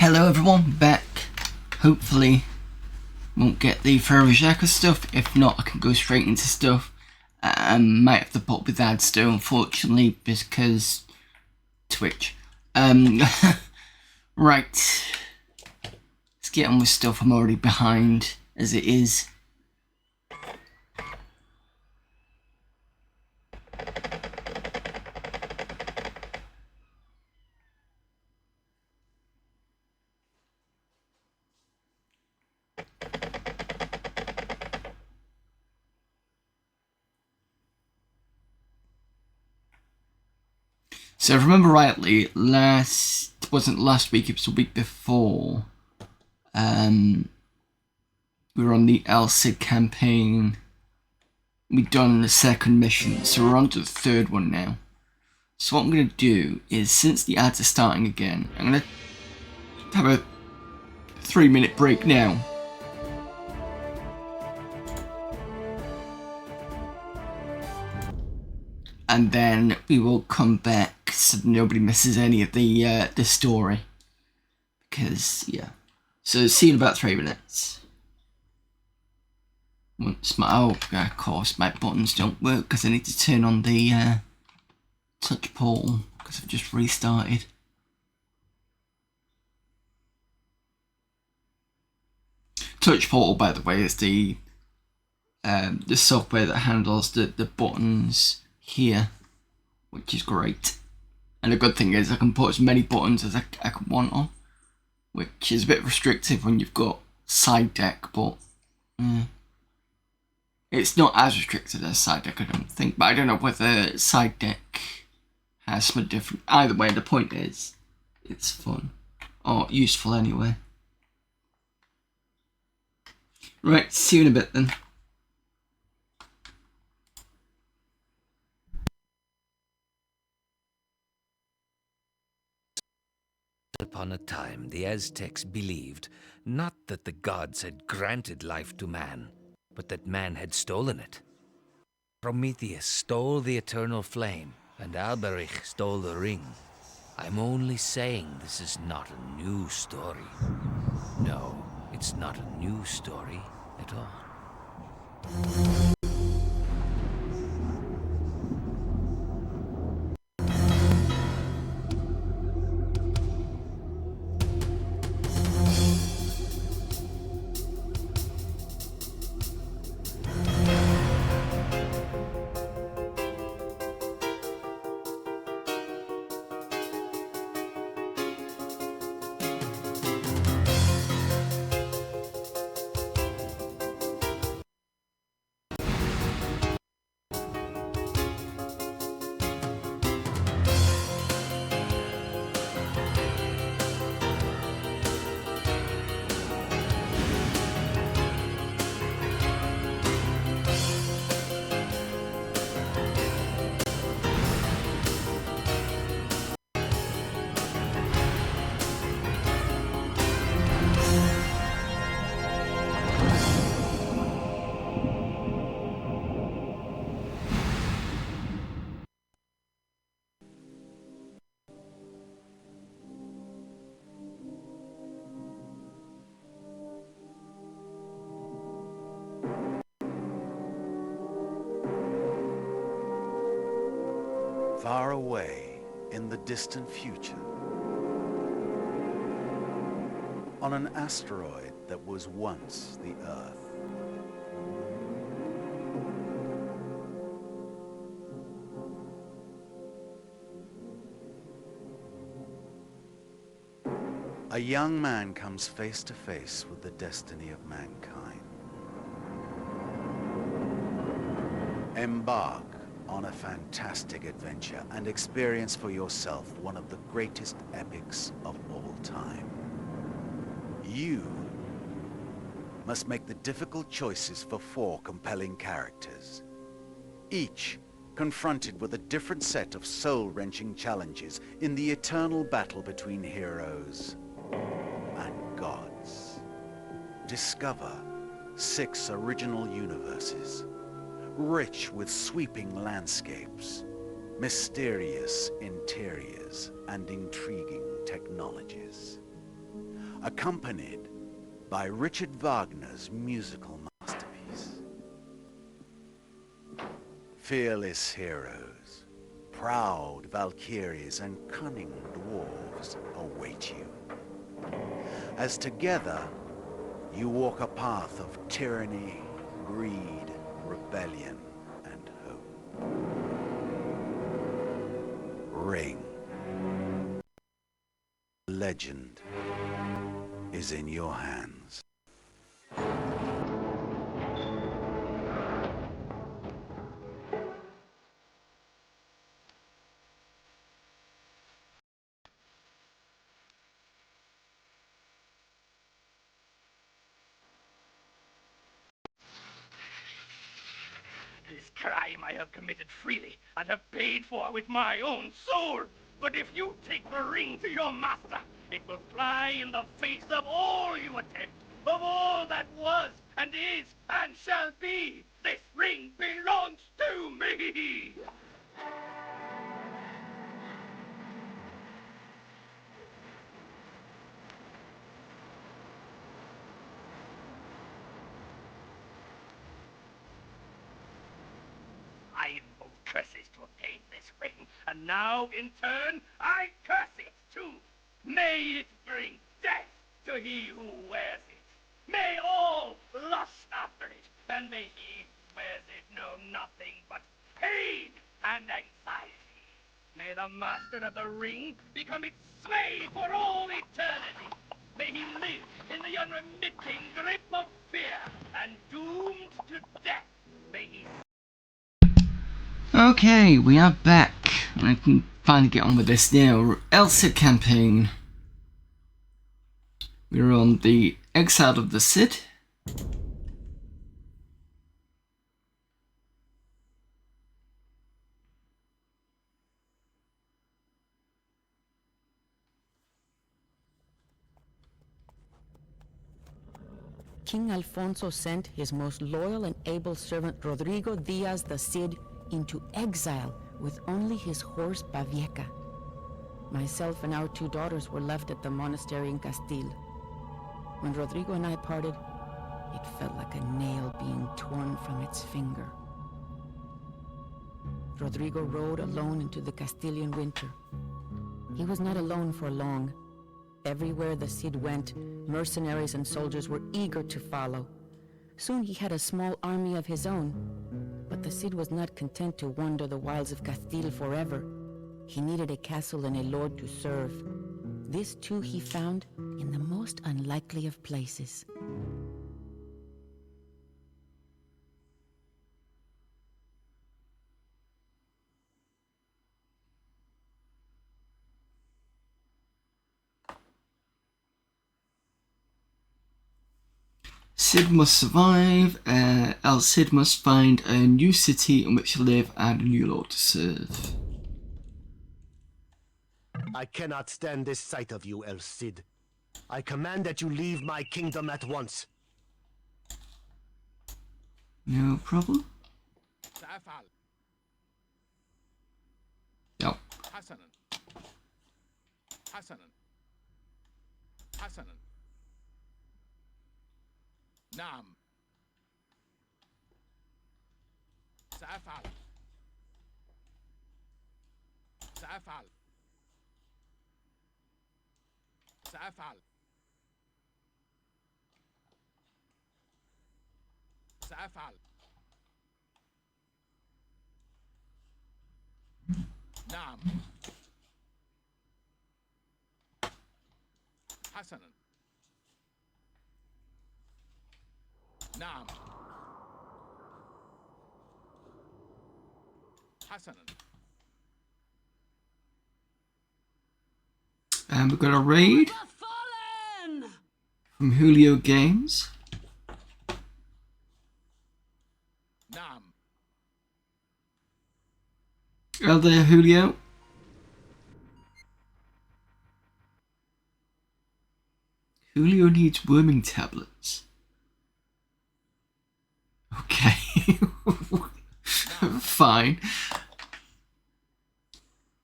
Hello everyone, back. Hopefully won't get the Forever Jacker stuff. If not, I can go straight into stuff. Might have to put with ads still, unfortunately, because Twitch. Right. Let's get on with stuff. I'm already behind as it is. So if I remember rightly, wasn't last week, it was the week before. We were on the LCID campaign. We've done the second mission, so we're on to the third one now. So what I'm going to do is, since the ads are starting again, I'm going to have a 3-minute break now. And then we will come back so nobody misses any of the story. Because, yeah. So see you in about 3 minutes. Once of course, my buttons don't work because I need to turn on the touch portal because I've just restarted. Touch portal, by the way, is the software that handles the buttons here, which is great. And the good thing is I can put as many buttons as I can want on, which is a bit restrictive when you've got side deck, but it's not as restricted as side deck, I don't think. But I don't know whether side deck has some different. Either way, the point is it's fun or useful anyway. Right, see you in a bit then. Upon a time, the Aztecs believed not that the gods had granted life to man, but that man had stolen it. Prometheus stole the eternal flame, and Alberich stole the ring. I'm only saying this is not a new story. No, it's not a new story at all. Far away in the distant future, on an asteroid that was once the Earth, a young man comes face to face with the destiny of mankind. Embark on a fantastic adventure and experience for yourself one of the greatest epics of all time. You must make the difficult choices for 4 compelling characters, each confronted with a different set of soul-wrenching challenges in the eternal battle between heroes and gods. Discover 6 original universes, rich with sweeping landscapes, mysterious interiors, and intriguing technologies. accompanied by Richard Wagner's musical masterpiece. Fearless heroes, proud valkyries, and cunning dwarves await you. As together, you walk a path of tyranny, greed, rebellion, and hope. Ring. Legend is in your hands. This crime I have committed freely and have paid for with my own soul. But if you take the ring to your master, it will fly in the face of all you attempt, of all that was and is and shall be. This ring belongs to me. I invoke curses to obtain this ring, and now, in turn, I curse it too. May it bring death to he who wears it. May all lust after it, and may he who wears it know nothing but pain and anxiety. May the master of the ring become its slave for all eternity. May he live in the unremitting grip of fear, and doomed to death, may he... Okay, we are back. I can finally get on with this now. Elsa campaign. We're on the Exile of the Cid. King Alfonso sent his most loyal and able servant Rodrigo Diaz the Cid into exile with only his horse Bavieca. Myself and our 2 daughters were left at the monastery in Castile. When Rodrigo and I parted, it felt like a nail being torn from its finger. Rodrigo rode alone into the Castilian winter. He was not alone for long. Everywhere the Cid went, mercenaries and soldiers were eager to follow. Soon he had a small army of his own. But the Cid was not content to wander the wilds of Castile forever. He needed a castle and a lord to serve. This too he found in the most unlikely of places. Cid must survive. El Cid must find a new city in which to live and a new lord to serve. I cannot stand this sight of you, El Cid. I command that you leave my kingdom at once. No problem. سأفعل. Yep. حسنا. حسنا. حسنا. نعم. سأفعل. سأفعل. سأفعل. سأفعل. نعم. حسنا. نعم. حسنا. And we've got a raid from Julio Games. نعم. Are there, Julio? Julio needs worming tablets. Okay. Fine.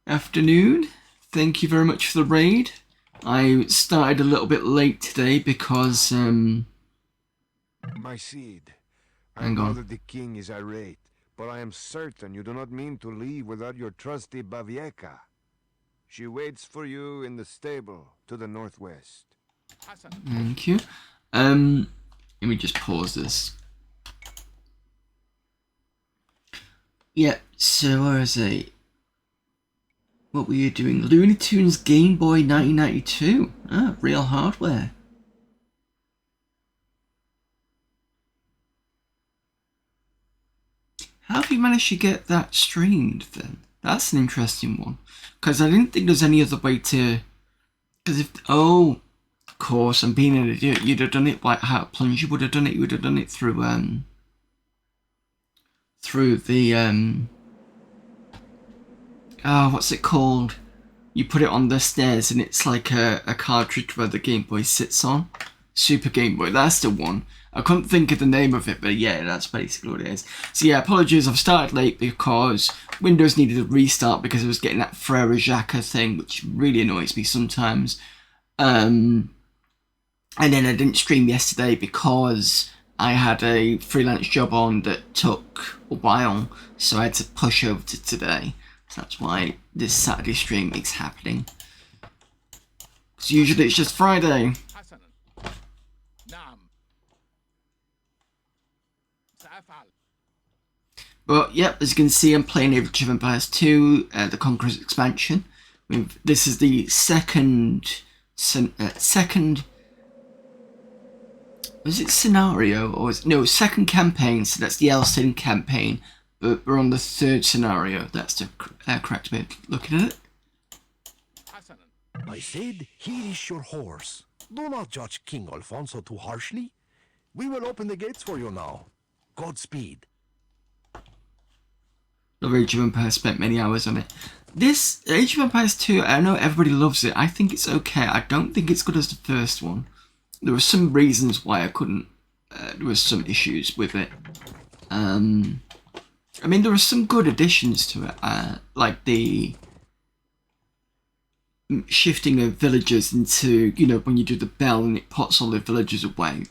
Afternoon. Thank you very much for the raid. I started a little bit late today because, My Cid, I hang know on. that the king is irate, but I am certain you do not mean to leave without your trusty Bavieca. She waits for you in the stable to the northwest. Thank you. Let me just pause this. Yeah, so where is it? What were you doing? Looney Tunes Game Boy 1992. Ah, real hardware. How have you managed to get that streamed then? That's an interesting one. Because I didn't think there's any other way to... Because if... Oh, of course, I'm being an idiot. You'd have done it like how Plunge. You would have done it. You would have done it through the oh, what's it called? You put it on the stairs and it's like a cartridge where the Game Boy sits on. Super Game Boy, that's the one. I couldn't think of the name of it, but yeah, that's basically what it is. So yeah, apologies, I've started late because Windows needed a restart because it was getting that Frere Jacques thing, which really annoys me sometimes. And then I didn't stream yesterday because I had a freelance job on that took a while, so I had to push over to today. So that's why this Saturday stream is happening. Because usually it's just Friday. But yep, as you can see, I'm playing Age of Empires 2, the Conquerors expansion. This is the second. Was it scenario or second campaign? So that's the El Cid campaign. But we're on the third scenario. That's the correct way of looking at it. My Cid, here is your horse. Do not judge King Alfonso too harshly. We will open the gates for you now. Godspeed. The Age of Empires spent many hours on it. This Age of Empires 2, I know everybody loves it. I think it's okay. I don't think it's good as the first one. There were some reasons why I couldn't. There was some issues with it. I mean, there were some good additions to it, like the shifting of villagers into, when you do the bell and it puts all the villagers away.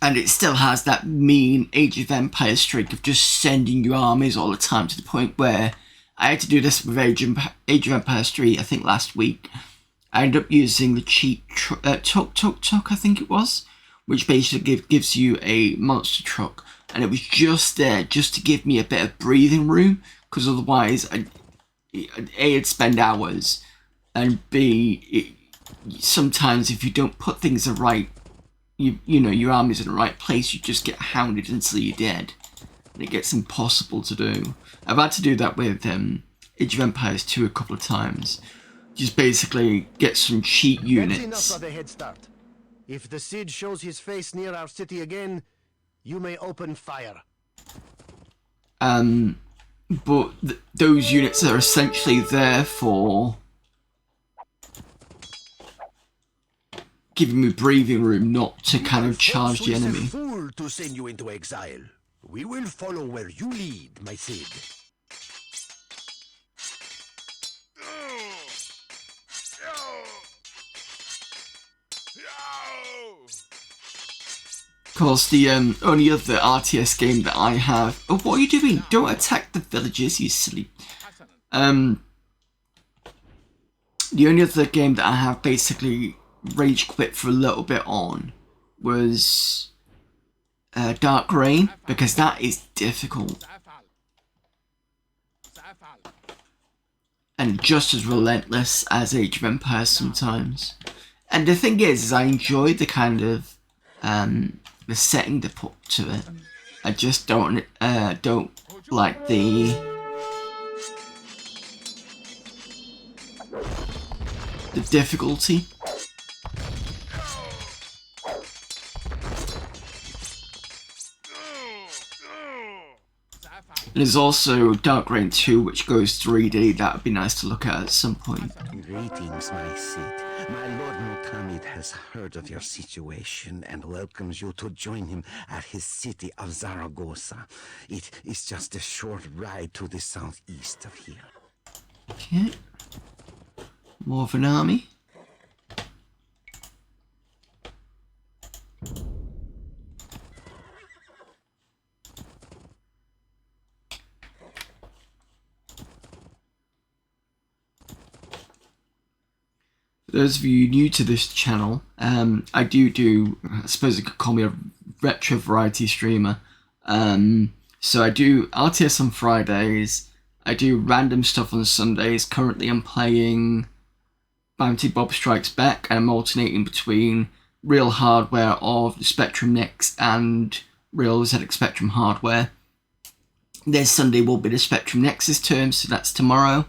And it still has that mean Age of Empires streak of just sending your armies all the time, to the point where I had to do this with Age of Empires 3, I think last week. I ended up using the cheap tuk, I think it was, which basically gives you a monster truck. And it was just there just to give me a bit of breathing room, because otherwise I'd spend hours, and B, sometimes if you don't put things right, your army's in the right place, you just get hounded until you're dead. And it gets impossible to do. I've had to do that with Age of Empires 2 a couple of times. Just basically get some cheat units. That's enough of a head start. If the Cid shows his face near our city again, you may open fire. But those units are essentially there for giving me breathing room, not to kind of charge the enemy. It's a fool to send you into exile. We will follow where you lead, my Cid. Of course, the only other RTS game that I have... Oh, what are you doing? Don't attack the villagers, you silly... The only other game that I have basically rage quit for a little bit on was Dark Reign, because that is difficult. And just as relentless as Age of Empires sometimes. And the thing is I enjoy the kind of... the setting they put to it. I just don't like the difficulty. There's also Dark Reign 2, which goes 3D. That would be nice to look at some point. Greetings, my Cid. My Lord Mutamid has heard of your situation and welcomes you to join him at his city of Zaragoza. It is just a short ride to the southeast of here. Okay. More of an army. those of you new to this channel, I do, I suppose you could call me a retro variety streamer. So I do RTS on Fridays, I do random stuff on Sundays. Currently I'm playing Bounty Bob Strikes Back, and I'm alternating between real hardware of the Spectrum Next and real ZX Spectrum hardware. This Sunday will be the Spectrum Nexus term, so that's tomorrow.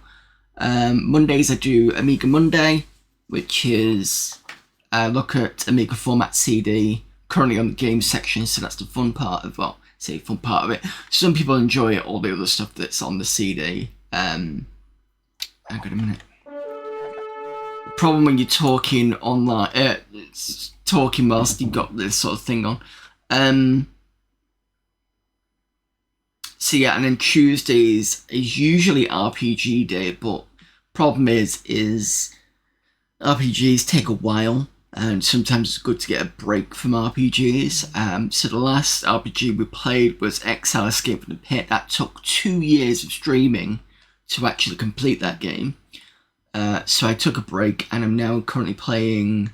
Mondays I do Amiga Monday, which is look at Amiga format CD, currently on the games section, so that's the fun part of, well, say fun part of it. Some people enjoy all the other stuff that's on the CD. Hang on a minute. The problem when you're talking online, it's talking whilst you've got this sort of thing on. So yeah, and then Tuesdays is usually RPG day, but problem is RPGs take a while, and sometimes it's good to get a break from RPGs. So the last RPG we played was Exile Escape from the Pit. That took 2 years of streaming to actually complete that game. So I took a break, and I'm now currently playing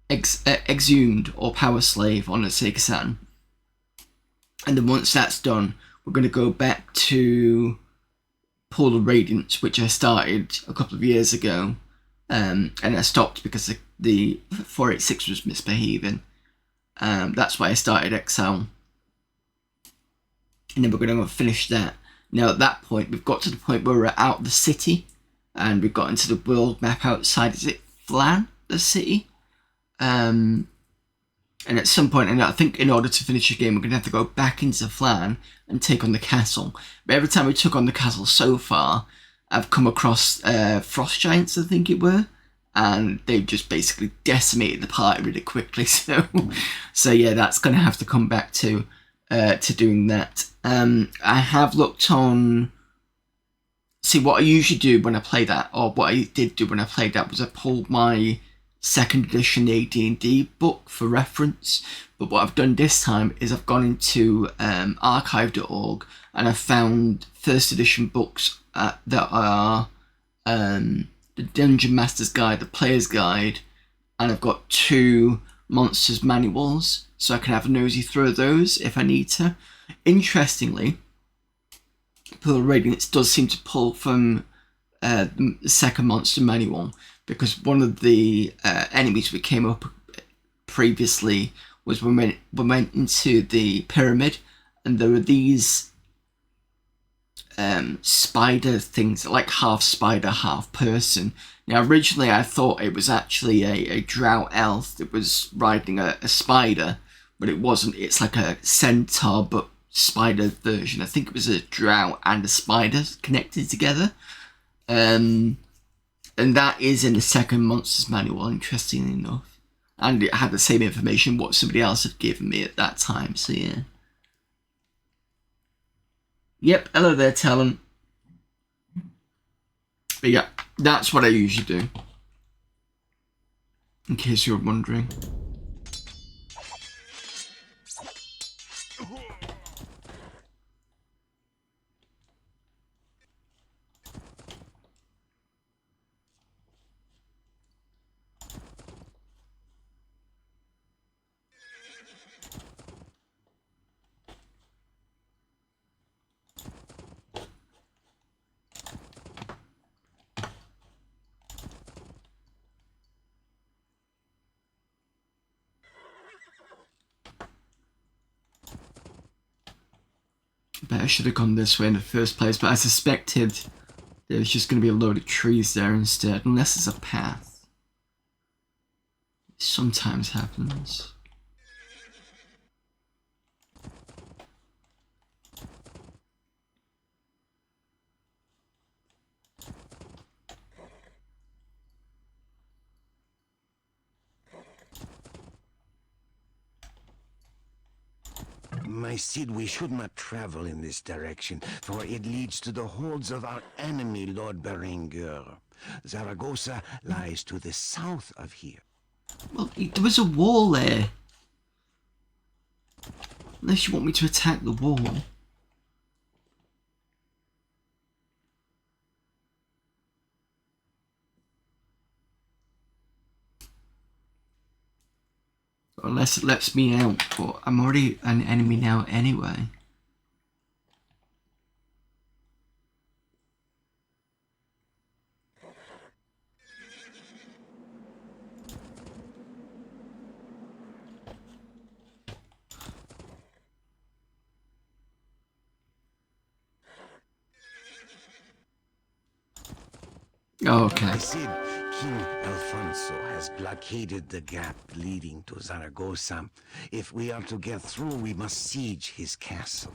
Exhumed or Power Slave on a Sega Saturn. And then once that's done, we're going to go back to Pool of Radiance, which I started a couple of years ago, and I stopped because the 486 was misbehaving. That's why I started Exile. And then we're going to finish that. Now at that point, we've got to the point where we're out of the city, and we've got into the world map outside. Is it Flan, the city? And at some point, and I think in order to finish the game, we're going to have to go back into Flan and take on the castle. But every time we took on the castle so far, I've come across frost giants, I think it were, and they've just basically decimated the party really quickly. So yeah, that's going to have to come back to doing that. I have looked on. See, what I usually do when I play that, or what I did do when I played that, was I pulled my second edition AD&D book for reference. But what I've done this time is I've gone into archive.org, and I've found first edition books that are the Dungeon Master's Guide, the Player's Guide, and I've got 2 Monsters manuals, so I can have a nosy through those if I need to. Interestingly, Pool of Radiance does seem to pull from the second Monster manual, because one of the enemies we came up previously was when we went into the pyramid, and there were these spider things, like half spider, half person. Now originally I thought it was actually a drow elf that was riding a spider, but it wasn't. It's like a centaur but spider version. I think it was a drow and a spider connected together. And that is in the second Monsters manual, interestingly enough. And it had the same information what somebody else had given me at that time, so yeah. Yep, hello there, Talon. But yeah, that's what I usually do. In case you're wondering. Bet I should have gone this way in the first place, but I suspected there's just going to be a load of trees there instead, unless there's a path. It sometimes happens. My Cid, we should not travel in this direction, for it leads to the holds of our enemy, Lord Berenguer. Zaragoza lies to the south of here. Well, there was a wall there. Unless you want me to attack the wall. Unless it lets me out, but I'm already an enemy now anyway. Oh, okay. I said King Alfonso has blockaded the gap leading to Zaragoza. If we are to get through, we must siege his castle.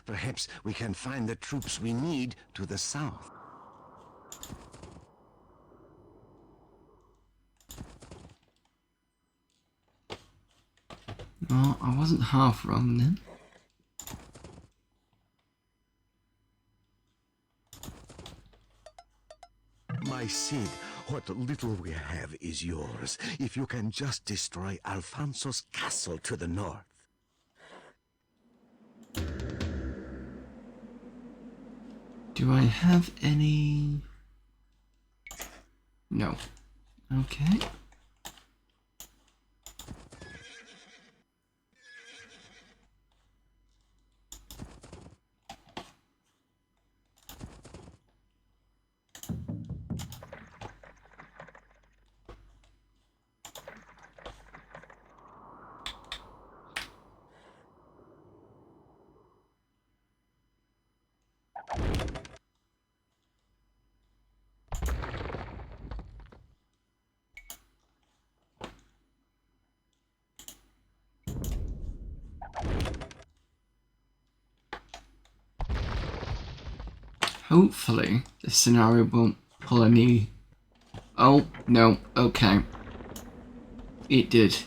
Perhaps we can find the troops we need to the south. Well, I wasn't half wrong then. My Cid, what little we have is yours, if you can just destroy Alfonso's castle to the north. Do I have any... No. Okay. Hopefully, this scenario won't pull any... Oh, no, okay. It did.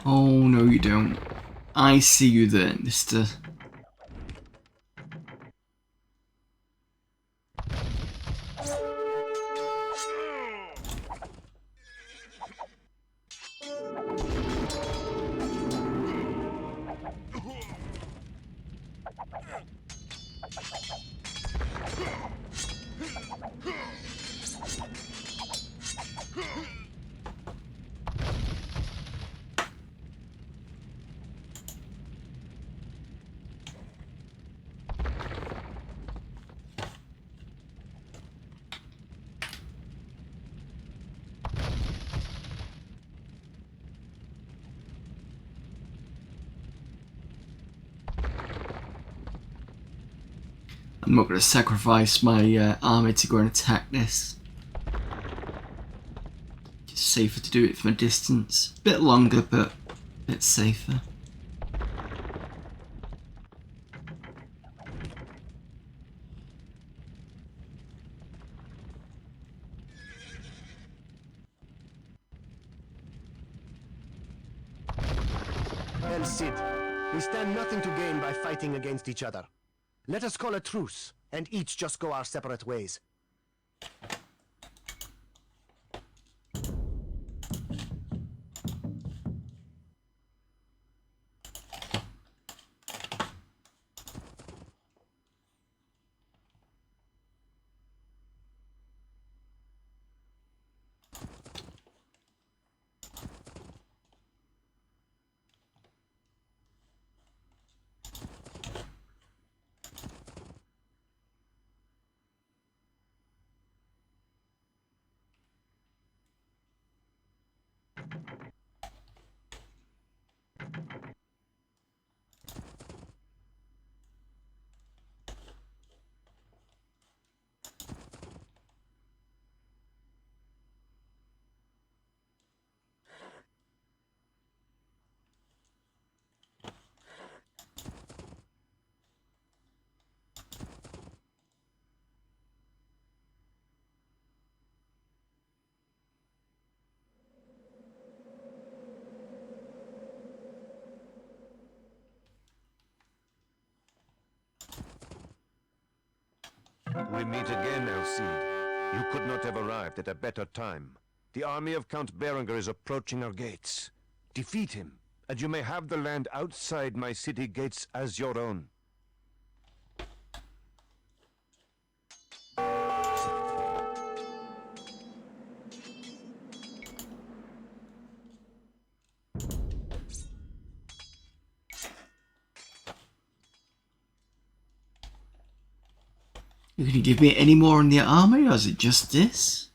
Oh, no you don't. I see you there, mister. I'm not going to sacrifice my army to go and attack this. Just safer to do it from a distance. Bit longer, but a bit safer. El Cid, we stand nothing to gain by fighting against each other. Let us call a truce, and each just go our separate ways. we meet again, El Cid. You could not have arrived at a better time. The army of Count Berengar is approaching our gates. Defeat him, and you may have the land outside my city gates as your own. You can give me any more in the army, or is it just this?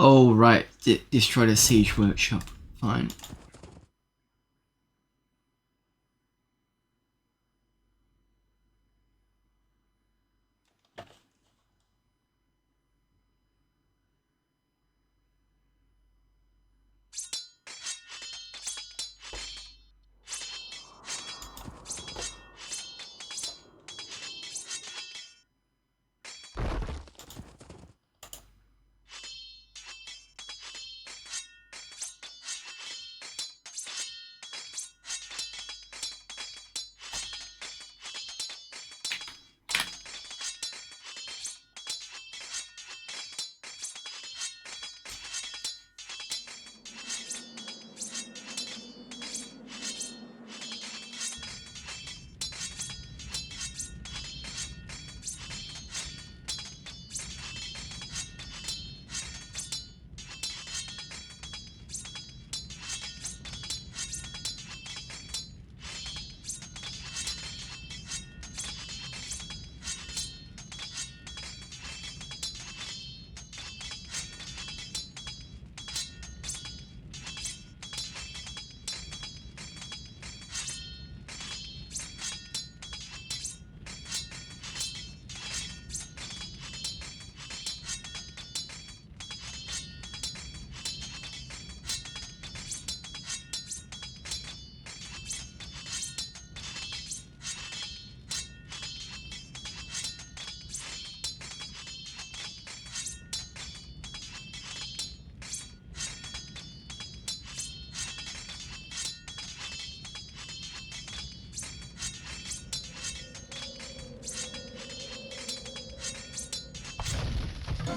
Oh, right. Destroy the siege workshop. Fine.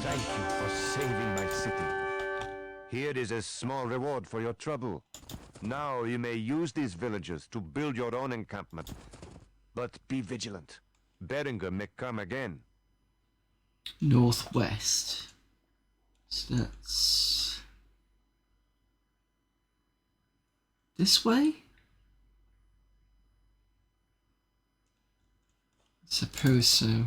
Thank you for saving my city. Here is a small reward for your trouble. Now you may use these villages to build your own encampment. But be vigilant. Berengar may come again. Northwest. So that's... this way? Suppose so.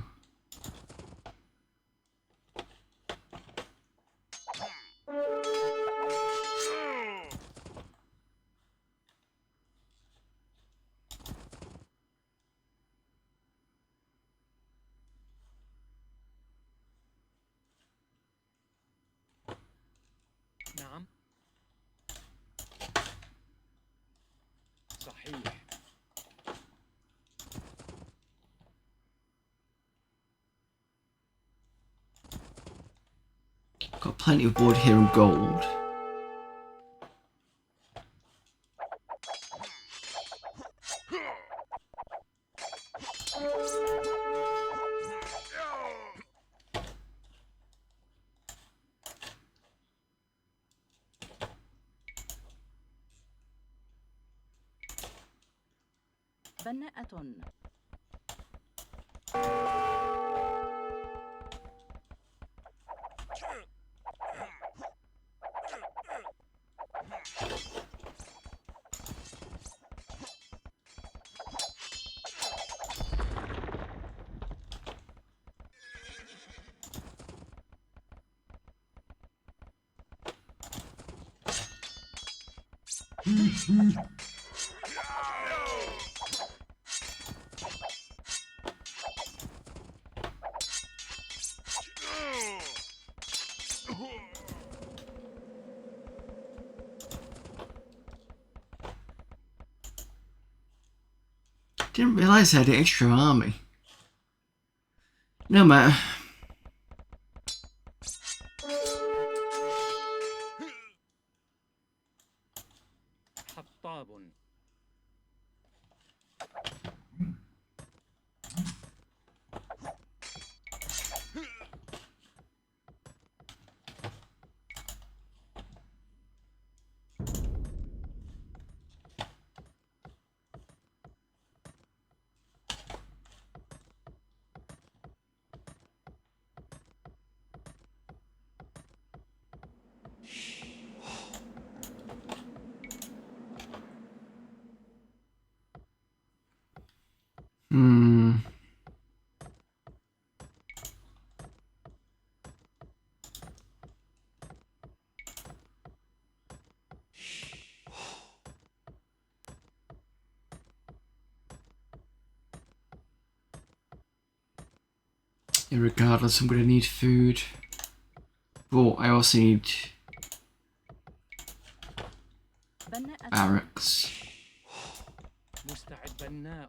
نعم صحيح Got plenty of wood here and gold. بناءة Didn't realise I had an extra army. No matter. حطاب. Hmm. Regardless, I'm gonna need food. But I also need بناءة. barracks. مستعد بناء.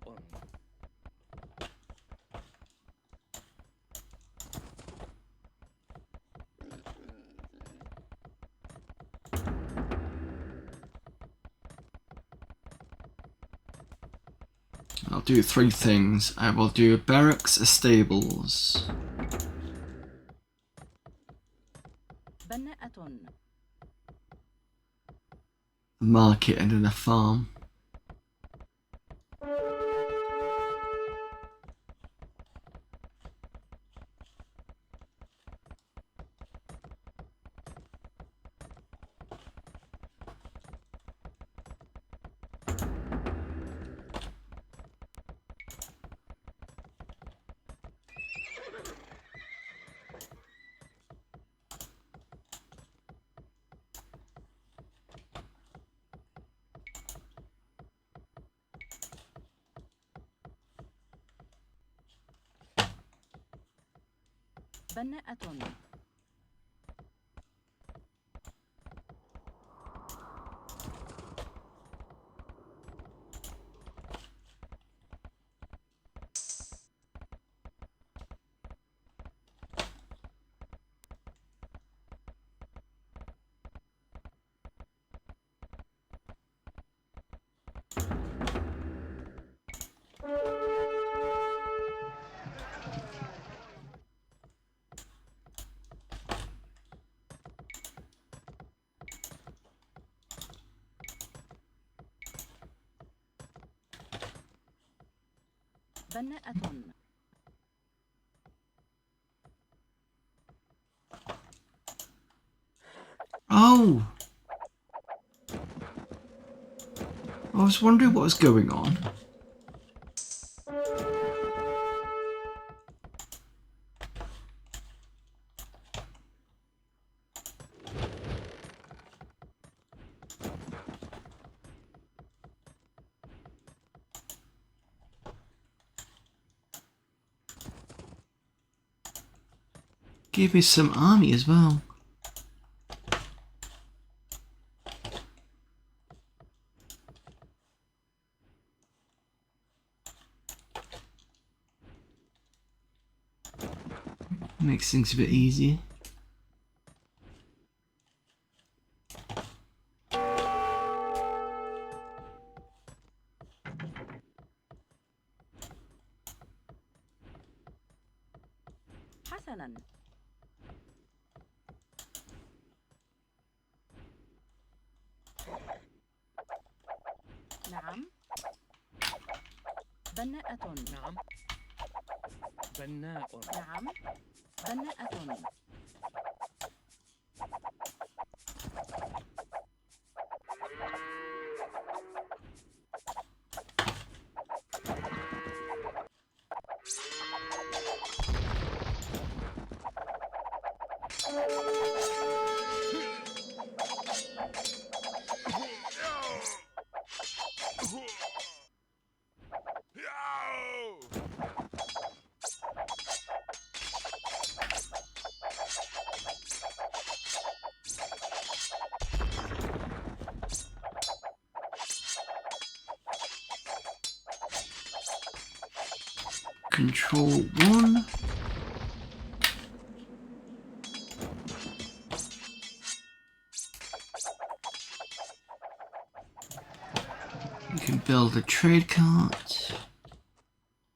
I'll do 3 things. I will do barracks, a stables, بناءة. a market, and then a farm. بناءة. بناءة. Oh! I was wondering what was going on. Give me some army as well. Makes things a bit easier. حسنا. نعم. بناءة. نعم. بناء. نعم. بناءة. Control 1. You can build a trade cart.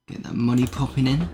Get that money popping in.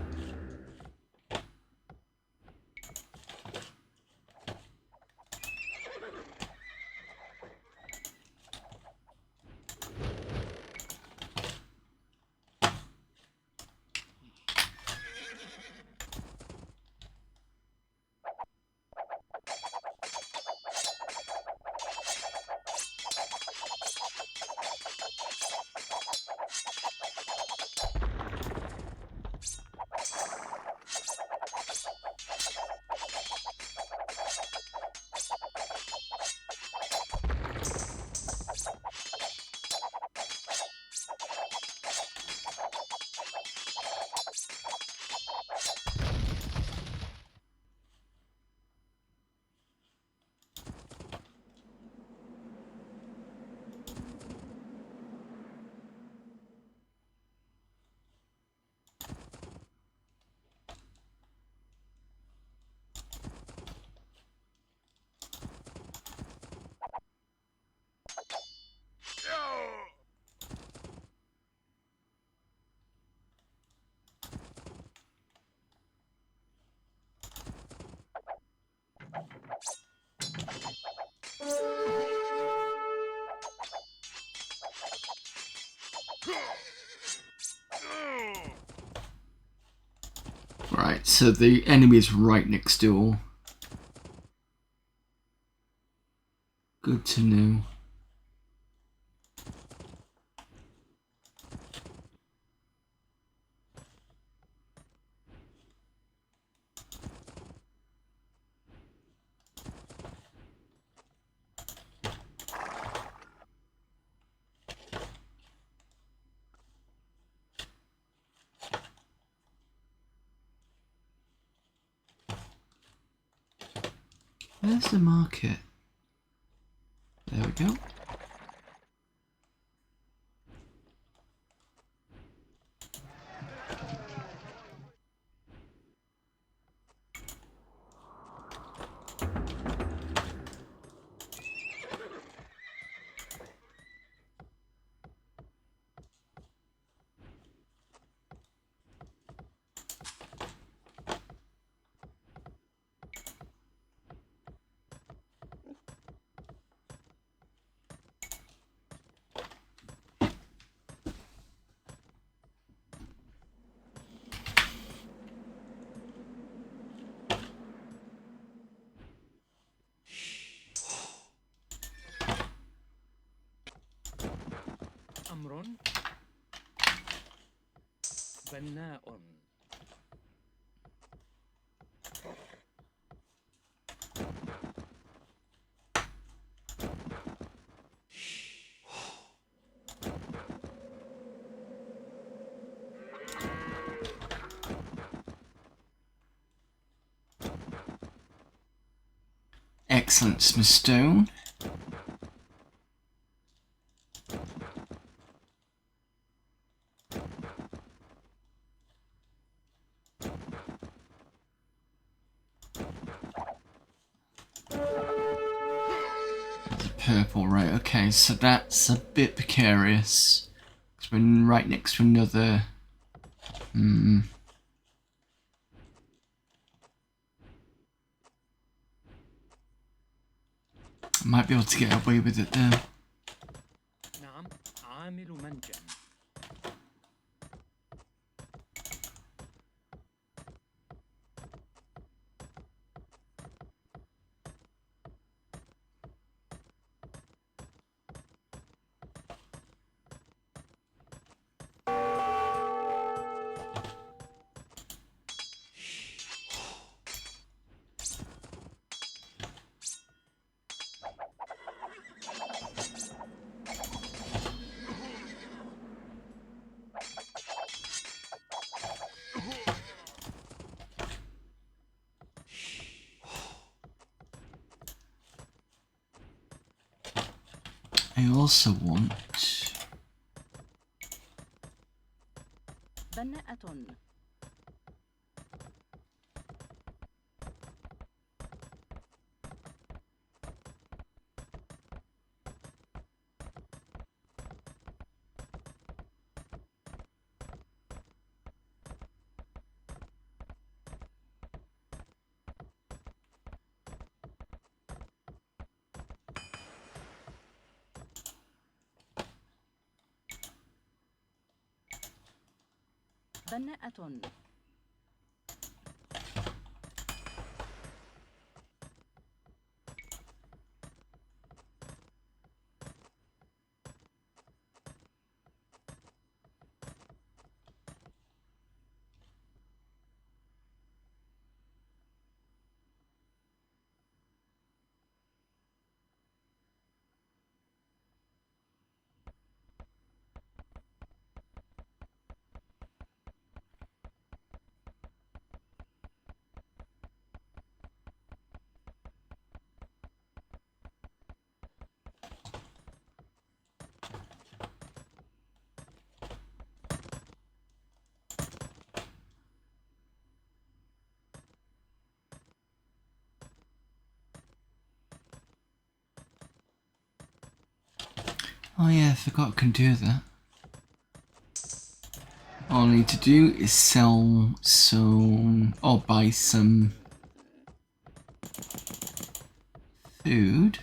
Right, so the enemy is right next door. Good to know. Where's the market? There we go. أمر بناء. Excellent, Smith Stone. Purple, right, okay, so that's a bit precarious. Because we're right next to another... I might be able to get away with it there. نعم، عامل منجم. I also want... بناءة. بناءة. Oh yeah, I forgot I can do that. All I need to do is sell some, or buy some food.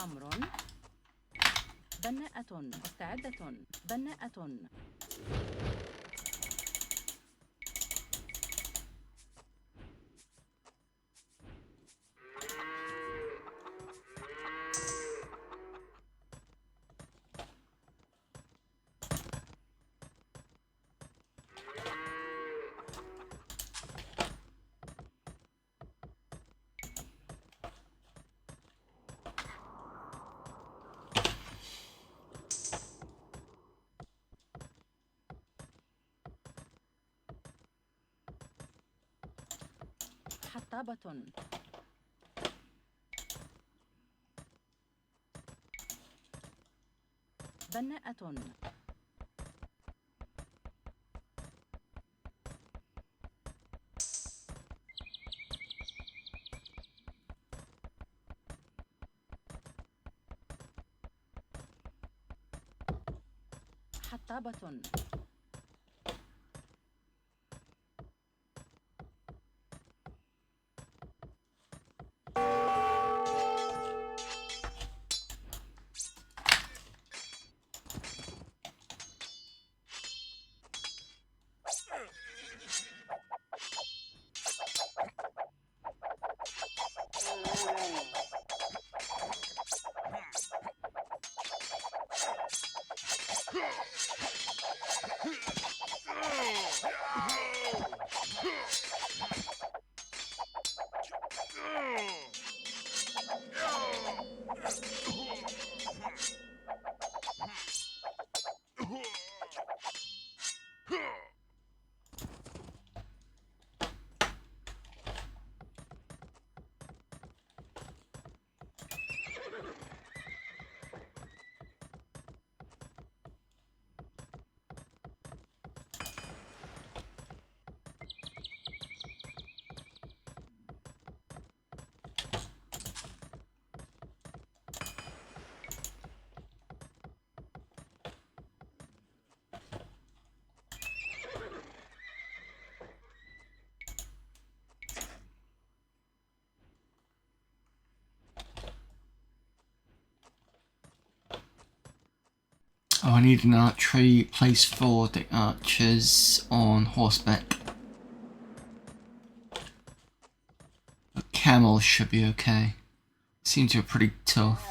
أمر. بناءة. مستعدة. بناءة. حطابة. بناءة. حطابة. Oh, I need an archery place for the archers on horseback. But camels should be okay. Seems to be pretty tough.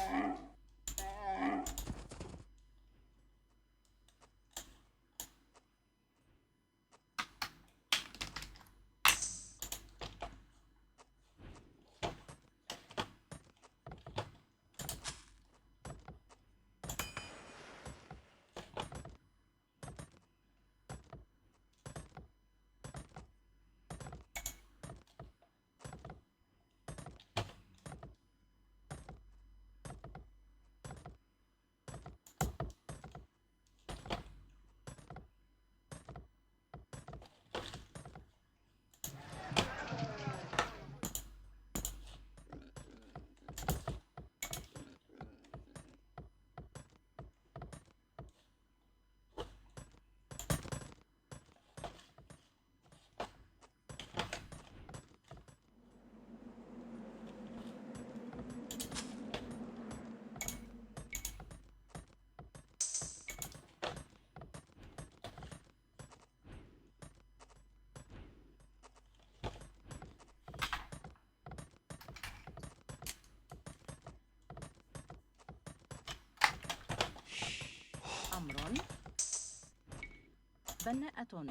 بناءة.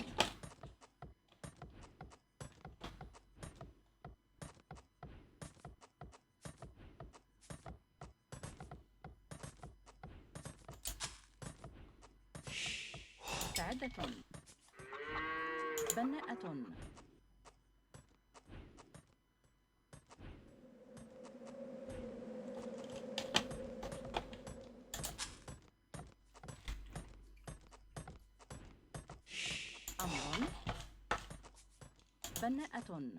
مستعدة. بناءة. أمر. بناءة.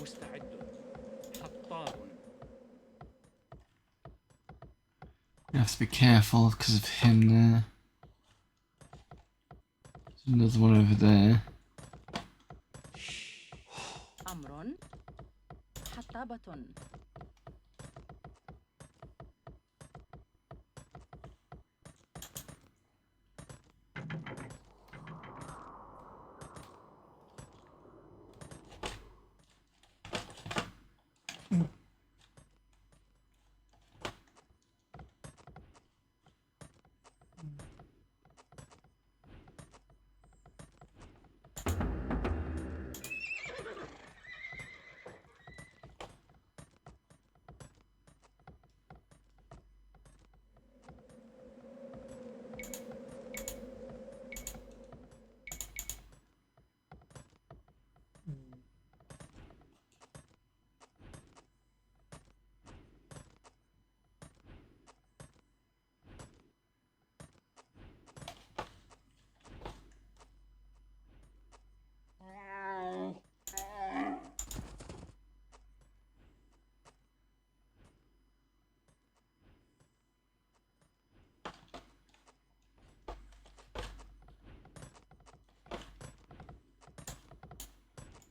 مستعد. حطاب. You have to be careful because of him there. There's another one over there. أمر. حطابة.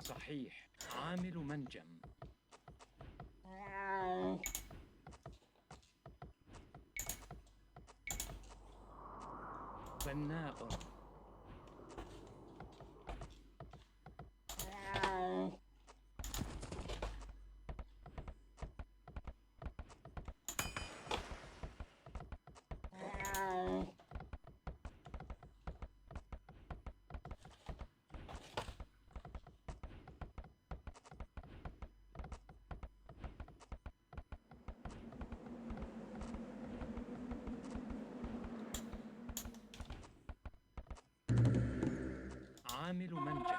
صحيح. عامل منجم. بناء. عامل منجم.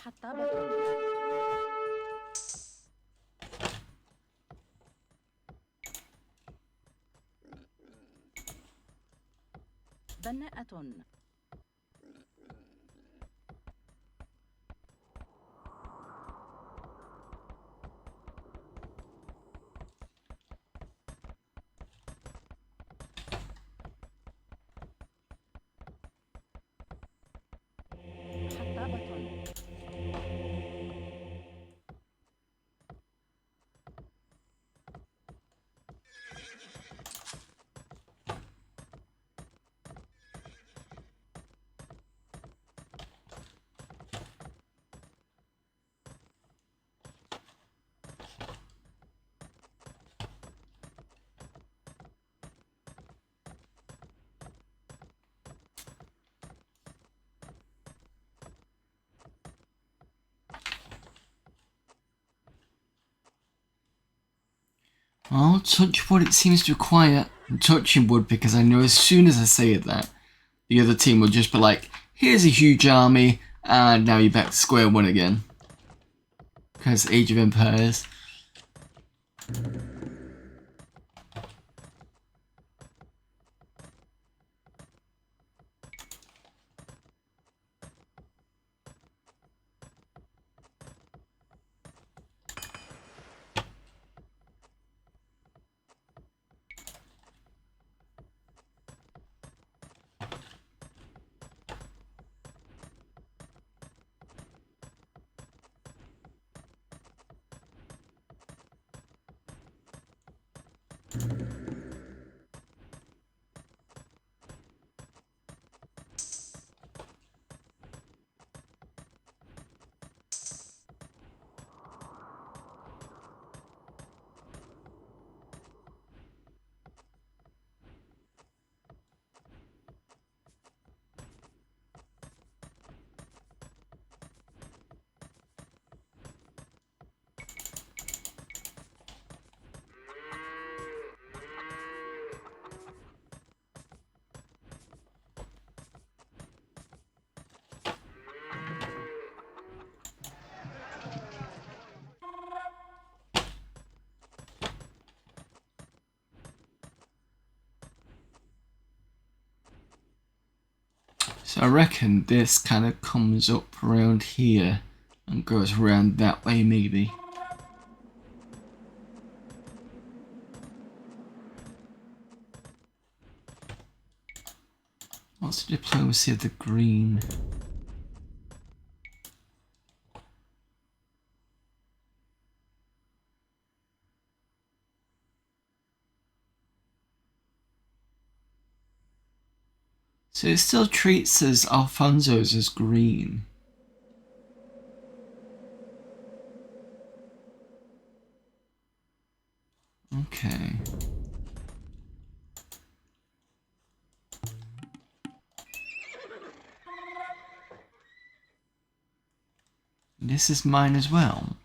حطابة. بناءة. Well, touch wood it seems to require touching wood, because I know as soon as I say that, the other team will just be like, here's a huge army, and now you're back to square one again. Because Age of Empires. So I reckon this kind of comes up around here and goes around that way maybe. What's the diplomacy of the green? So it still treats us Alfonso's as green. Okay. This is mine as well.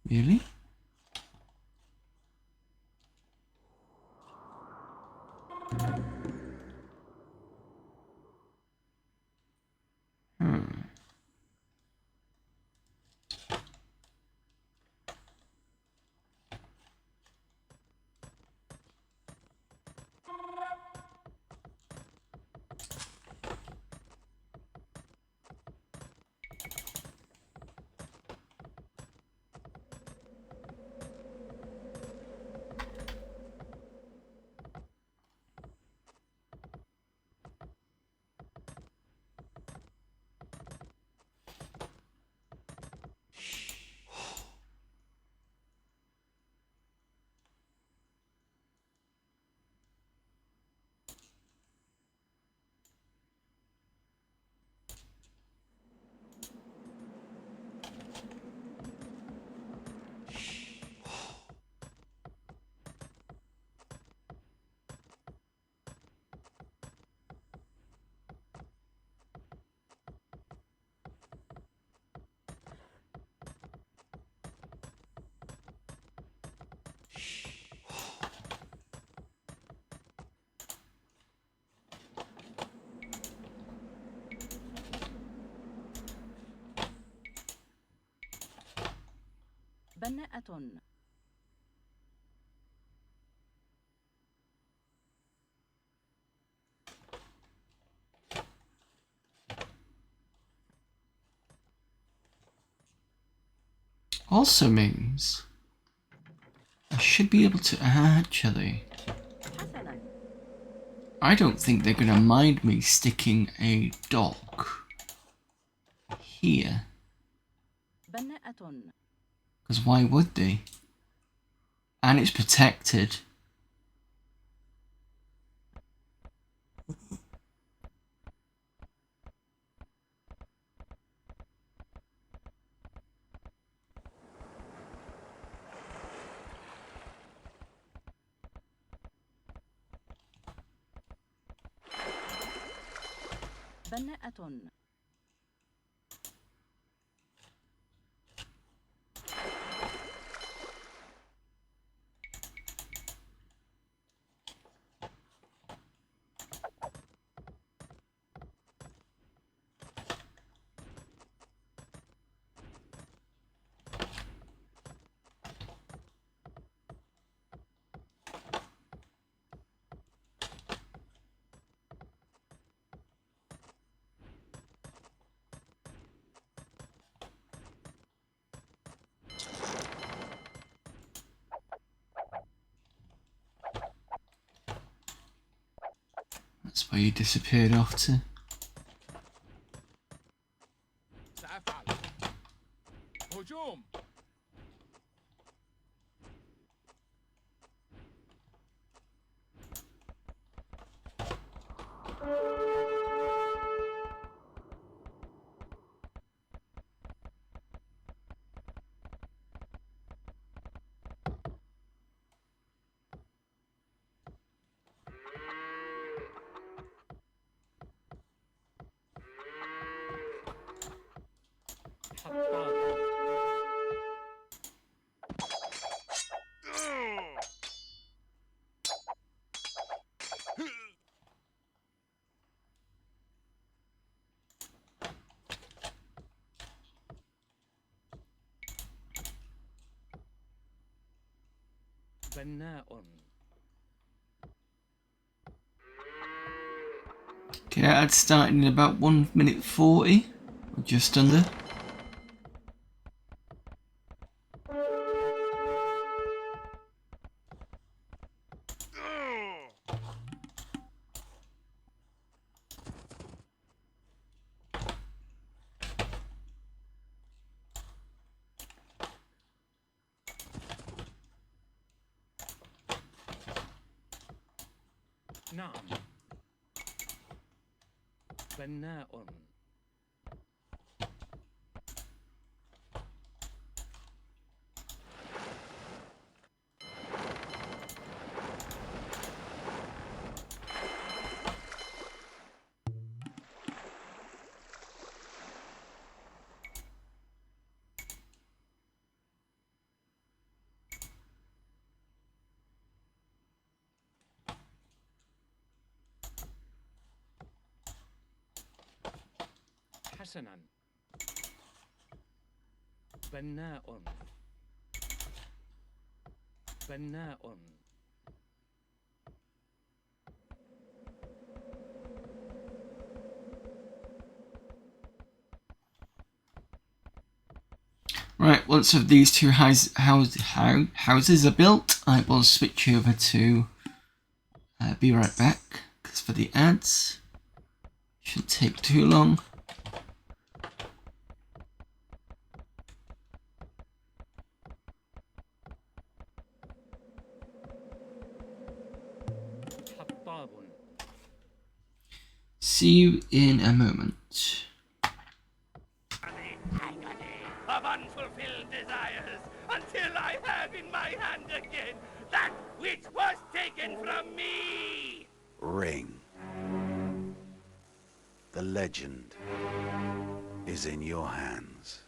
Really? بناءة. Also means I should be able to actually. حسنا. I don't think they're gonna mind me sticking a dock here. بناءة. Because why would they? And it's protected. بناءة. where you disappeared off to. سأفعل. هجوم. حطاب. بناء. Okay, I'd started in about 1 minute 40, or just under. نعم. بناء. حسنا. بناء. بناء. Right, once of these two houses are built, I will switch over to be right back, because for the ads, shouldn't take too long. حطاب. See you in a moment. Of unfulfilled desires, until I have in my hand again that which was taken from me! Ring. The legend is in your hands.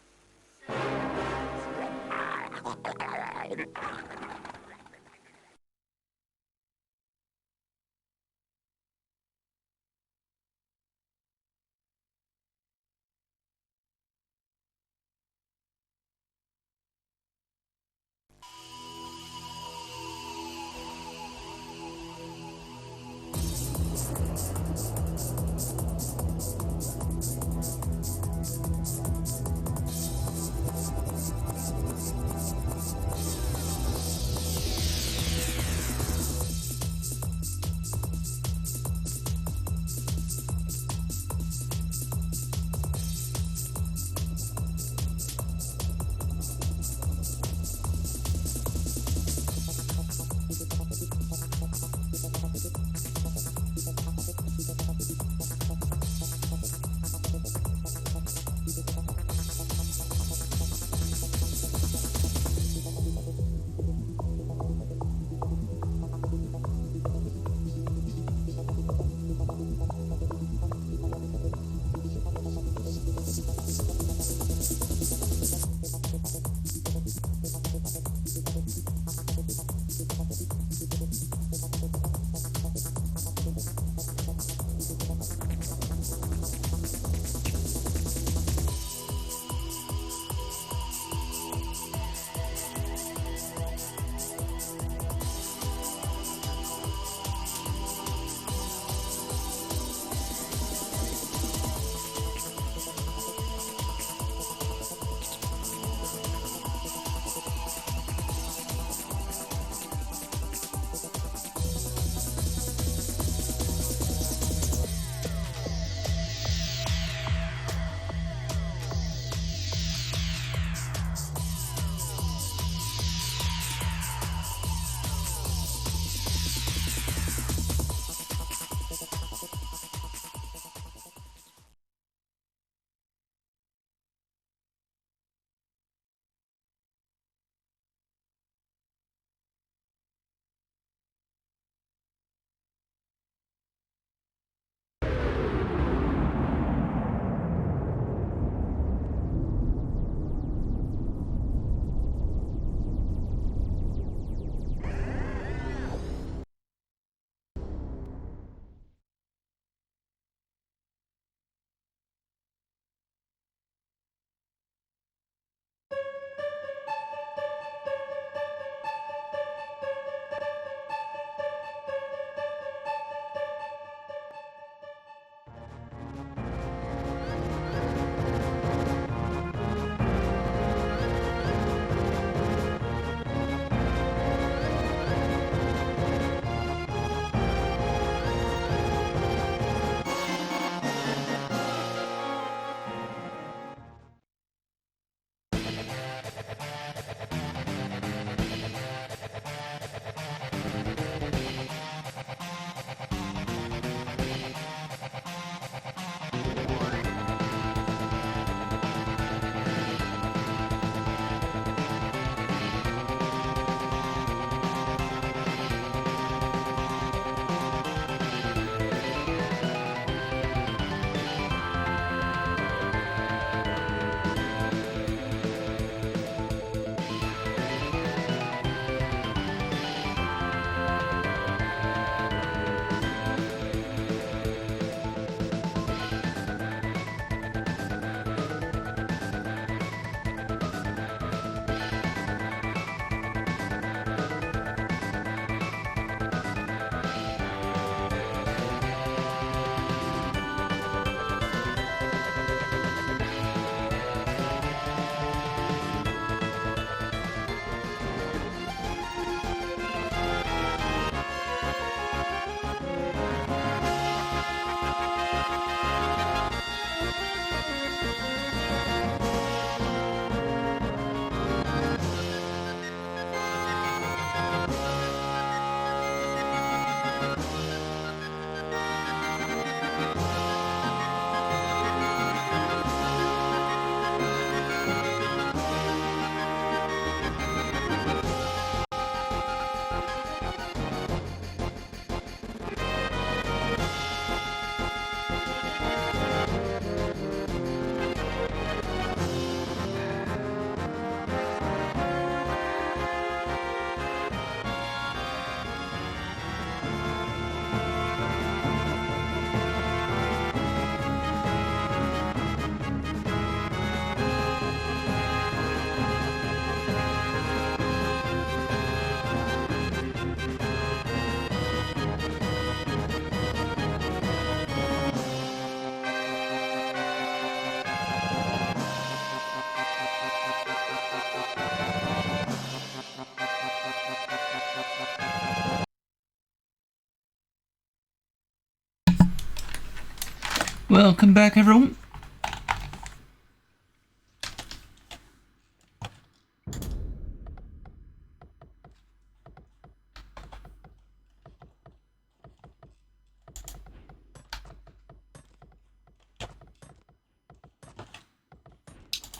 Welcome back, everyone.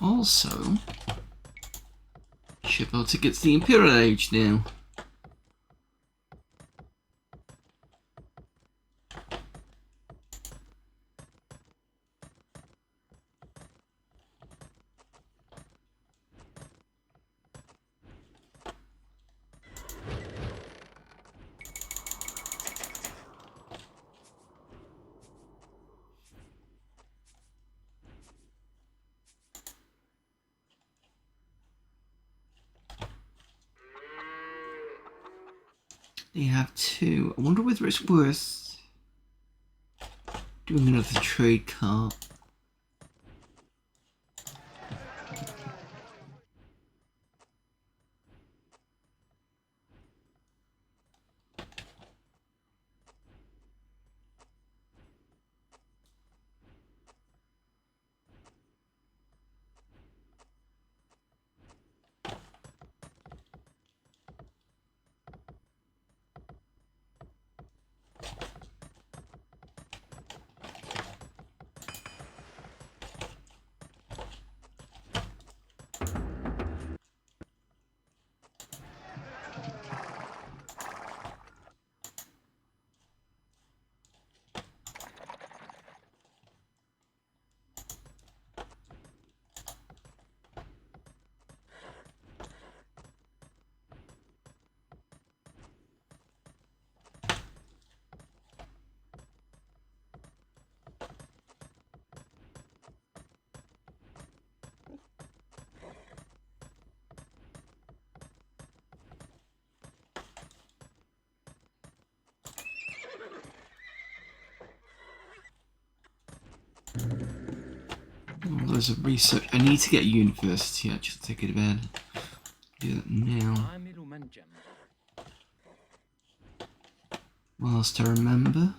Also, should be able to get to the Imperial Age now. They have two. I wonder whether it's worth doing another trade cart. Oh, there's a research. I need to get a university actually to take advantage. Do that now. Whilst I remember.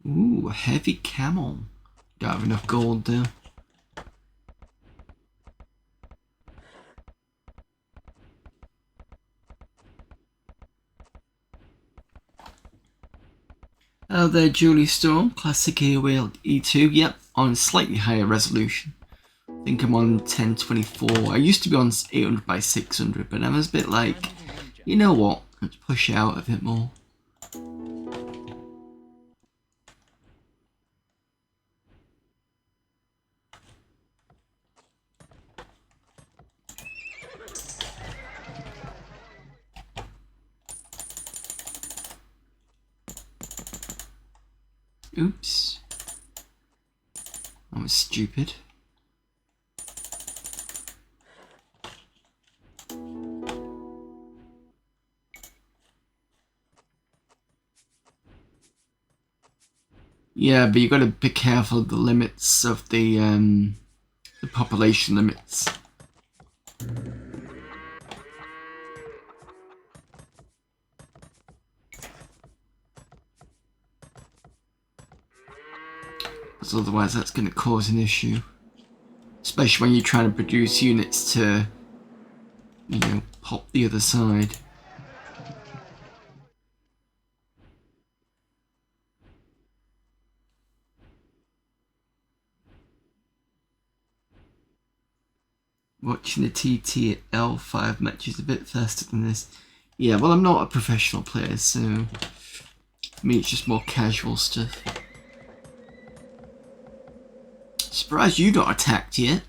Ooh, a heavy camel. Don't have enough gold though. Hello there, Julie Storm. Classic AOL E2. Yep, on slightly higher resolution. I think I'm on 1024. I used to be on 800 by 600, but I was a bit like, you know what? Let's push out a bit more. Oops. That was stupid. Yeah, but you gotta be careful of the limits of the population limits. Because otherwise that's gonna cause an issue. Especially when you're trying to produce units to, you know, pop the other side. Watching the TTL5 matches a bit faster than this. Yeah, well, I'm not a professional player, so for me it's just more casual stuff. Surprised you got attacked yet.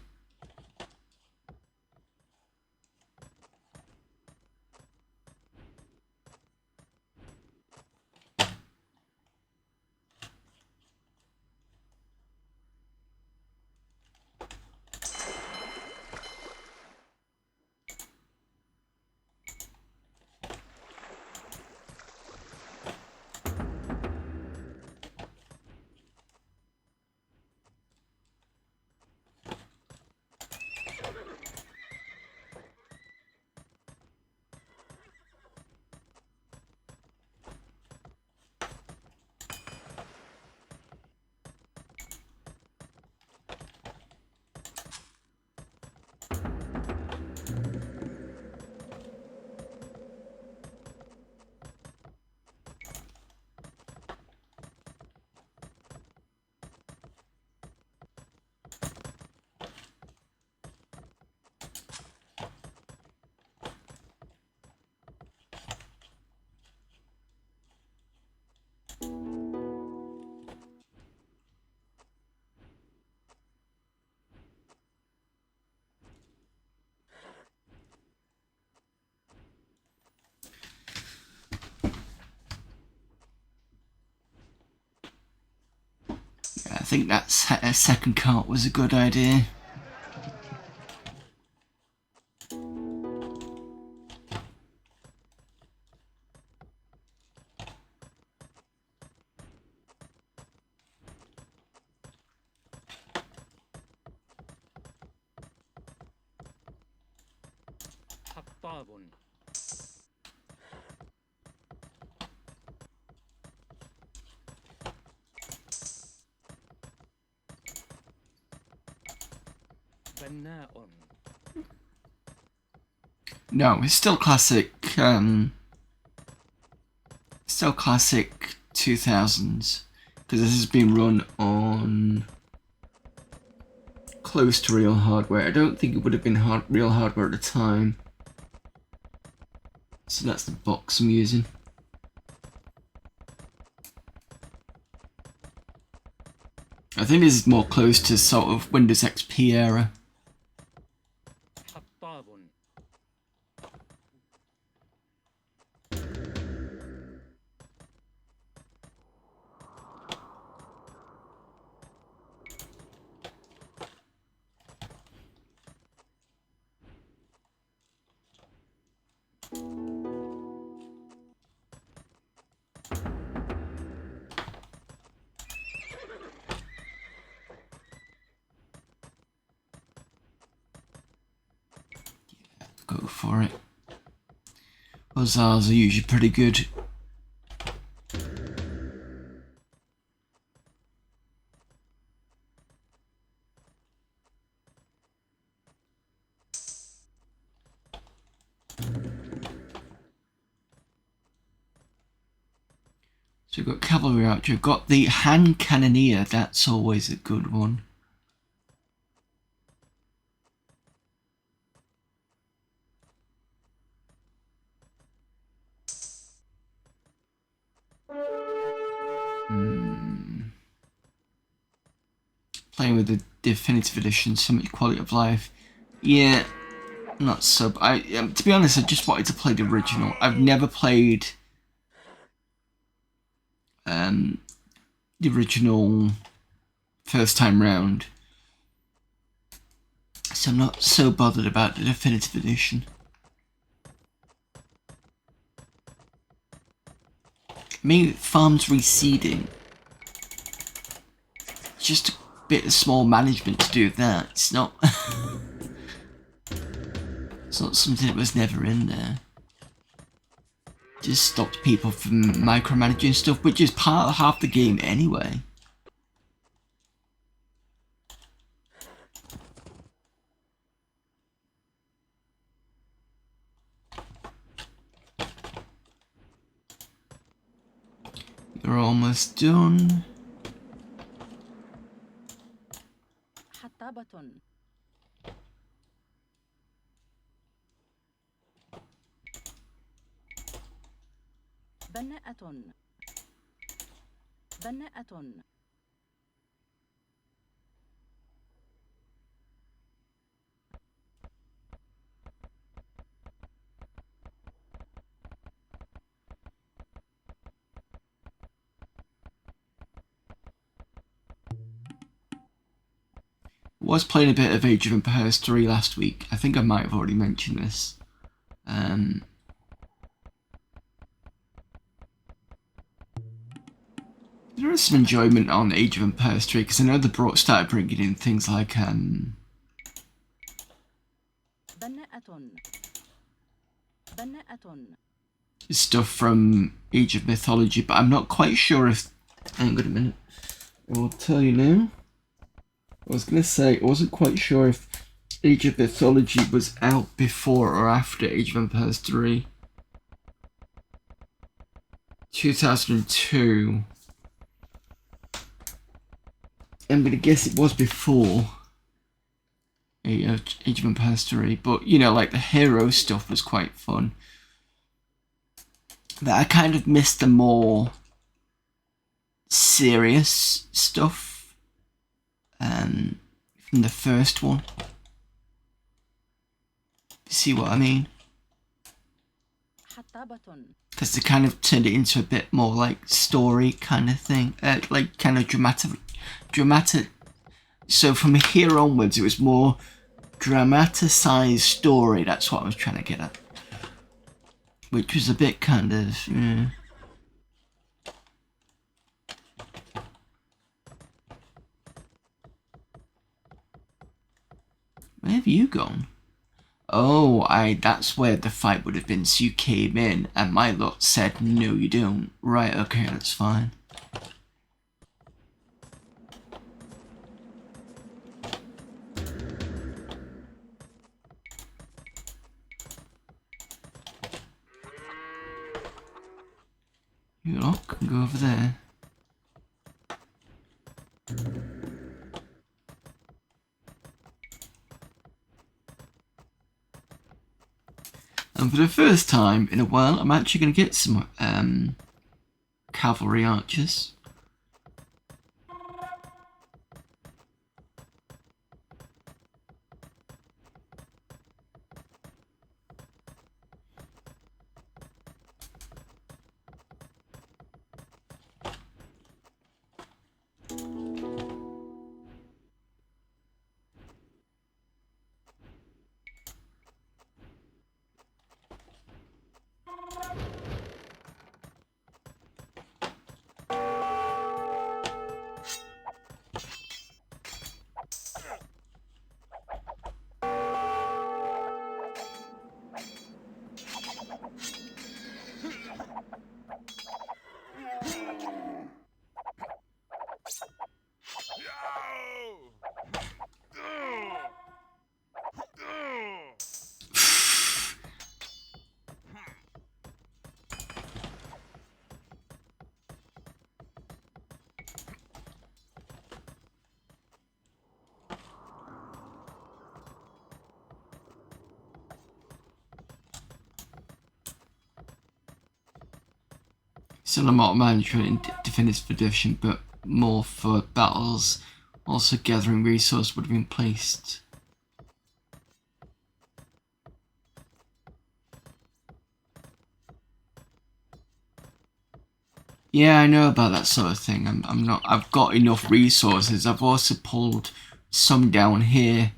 think that second cart was a good idea. حطاب. بناء. No, it's still classic. Still classic 2000s, because this has been run on close to real hardware. I don't think it would have been real hardware at the time. So that's the box I'm using. I think this is more close to sort of Windows XP era. حطاب. Go for it. Hussars are usually pretty good. So we've got cavalry archer, we've got the hand cannoneer, that's always a good one. Playing with the definitive edition, so much quality of life. Yeah, not so. To be honest, I just wanted to play the original. I've never played the original first time round, so I'm not so bothered about the definitive edition. Maybe farms reseeding. Just a bit of small management to do that. It's not. It's not something that was never in there. Just stopped people from micromanaging stuff, which is part of half the game anyway. You're almost done. حطابة. بناءة. بناءة. Was playing a bit of Age of Empires 3 last week. I think I might have already mentioned this. There is some enjoyment on Age of Empires 3 because I know they started bringing in things like بناءة. بناءة. stuff from Age of Mythology, but I'm not quite sure if. Hang on a minute. I will tell you now. I was going to say I wasn't quite sure if Age of Mythology was out before or after Age of Empires 3. 2002. I'm going to guess it was before Age of Empires 3, but you know, like the hero stuff was quite fun. But I kind of missed the more serious stuff from the first one. You see what I mean? حطابة. Because they kind of turned it into a bit more like story kind of thing, like kind of dramatic. So from here onwards, it was more dramaticized story. That's what I was trying to get at, which was a bit kind of. Where have you gone? Oh, that's where the fight would have been. So you came in and my lot said, no you don't. Right, okay, that's fine. You lot can go over there. And for the first time in a while, I'm actually going to get some cavalry archers. Still a lot manager in Definitive Edition, but more for battles. Also gathering resource would have been placed. Yeah, I know about that sort of thing. I've got enough resources. I've also pulled some down here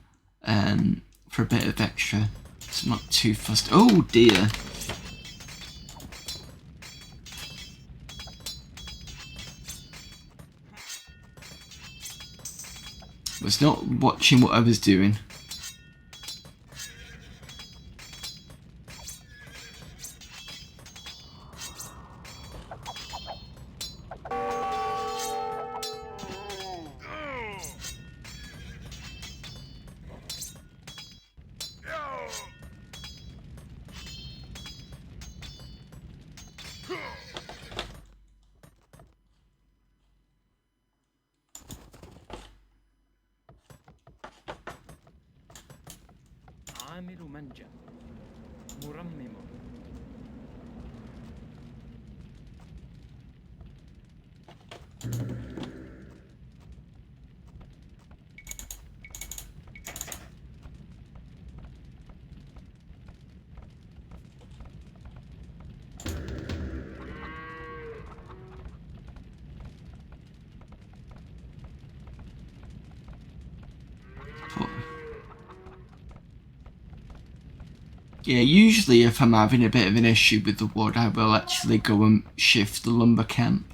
for a bit of extra. So I'm not too fussed. Oh dear. Was not watching what I was doing. عامل منجم مرمم Yeah, usually if I'm having a bit of an issue with the wood, I will actually go and shift the lumber camp.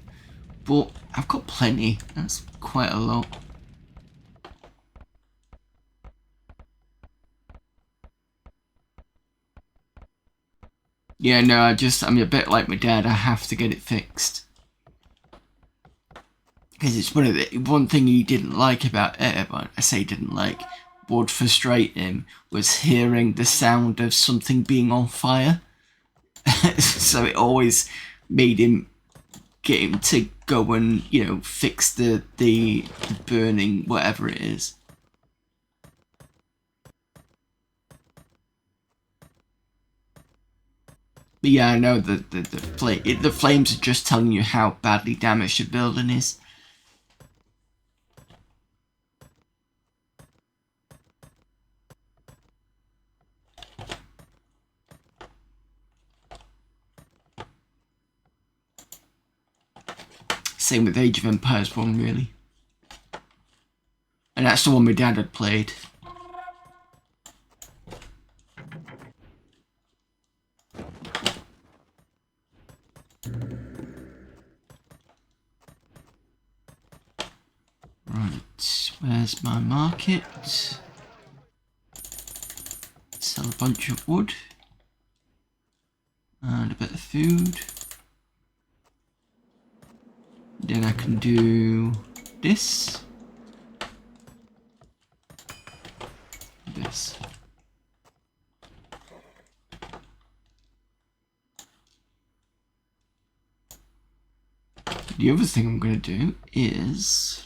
But I've got plenty. That's quite a lot. Yeah, no, I'm a bit like my dad. I have to get it fixed. Because it's one thing he didn't like about it, but I say didn't like, would frustrate him, was hearing the sound of something being on fire. So it always made him get him to go and, fix the burning, whatever it is. But yeah, I know the flames are just telling you how badly damaged the building is. Same with Age of Empires 1, really. That's the one my dad had played. Right, where's my market? Sell a bunch of wood. And a bit of food. Then I can do this. This. The other thing I'm going to do is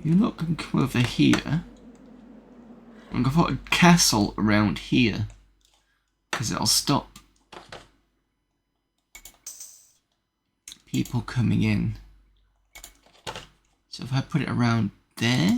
you're not going to come over here. I'm going to put a castle around here because it'll stop people coming in. So if I put it around there,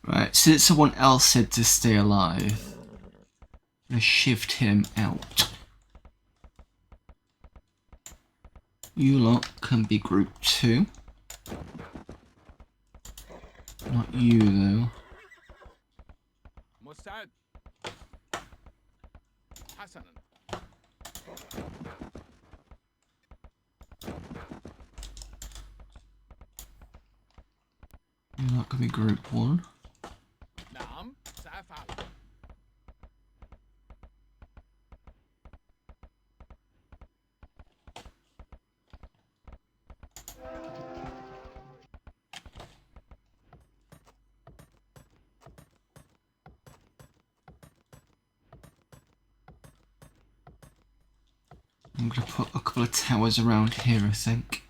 right, since someone else said to stay alive, I'm going to shift him out. You lot can be group 2. Not you though. مستعد. حسنا. You're not going to be group 1. نعم سأفعل. I'm going to put a couple of towers around here, I think.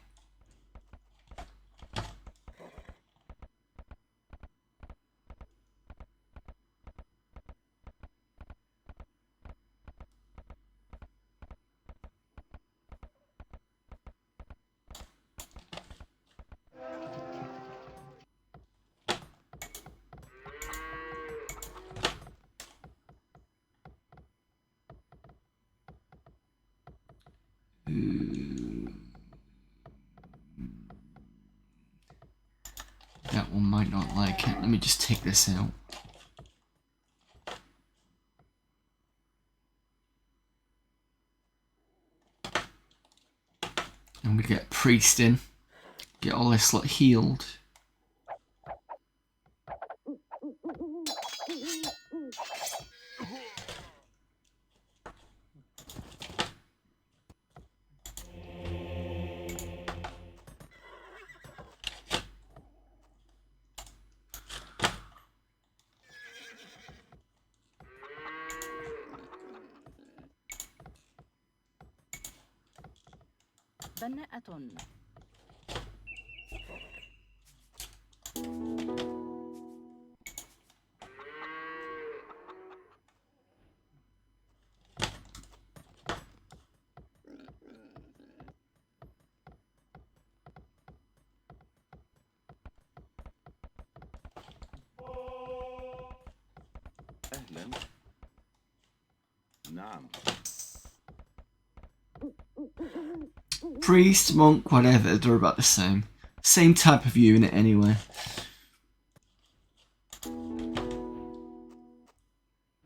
That one might not like it. Let me just take this out. I'm gonna get a priest in. Get all this lot healed. بناءة. أهلا. نعم. Priest, monk, whatever, they're about the same. Same type of unit anyway.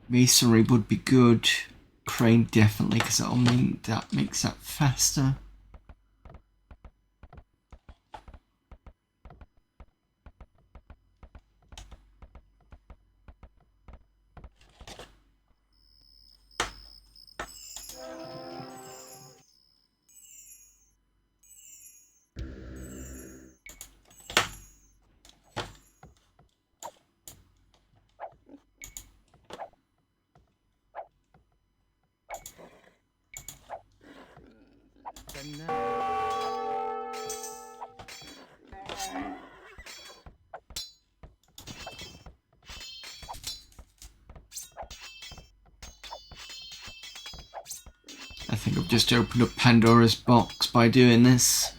Masonry would be good. Crane definitely, because that'll mean that makes that faster. I think I've just opened up Pandora's box by doing this.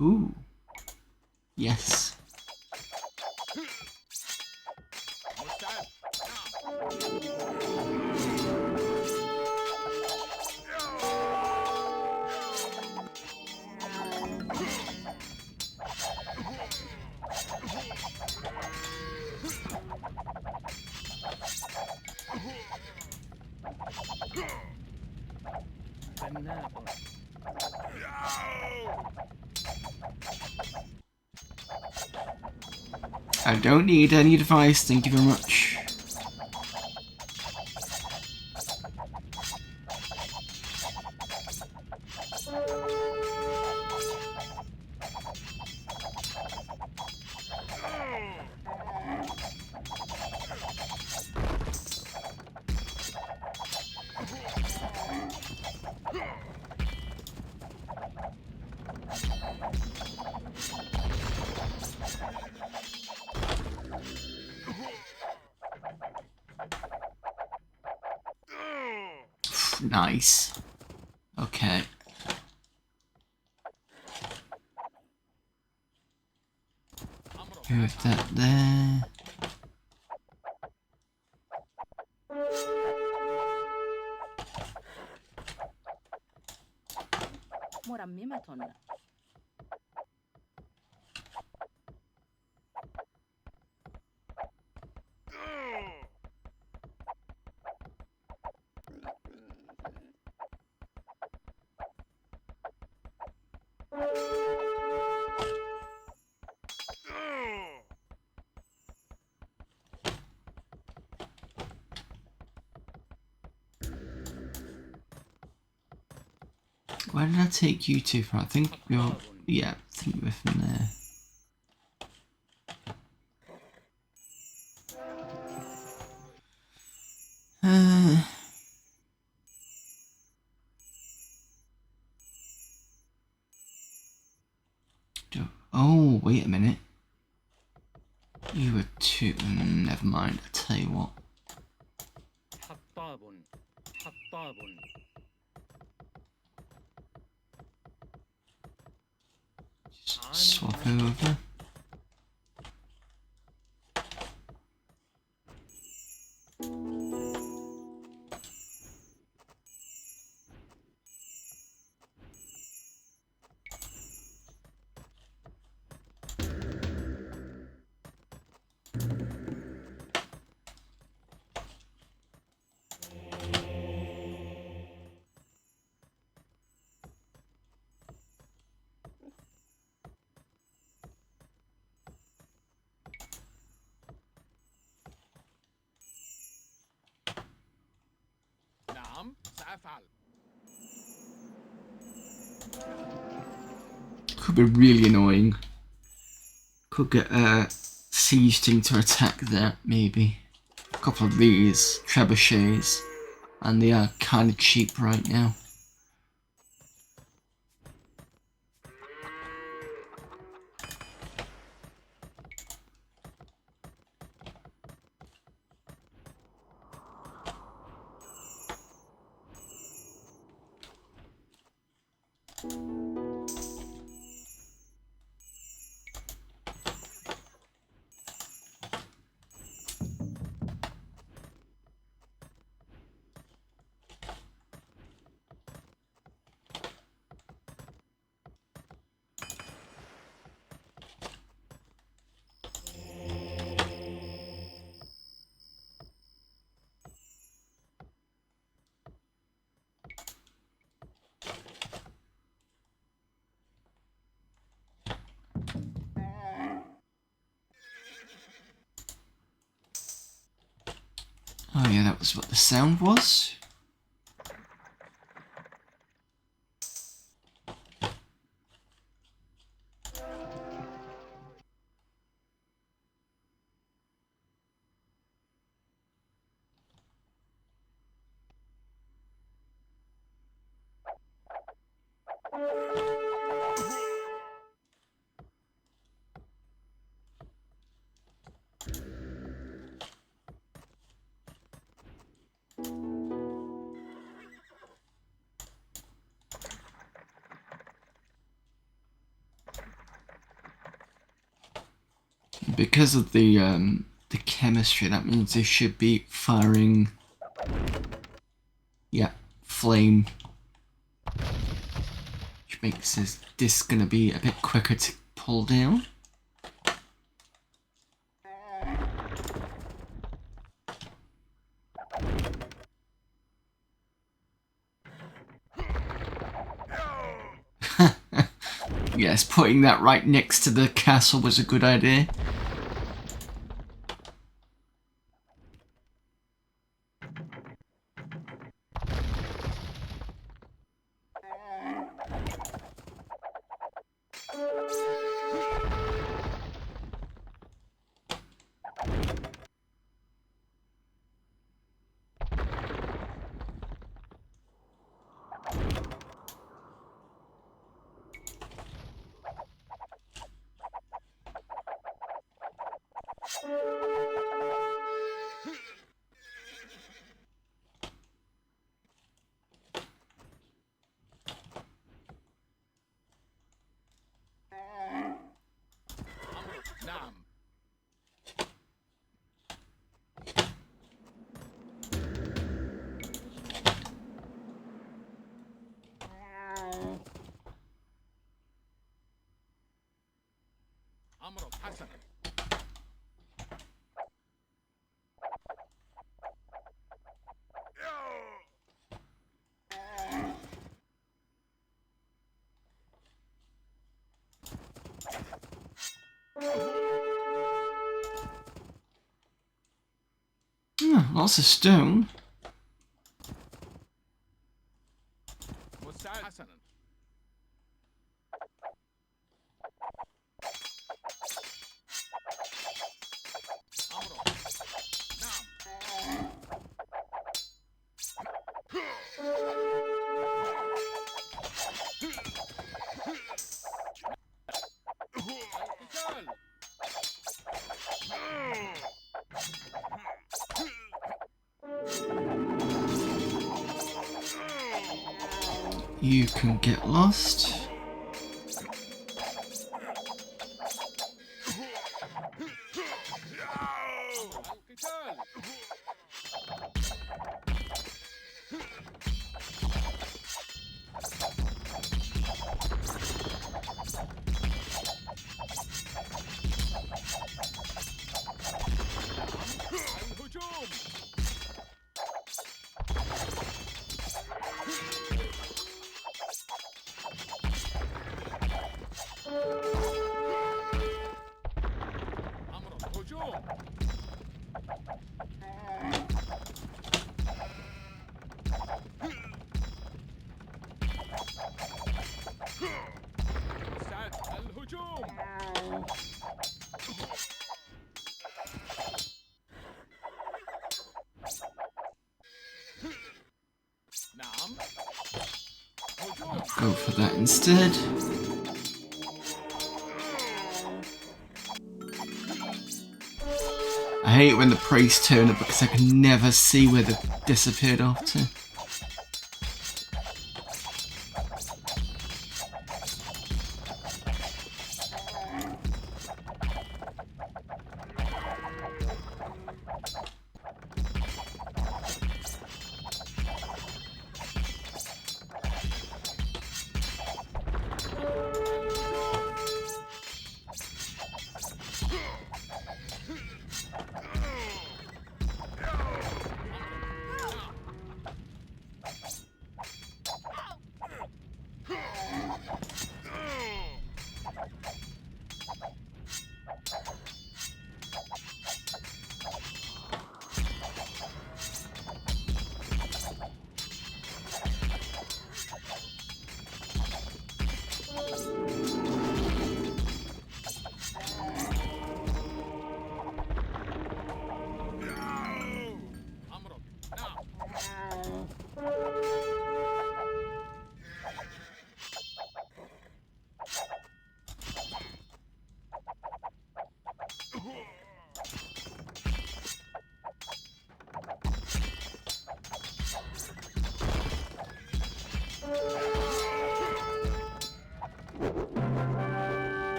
Ooh. Yes. I don't need any advice, thank you very much. Nice. Okay. Move that there. مرممة. Where did I take you to from? I think you're... Yeah, I think we're from there. Oh, wait a minute. You were too... never mind, I'll tell you what. Just swap over. نعم سأفعل. Could be really annoying. Could get a siege team to attack that, maybe. A couple of these trebuchets, and they are kind of cheap right now. Oh yeah, that was what the sound was. Because of the chemistry, that means they should be firing, yeah, flame, which makes this disc gonna be a bit quicker to pull down. Yes, putting that right next to the castle was a good idea. نعم. أمر حسنا. Lots of stone. مستعد حسنا. أمر. نعم. القتال. You can get lost. القتال. الهجوم. أمر هجوم. مستعد. الهجوم. نعم. هجوم. Go for that instead. I hate when the priests turn up because I can never see where they've disappeared off to.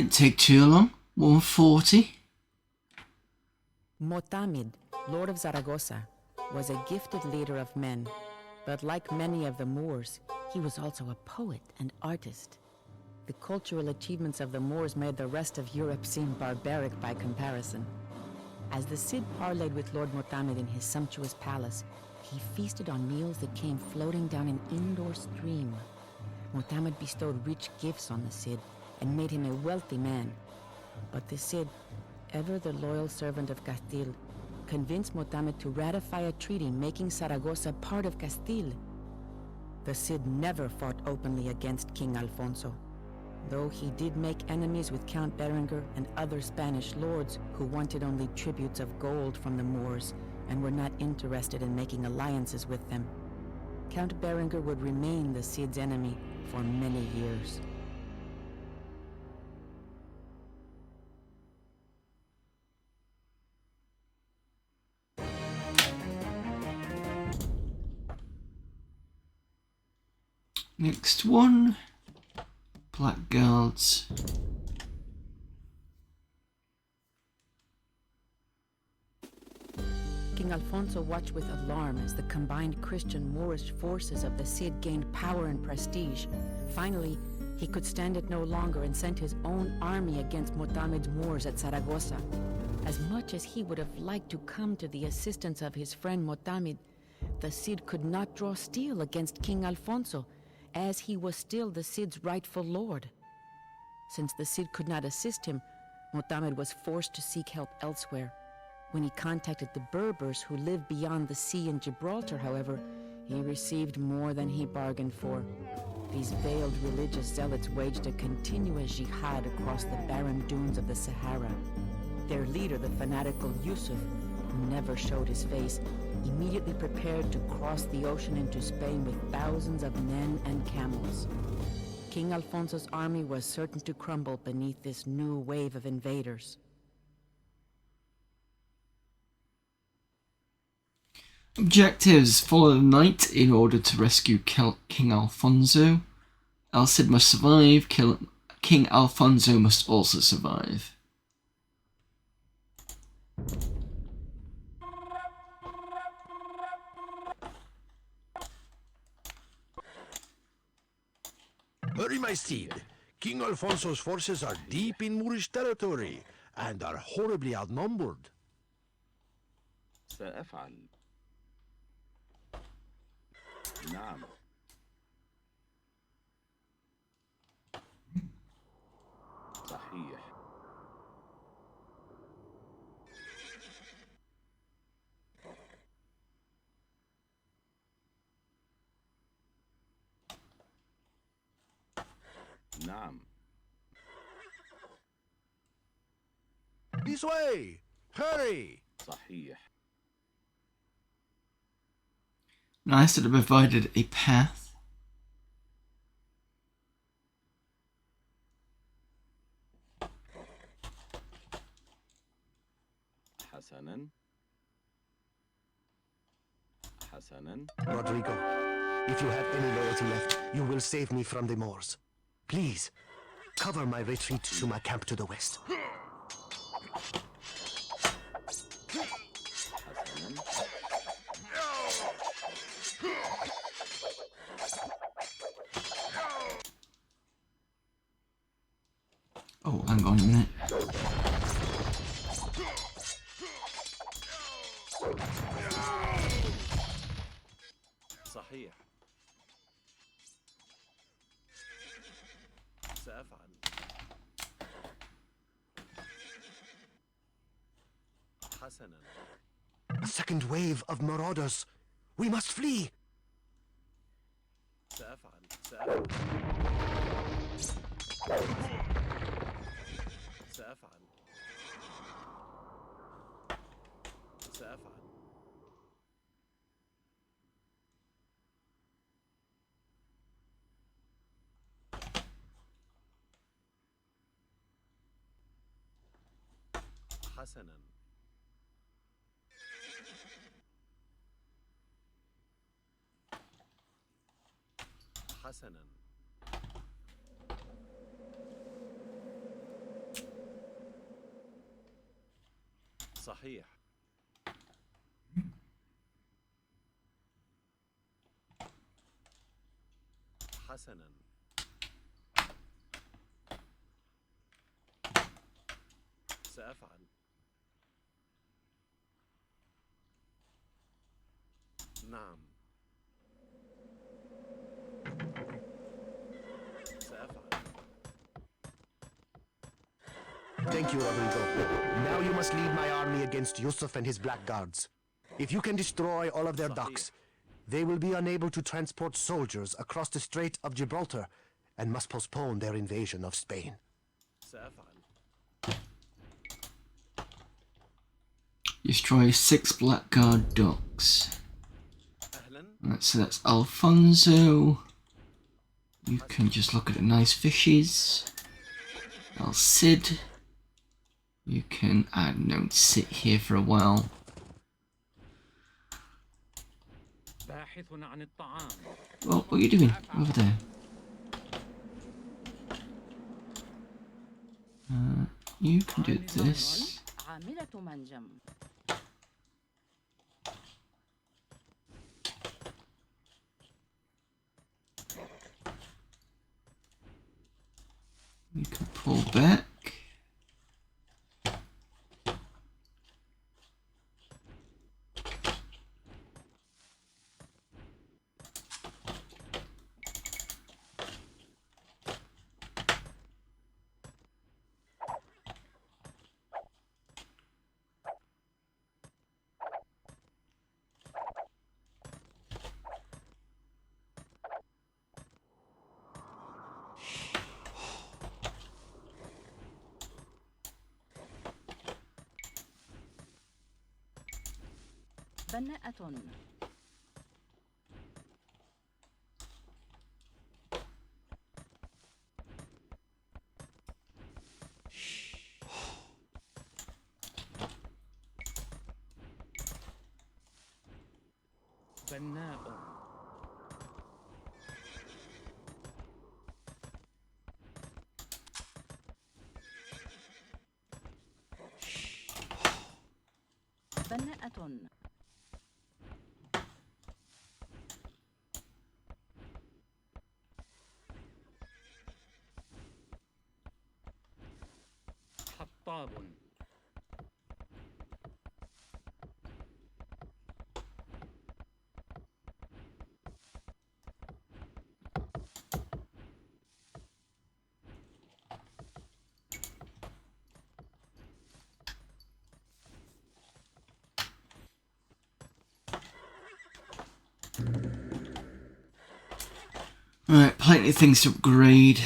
Didn't take too long. 140. Motamid, Lord of Zaragoza, was a gifted leader of men, but like many of the Moors, he was also a poet and artist. The cultural achievements of the Moors made the rest of Europe seem barbaric by comparison. As the Cid parleyed with Lord Motamid in his sumptuous palace, he feasted on meals that came floating down an indoor stream. Motamid bestowed rich gifts on the Cid and made him a wealthy man. But the Cid, ever the loyal servant of Castile, convinced Motamid to ratify a treaty making Saragossa part of Castile. The Cid never fought openly against King Alfonso, though he did make enemies with Count Berengar and other Spanish lords who wanted only tributes of gold from the Moors and were not interested in making alliances with them. Count Berengar would remain the Cid's enemy for many years. Next one. Blackguards. King Alfonso watched with alarm as the combined Christian-Moorish forces of the Cid gained power and prestige. Finally, he could stand it no longer and sent his own army against Motamed's Moors at Saragossa. As much as he would have liked to come to the assistance of his friend Motamed, the Cid could not draw steel against King Alfonso, as he was still the Cid's rightful lord. Since the Cid could not assist him, Motamed was forced to seek help elsewhere. When he contacted the Berbers who lived beyond the sea in Gibraltar, however, he received more than he bargained for. These veiled religious zealots waged a continuous jihad across the barren dunes of the Sahara. Their leader, the fanatical Yusuf, who never showed his face, immediately prepared to cross the ocean into Spain with thousands of men and camels. King Alfonso's army was certain to crumble beneath this new wave of invaders. Objectives: follow the knight in order to rescue King Alfonso. El Cid must survive. King Alfonso must also survive. Hurry, my Cid. King Alfonso's forces are deep in Moorish territory and are horribly outnumbered. سأفعل. نعم. صحيح. نعم. This way! Hurry! صحيح. Nice that it provided a path. حسنا. حسنا. Rodrigo, if you have any loyalty left, you will save me from the Moors. Please, cover my retreat to my camp to the west. Oh, hang on a minute. صحيح. سأفعل. حسنا. A second wave of marauders. We must flee. سأفعل. سأفعل. سأفعل. سأفعل. حسنا. حسنا. صحيح. حسنا. سأفعل. نعم. سأفعل. Thank you, Rodrigo. Now you must lead my army against Yusuf and his blackguards. If you can destroy all of their docks, they will be unable to transport soldiers across the Strait of Gibraltar and must postpone their invasion of Spain. سأفعل. Destroy 6 blackguard docks. أهلا. Right, so that's Alfonso. You can just look at the nice fishes. El Cid. You can, I don't know, sit here for a while. Well, what are you doing over there? You can do this. عاملة منجم. You can pull back. بناءة. بناء. بناءة. حطاب. Right, plenty of things to upgrade.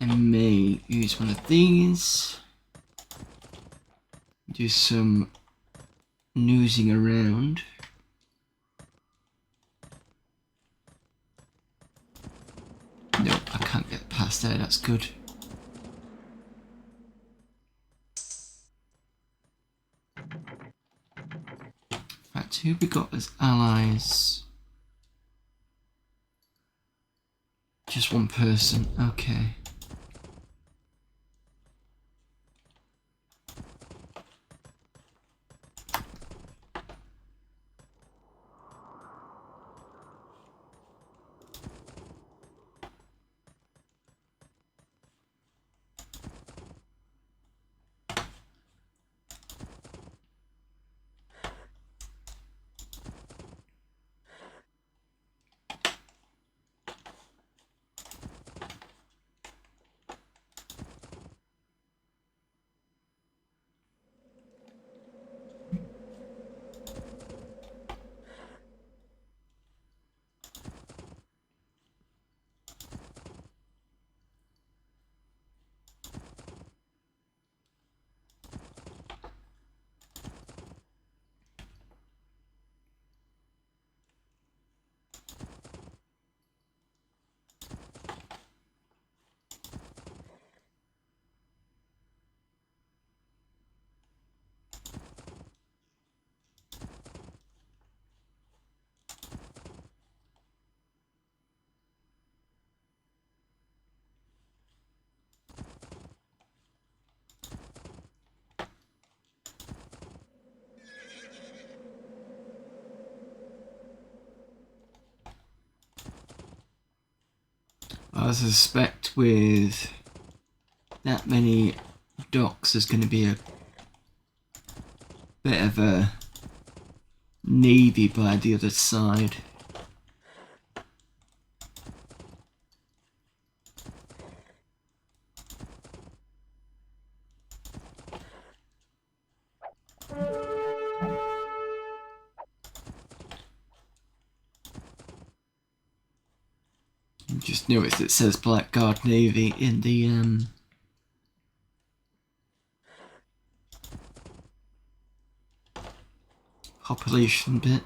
I may use one of these. Do some noosing around. Nope, I can't get past there, that's good. Right, who have we got as allies? Just one person, okay. I suspect with that many docks, there's going to be a bit of a navy by the other side. Just noticed it says Blackguard Navy in the population bit.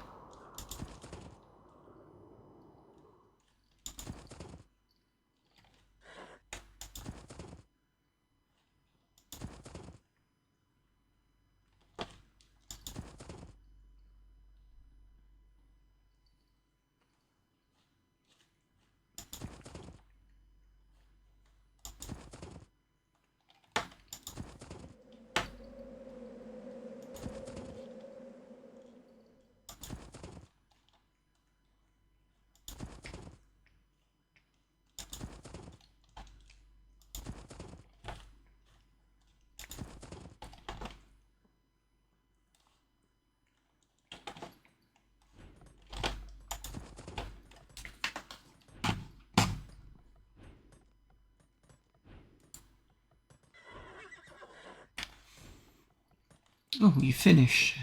Oh, you finished.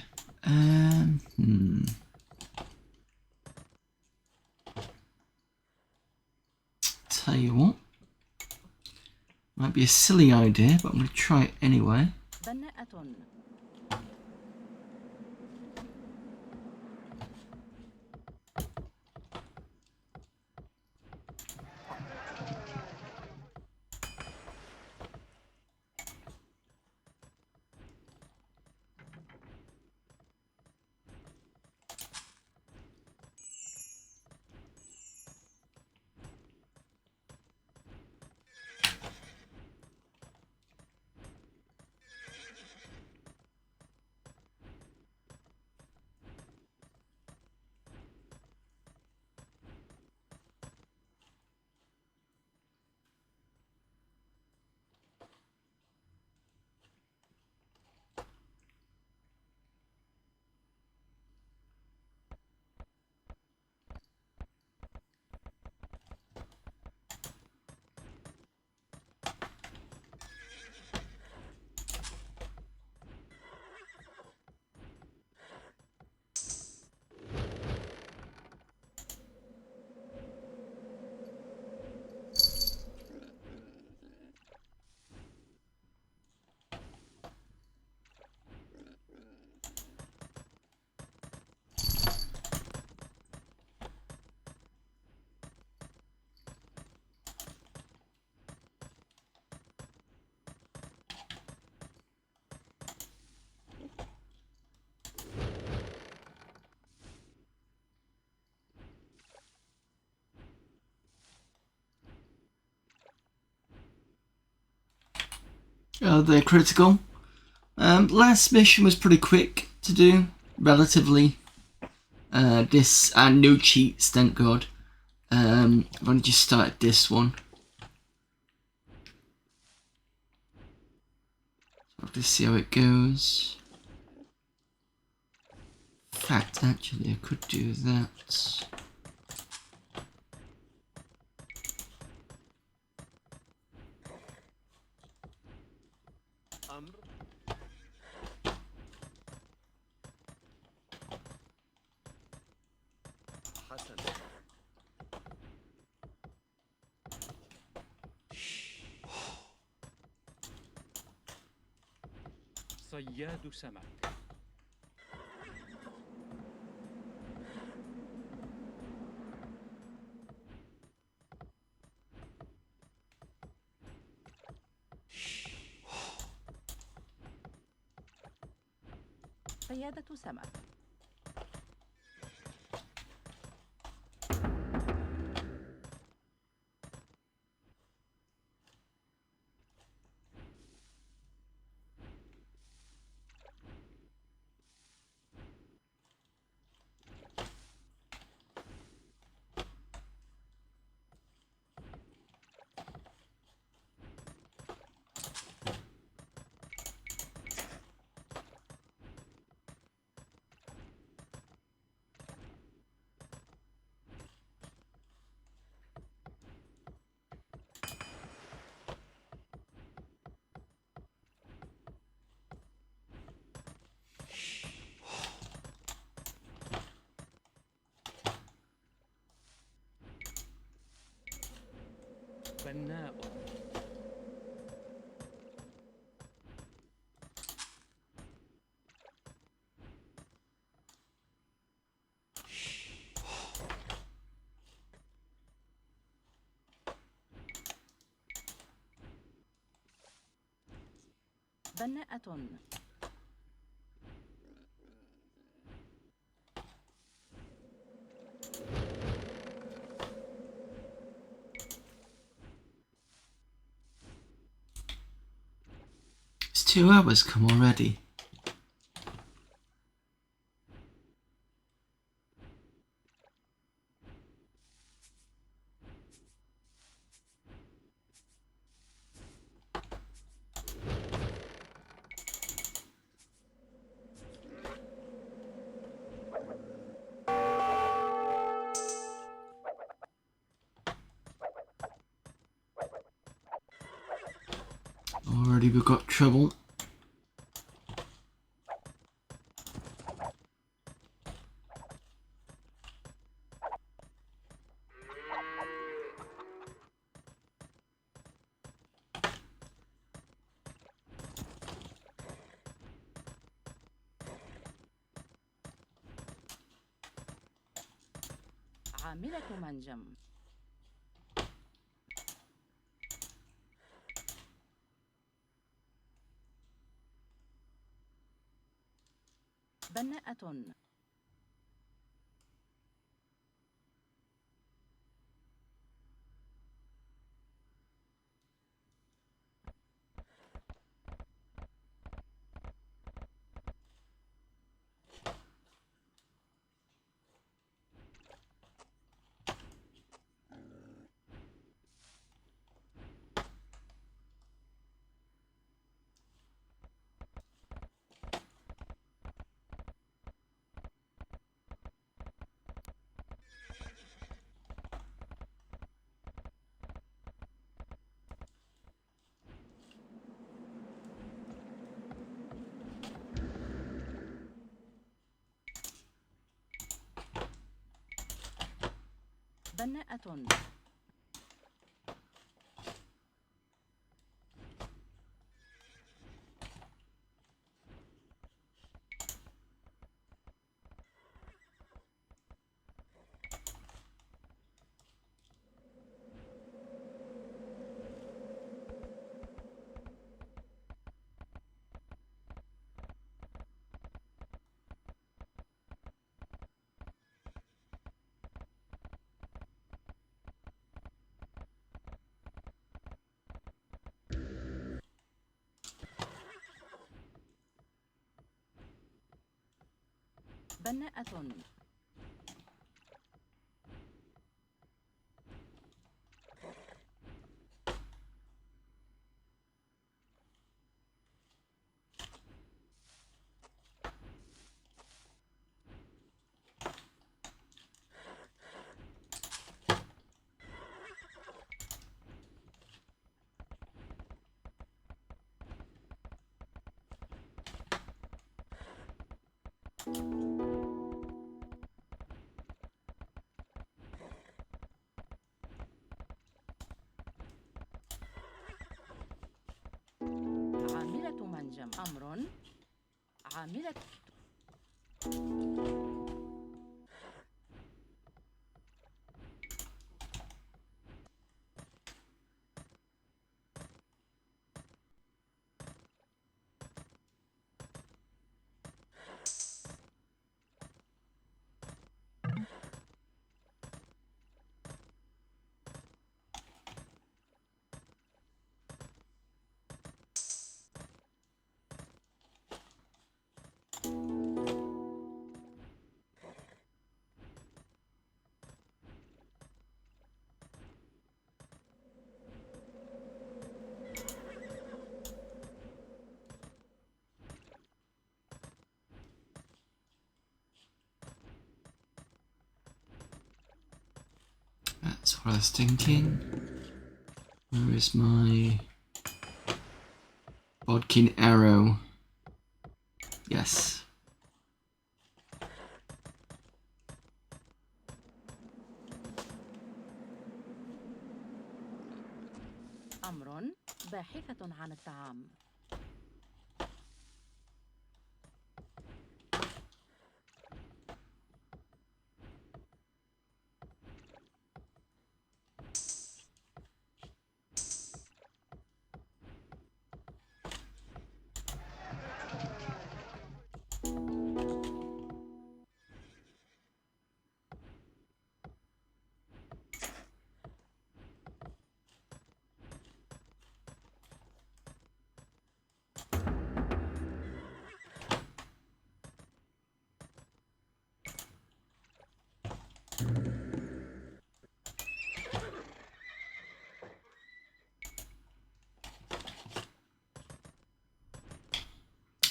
Tell you what. Might be a silly idea, but I'm going to try it anyway. بناءة. They're critical. Last mission was pretty quick to do, relatively. This and no cheats, thank God. I've only just started this one. So I'll just see how it goes. In fact, actually, I could do that. أمر. حسن. صياد سمك. قيادة سمك. بناء. بناءة. It's 2 hours come already. Already we've got trouble. عاملة منجم. بناءة. بناءة. بناءة. عاملة منجم. أمر. عاملة. That's what I was thinking. Where is my bodkin arrow? Yes. أمر باحثة عن الطعام.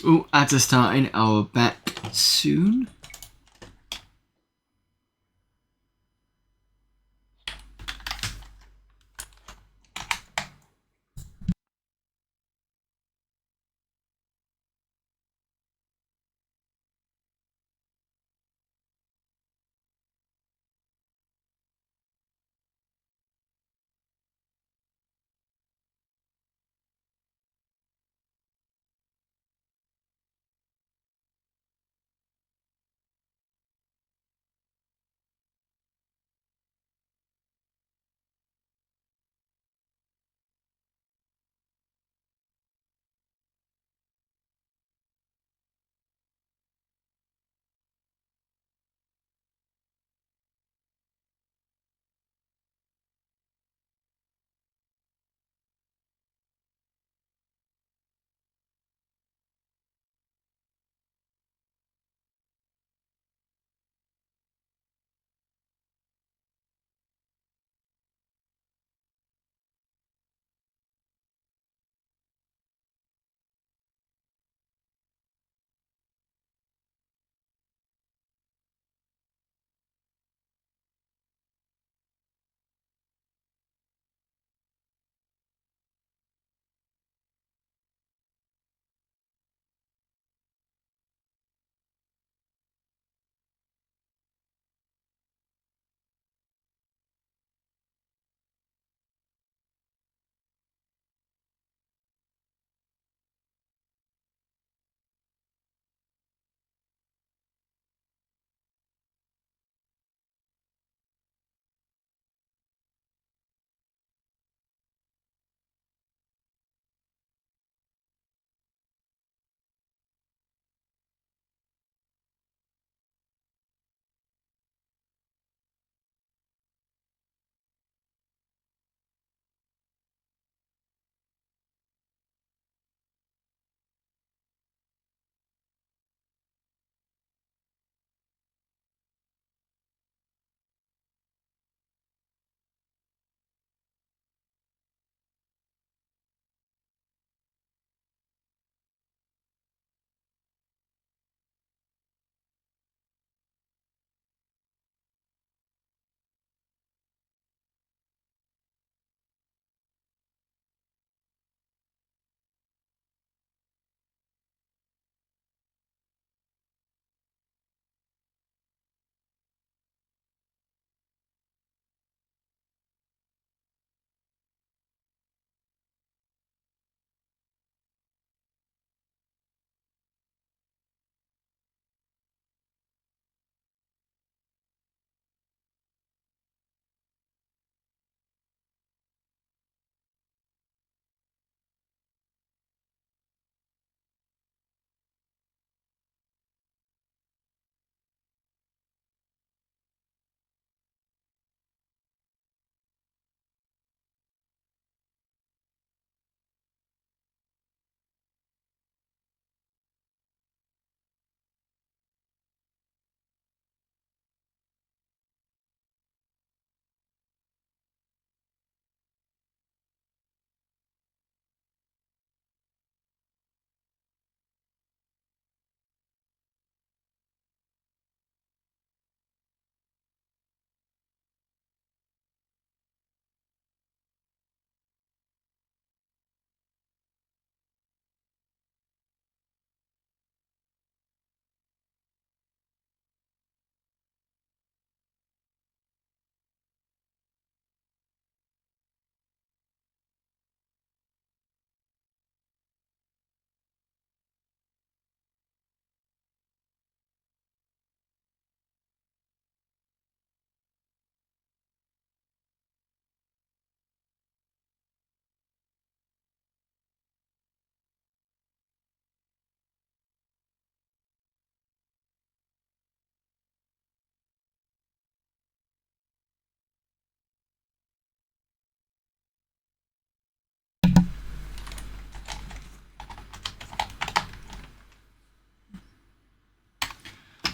Oh, ads are starting. I'll be back soon.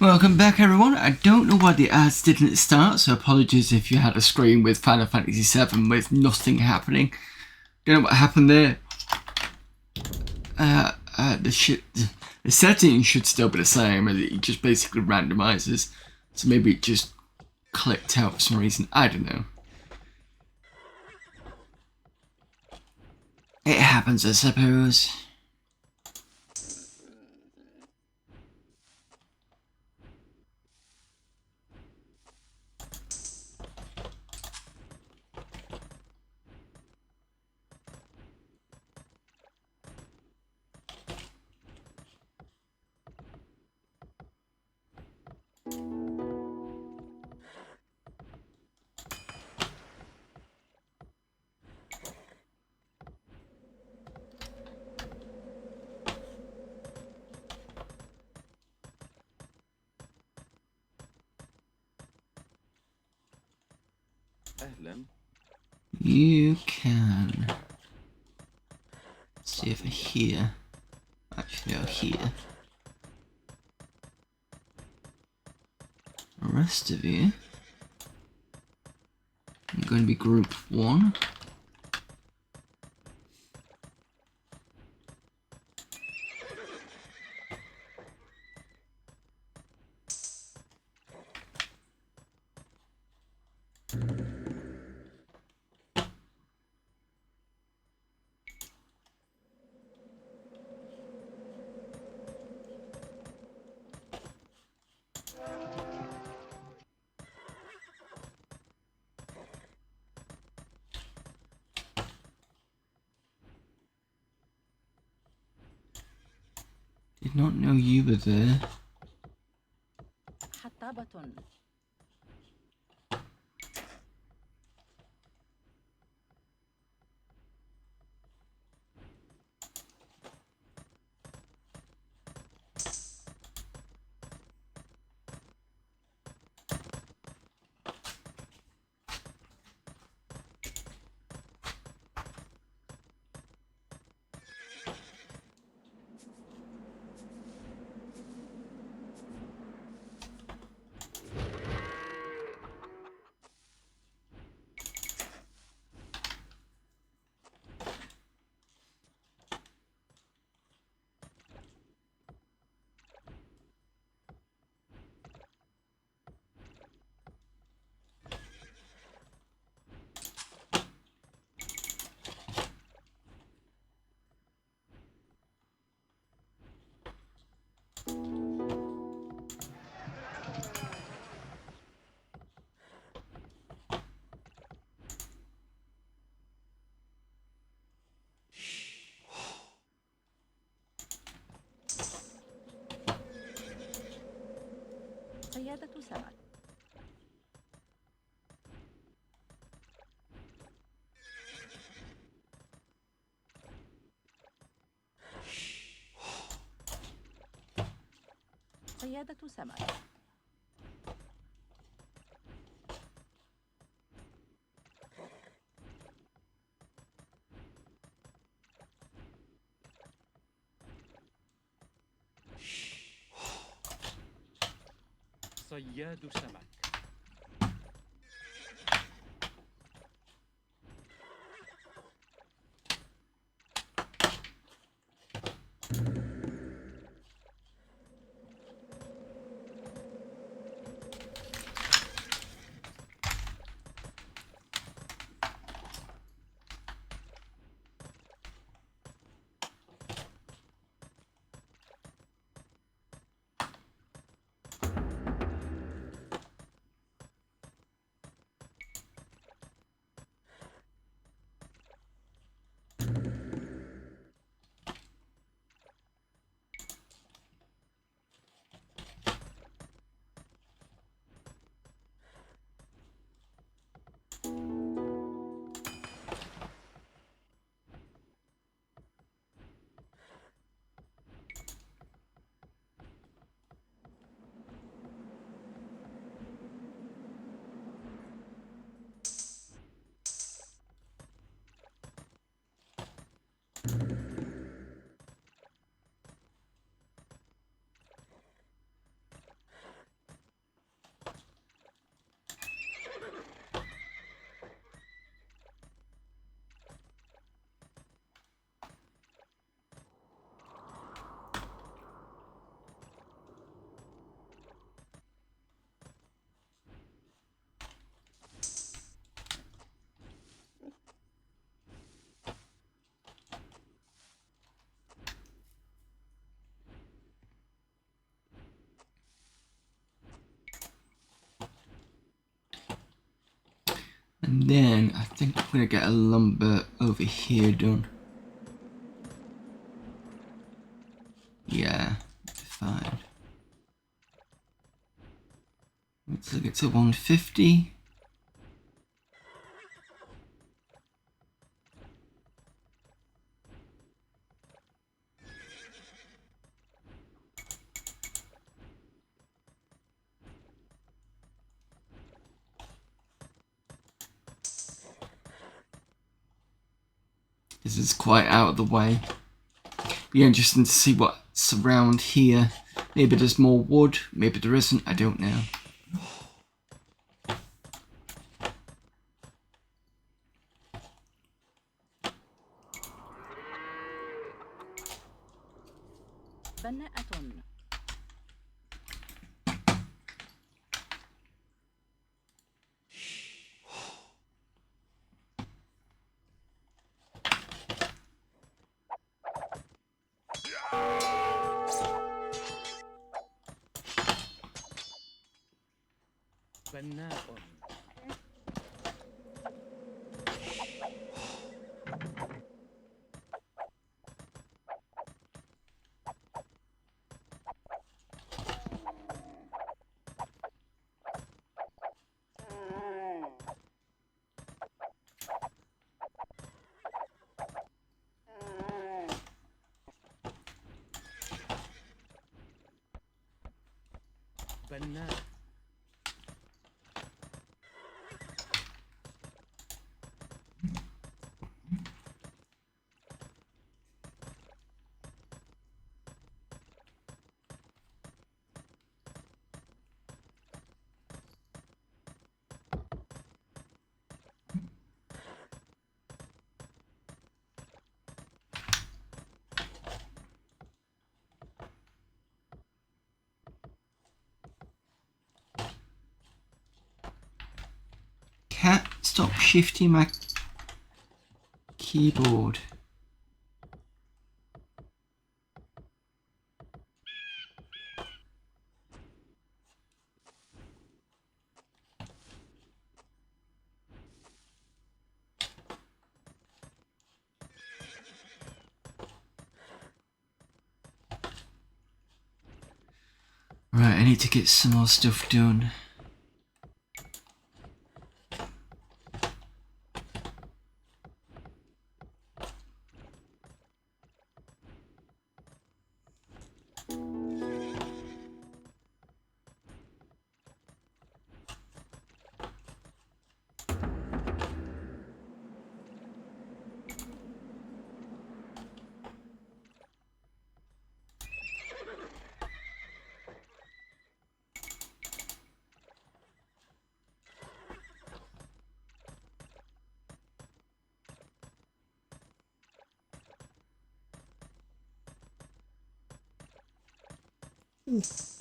Welcome back, everyone. I don't know why the ads didn't start, so apologies if you had a screen with Final Fantasy VII with nothing happening. Don't know what happened there. The settings should still be the same, and it just basically randomizes. So maybe it just clicked out for some reason. I don't know. It happens, I suppose. أهلا. You can see over here. Actually, over here. The rest of you, I'm going to be group 1. Did not know you were there. حطابة. صيادة سمك. صيادة سمك. صياد سمك. And then I think I'm gonna get a lumber over here done. Yeah, fine. Let's look at 150. This is quite out of the way. Be interesting to see what's around here. Maybe there's more wood, maybe there isn't, I don't know. بناءة. بناء. بناء. Cat, stop shifting my keyboard. Right, I need to get some more stuff done. There's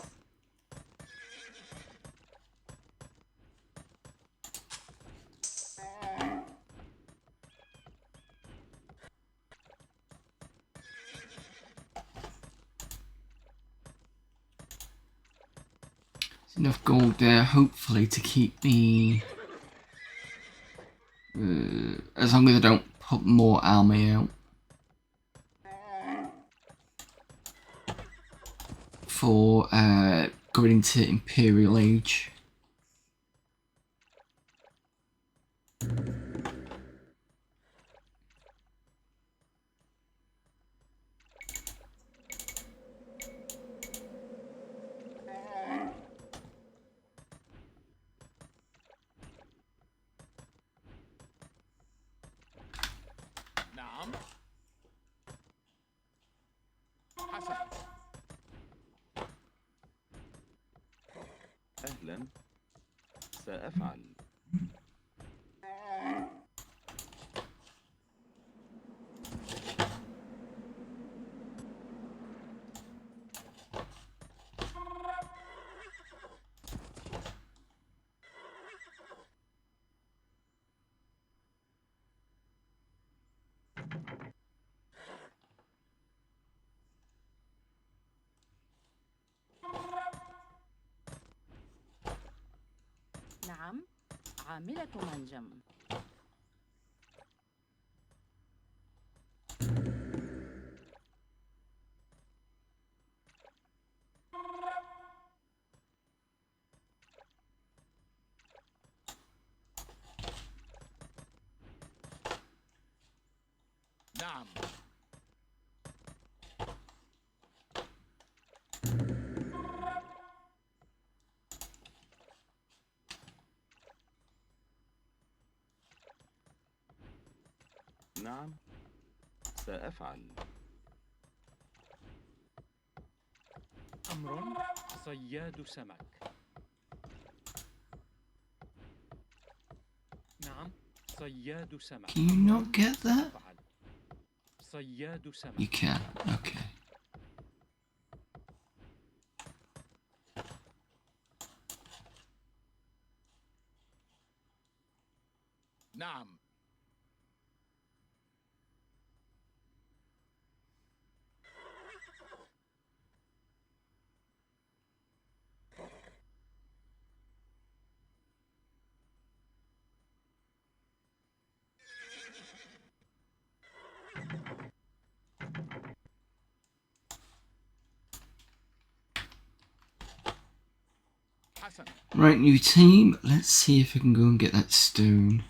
enough gold there, hopefully, to keep me... as long as I don't put more army out. For going into Imperial Age. نعم. حسنا. أهلا. سأفعل. نعم. عاملة منجم. نعم. نعم، سأفعل. أمر صياد سمك. نعم، صياد سمك. Can you not get that? أفعل. صياد سمك. You can. Okay. نعم. حسنا. Right, new team. Let's see if I can go and get that stone.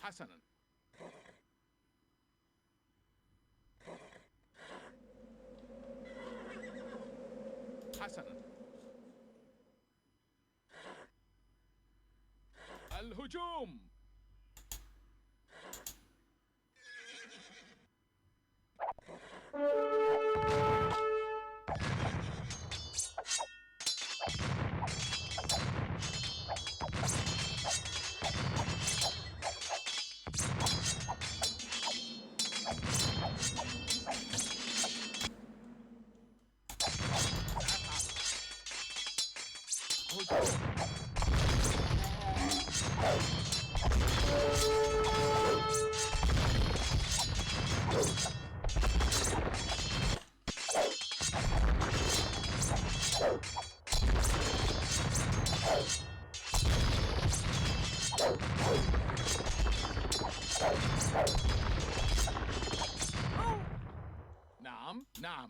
حسنا. حسنا. الهجوم. نعم. نعم.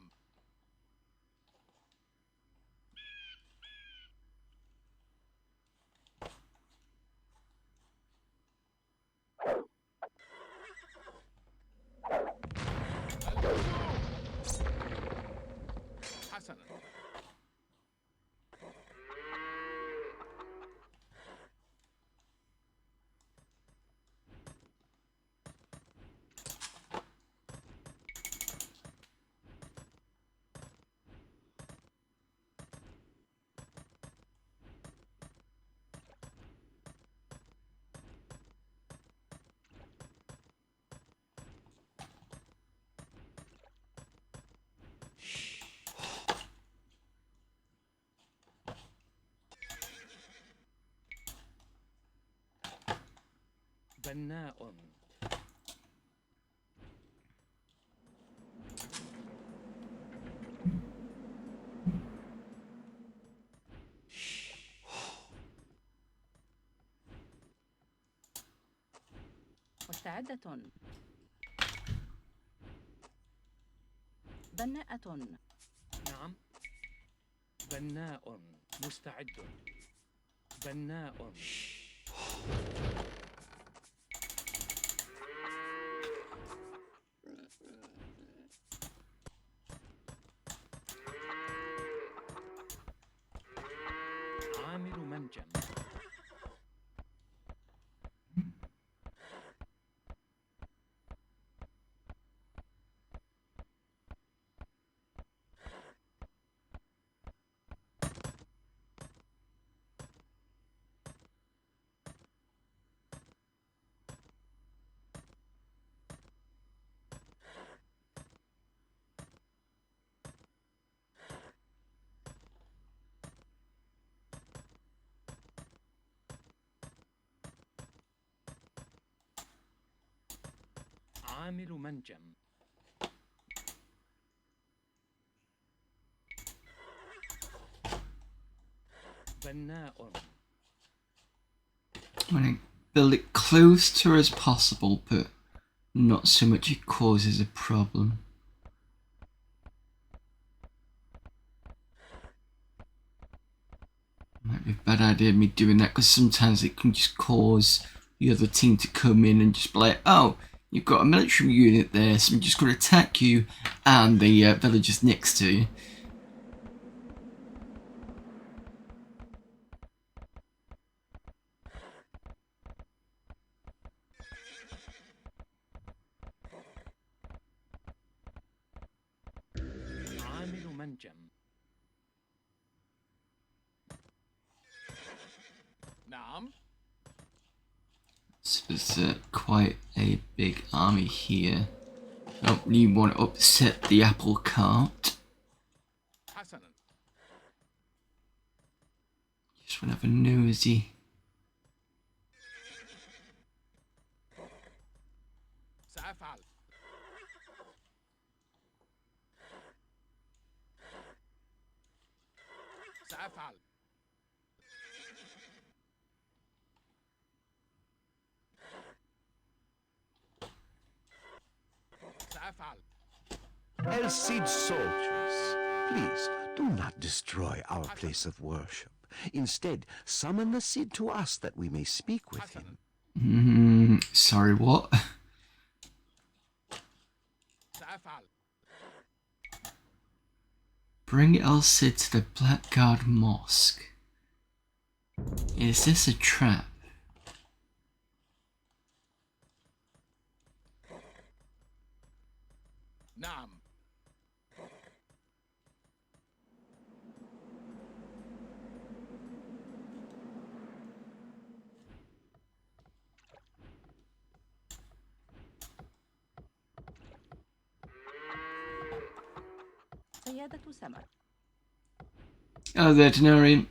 الهجوم. حسنا. بناء. مستعدة. بناءة. نعم. بناء. مستعد. بناء. عامل منجم. عامل منجم. بناء. I'm going to build it close to her as possible, but not so much it causes a problem. Might be a bad idea me doing that because sometimes it can just cause the other team to come in and just be like, oh, you've got a military unit there, so we're just going to attack you and the villagers next to you. عامل منجم. نعم. So there's quite a big army here. Oh, you want to upset the apple cart. حسنا. Just want to have a nosy. سأفعل. سأفعل. سأفعل. El Cid soldiers, please do not destroy our place of worship. Instead, summon the Cid to us that we may speak with him. Sorry, what? سأفعل. Bring El Cid to the Blackguard Mosque. Is this a trap? نعم. صيادة سمك. Oh, there, Denarian.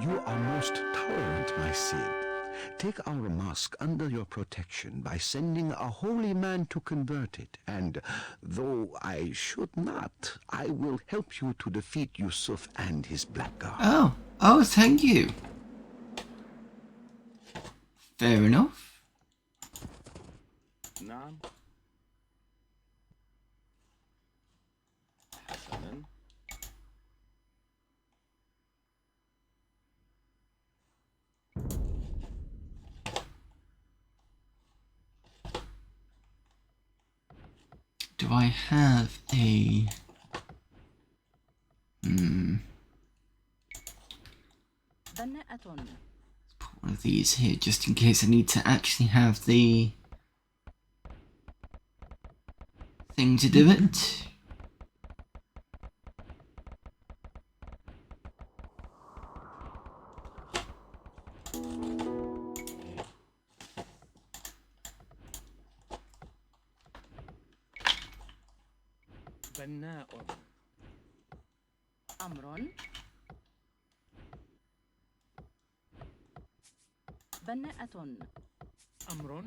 You are most tolerant, my Cid. Take our mosque under your protection by sending a holy man to convert it, and though I should not, I will help you to defeat Yusuf and his blackguard. Oh, thank you. Fair enough. نعم. حسنا. Do I have a... بناءة. Put one of these here just in case I need to actually have the thing to do it. بناء. أمر. بناءة. أمر.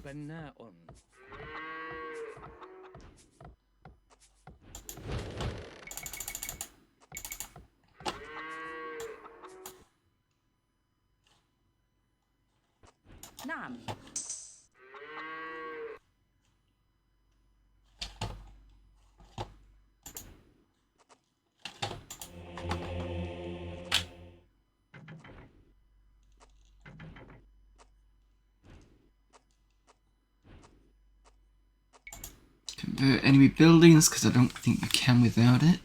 بناء. نعم. Convert enemy buildings, because I don't think I can without it.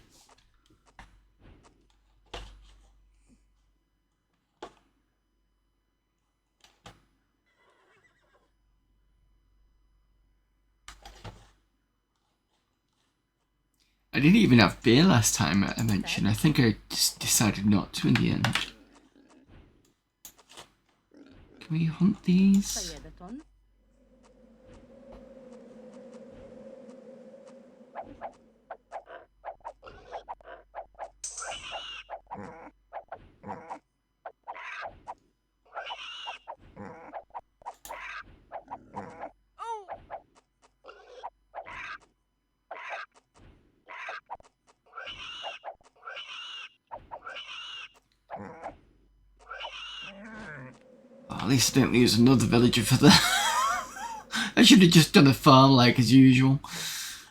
I didn't even have beer last time I mentioned. I think I just decided not to in the end. Can we hunt these? صيادة. Oh, at least I didn't lose another villager for that. I should have just done a farm like as usual.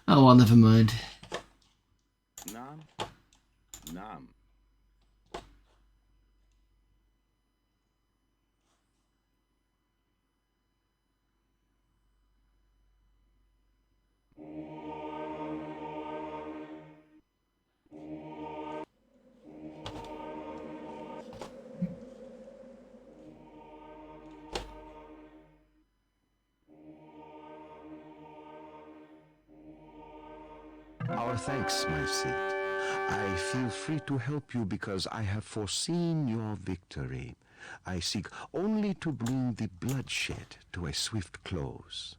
Oh well, never mind. نعم نعم. Our thanks, my Cid. I feel free to help you because I have foreseen your victory. I seek only to bring the bloodshed to a swift close.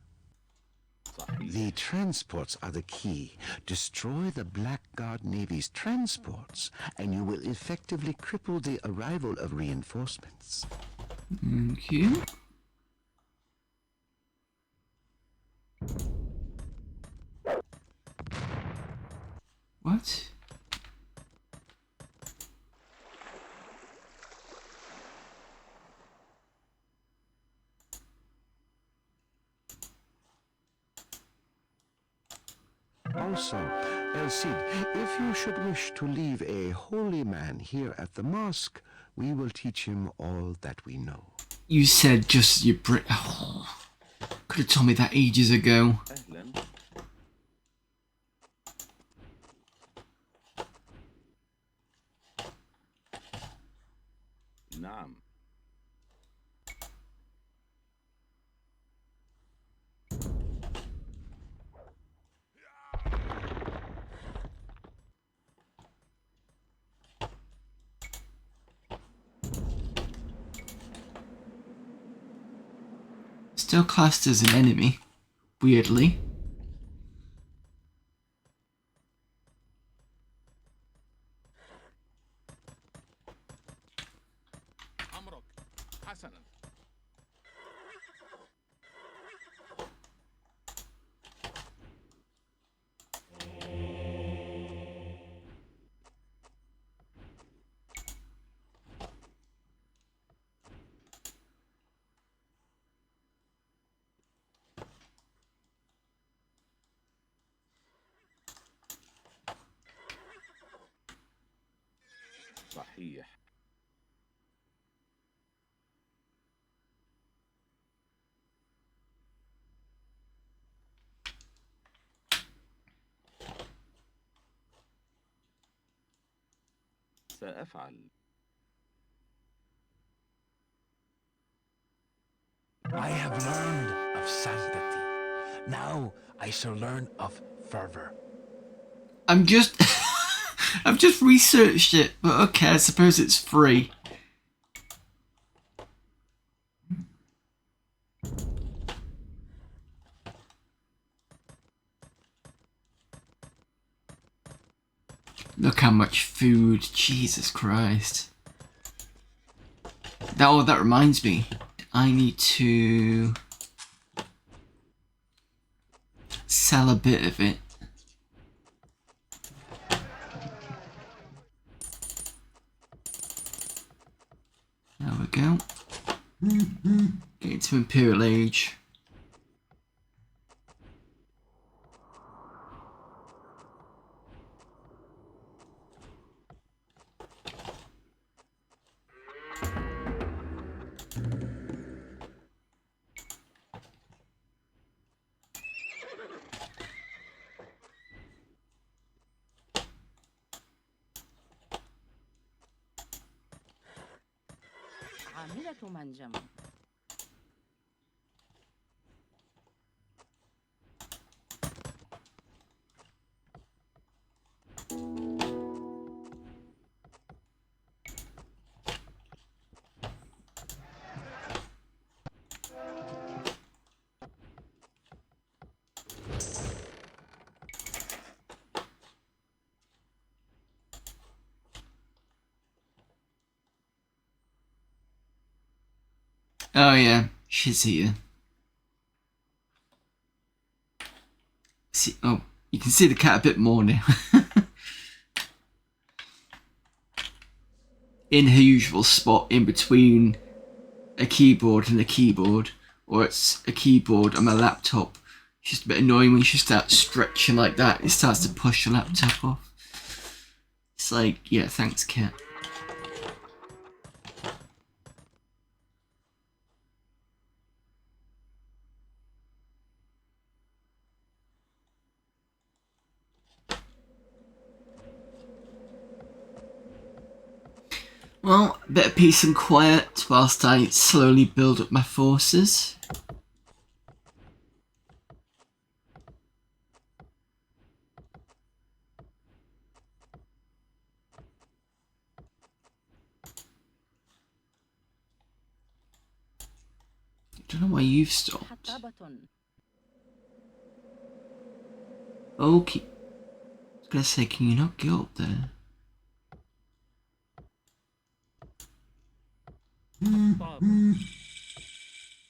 The transports are the key. Destroy the Blackguard Navy's transports, and you will effectively cripple the arrival of reinforcements. Thank you. What? Also, El Cid, if you should wish to leave a holy man here at the mosque, we will teach him all that we know. You said just you oh, could have told me that ages ago. أهلا. نعم. Still classed as an enemy, weirdly. أمرك حسنا. صحيح. سأفعل. I have learned of sanctity. Now I shall learn of fervor. I'm just... I've just researched it, but okay, I suppose it's free. Look how much food, Jesus Christ. That reminds me. I need to sell a bit of it. There we go. Get into Imperial Age. عاملة منجم. Oh yeah, she's here. See, oh, you can see the cat a bit more now. In her usual spot in between a keyboard and a keyboard, or it's a keyboard on my laptop. It's just a bit annoying when she starts stretching like that. It starts to push the laptop off. It's like, yeah, thanks, cat. Well, a bit of peace and quiet whilst I slowly build up my forces. I don't know why you've stopped. Okay. I was gonna say, can you not get up there?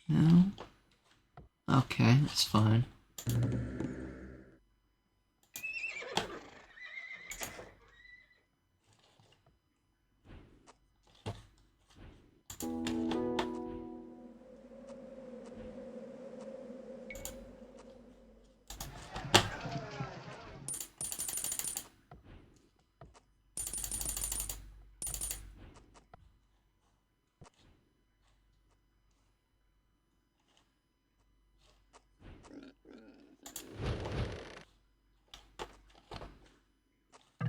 No? Okay, that's fine.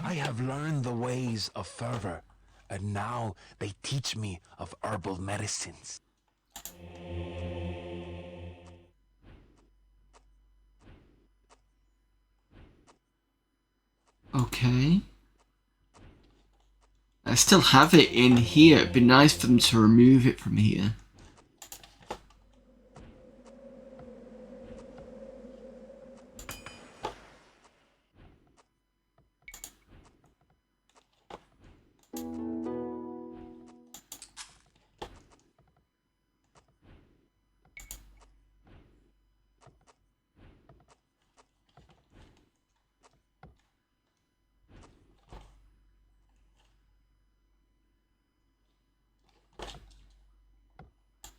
I have learned the ways of fervor, and now they teach me of herbal medicines. Okay. I still have it in here. It'd be nice for them to remove it from here.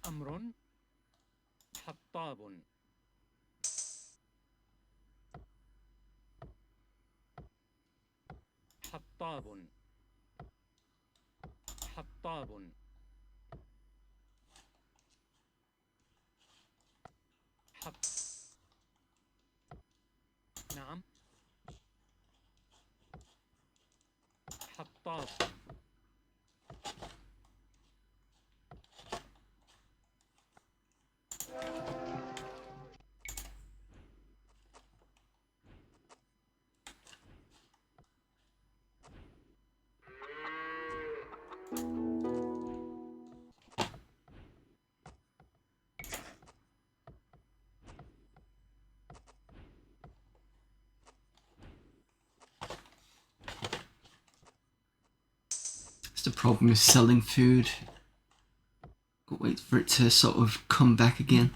أمر حطاب حطاب حطاب حط نعم حطاب That's the problem with selling food. Got to wait for it to sort of come back again.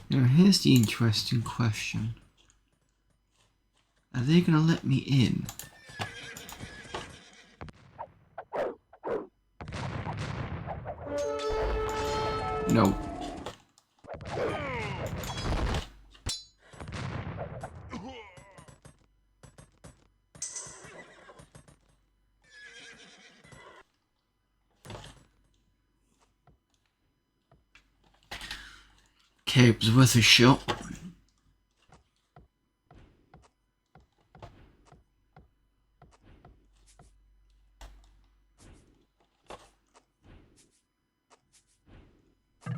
Now here's the interesting question. Are they going to let me in? No. Okay, it was worth a shot.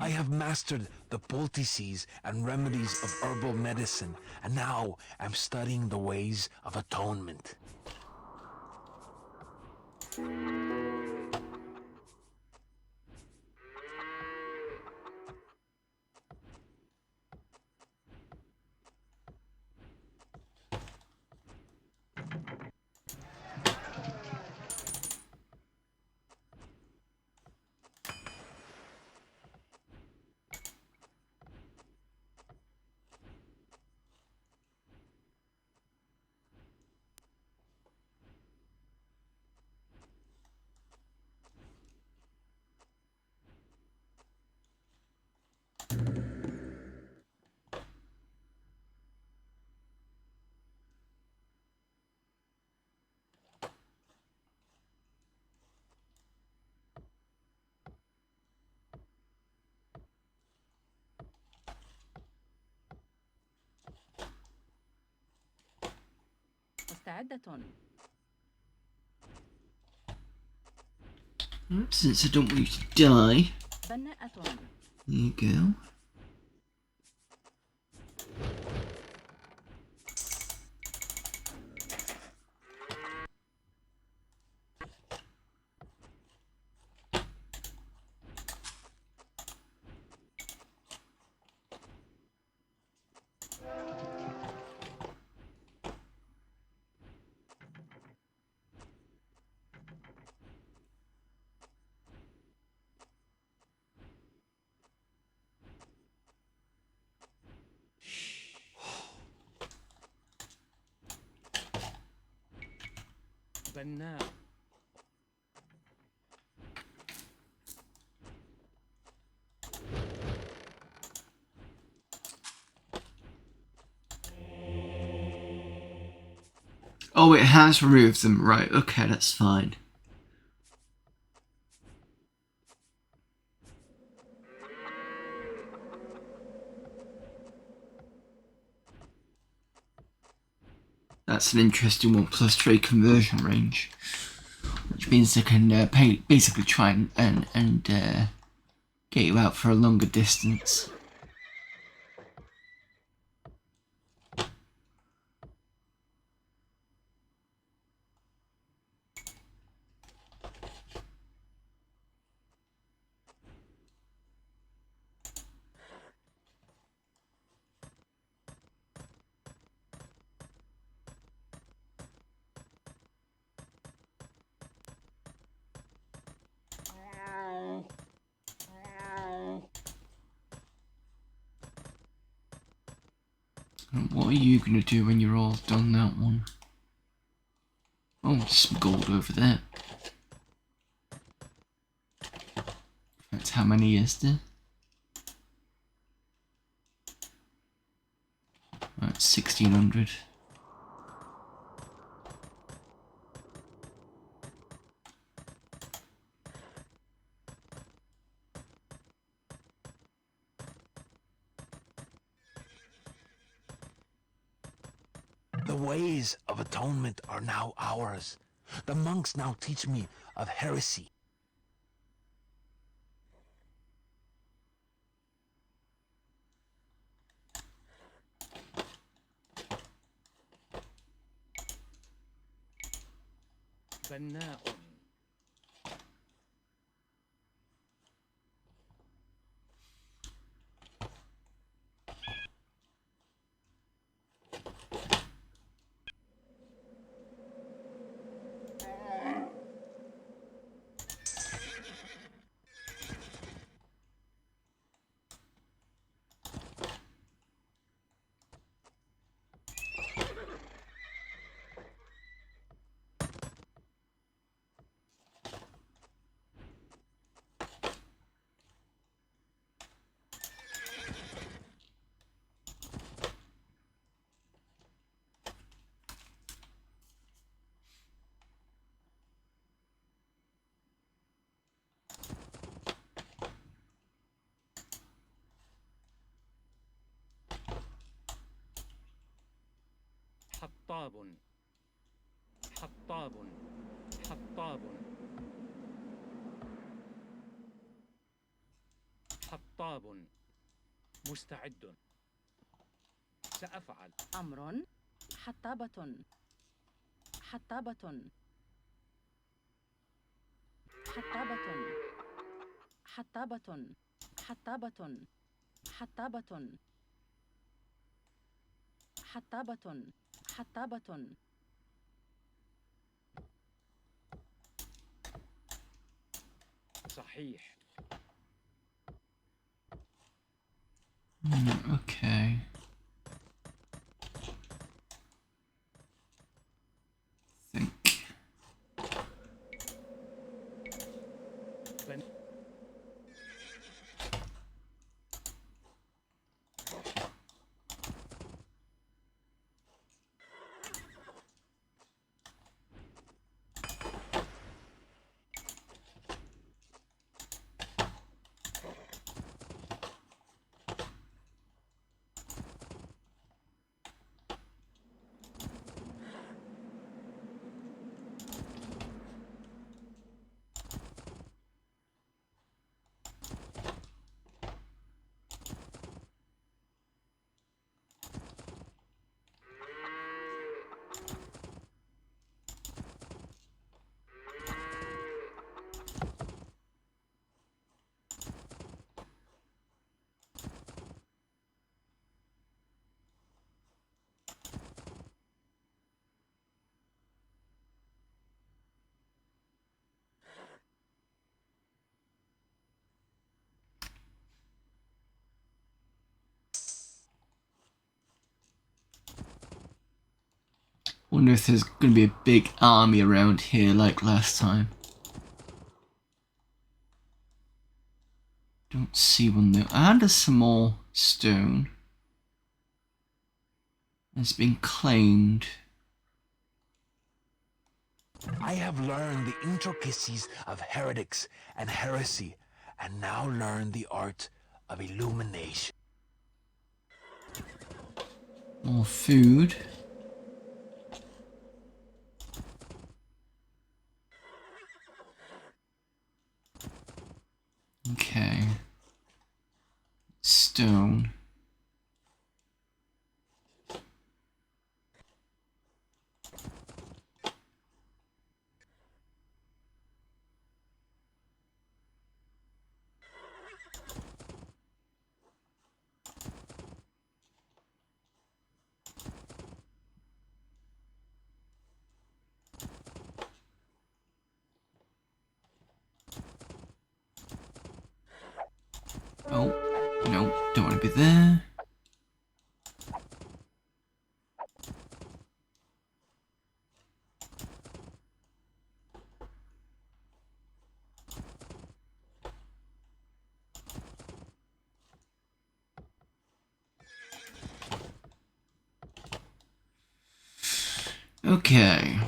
I have mastered the poultices and remedies of herbal medicine, and now I'm studying the ways of atonement. مستعدة. Since I don't want you to die. بناءة. There you go. بناء. Oh, it has removed them. Right, okay, that's fine. That's an interesting one, +3 conversion range. Which means they can basically try and get you out for a longer distance. And what are you going to do when you're all done that one? Oh, some gold over there. That's how many is there? That's 1600. The ways of atonement are now ours. The monks now teach me of heresy. بناء. حطاب حطاب حطاب حطاب مستعد سأفعل أمر حطابة حطابة حطابة حطابة حطابة حطابة حطابة حطابة صحيح Okay. Think. بن... Wonder if there's gonna be a big army around here like last time. Don't see one though. And there's some more stone. It's been claimed. I have learned the intricacies of heretics and heresy, and now learn the art of illumination. More food. Okay. Stone. Oh, no, don't want to be there. Okay.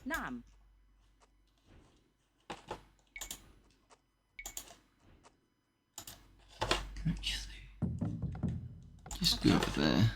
نعم Actually, just go over there.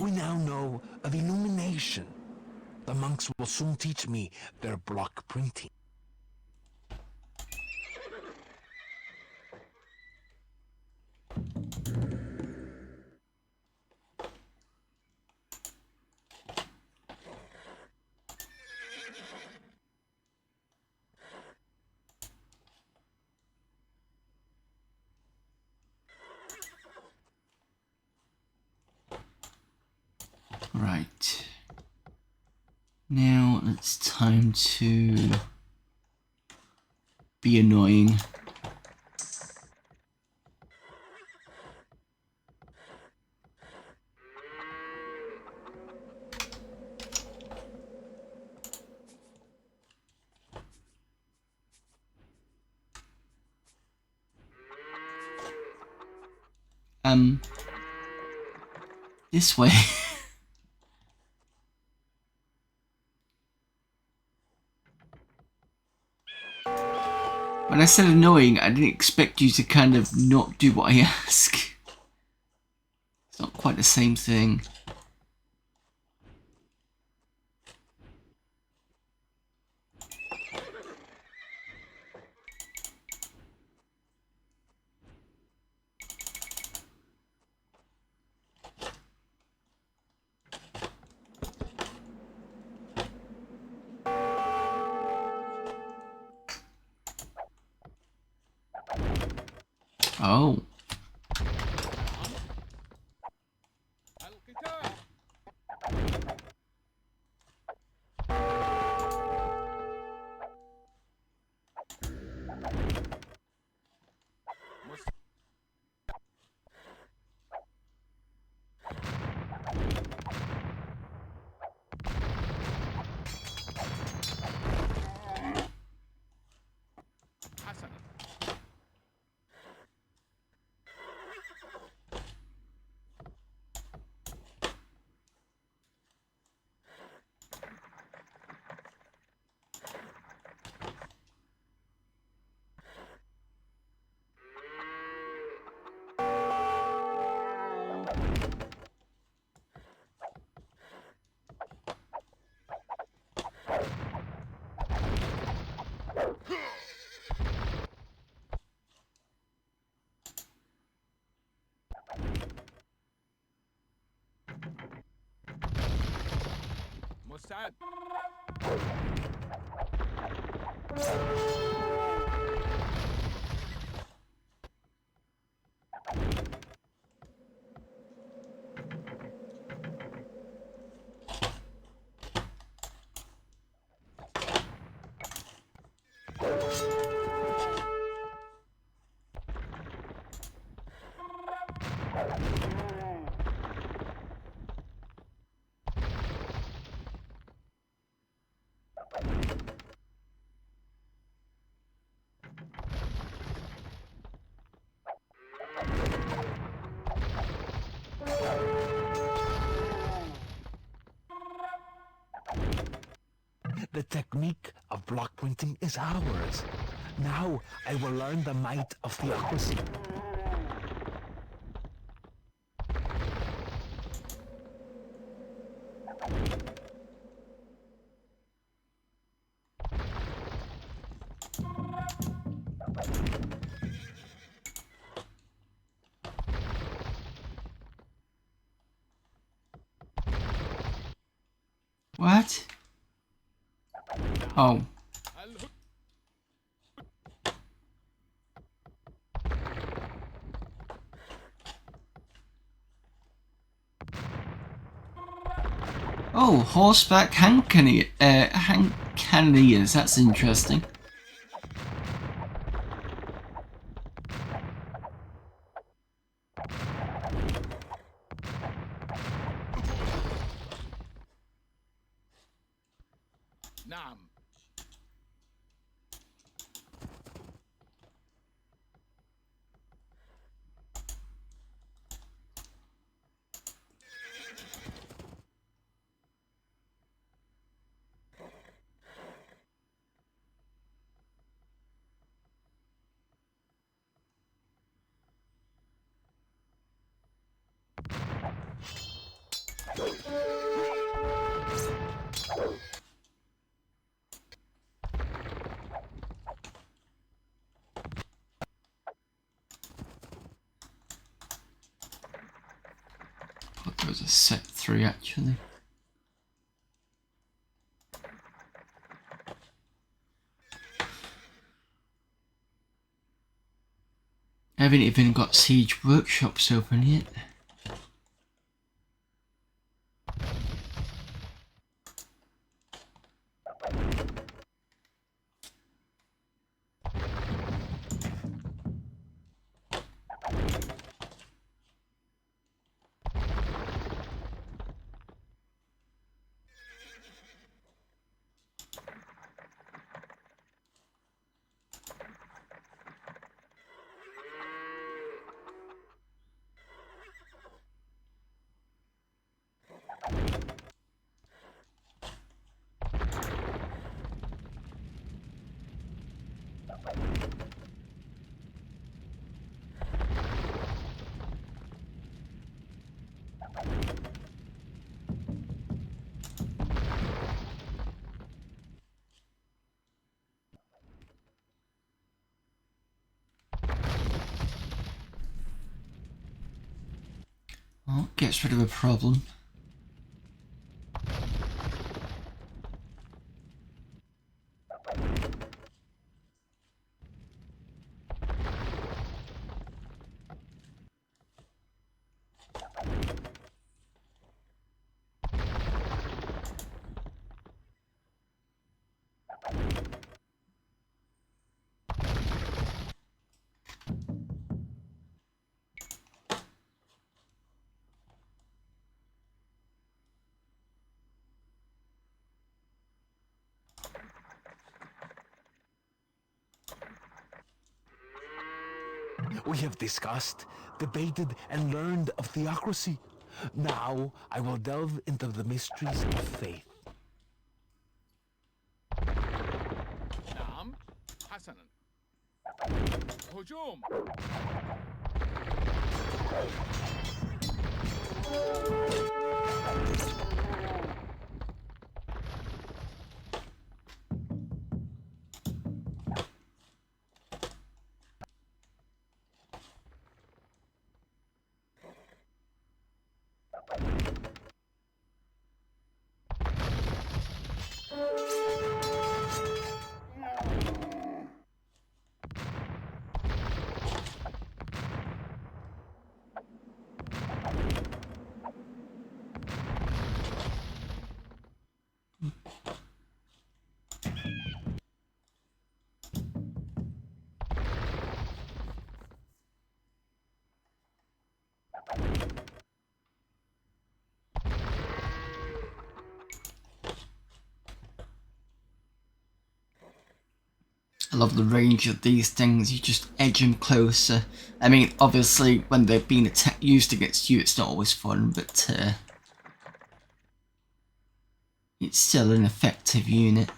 We now know of illumination. The monks will soon teach me their block printing. Right. Now it's time to be annoying. This way. When I said annoying, I didn't expect you to kind of not do what I ask. It's not quite the same thing. Oh. مستعد. The technique of block printing is ours. Now I will learn the might of theocracy. What? Oh. Oh, horseback hand cannoneers. That's interesting. نعم. thought there was a set 3 actually. I haven't even got siege workshops open yet. Oh, gets rid of a problem. We have discussed, debated, and learned of theocracy. Now I will delve into the mysteries of faith. نعم حسنا هجوم I love the range of these things, you just edge them closer. I mean, obviously, when they're being used against you, it's not always fun, but it's still an effective unit.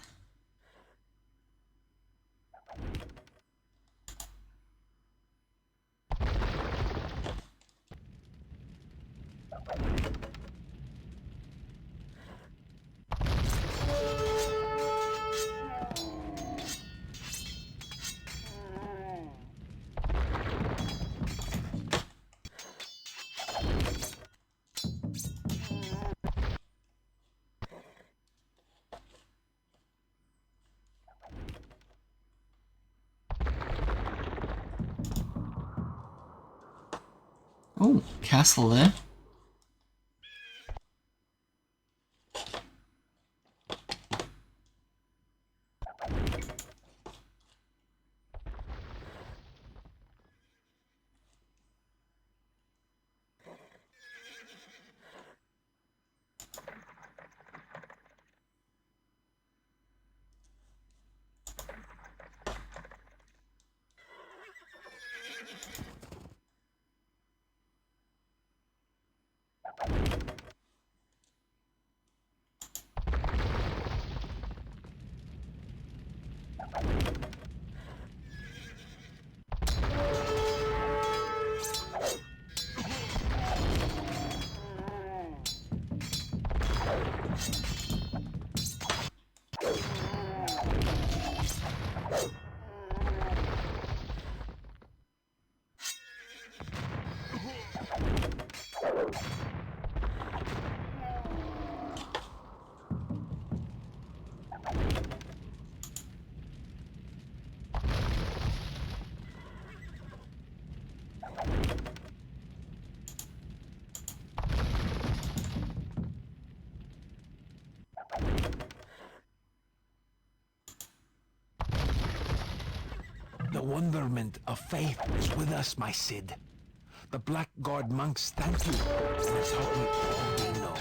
Oh, castle there. The wonderment of faith is with us, my Cid. The Black Guard monks thank you and have taught me all they know.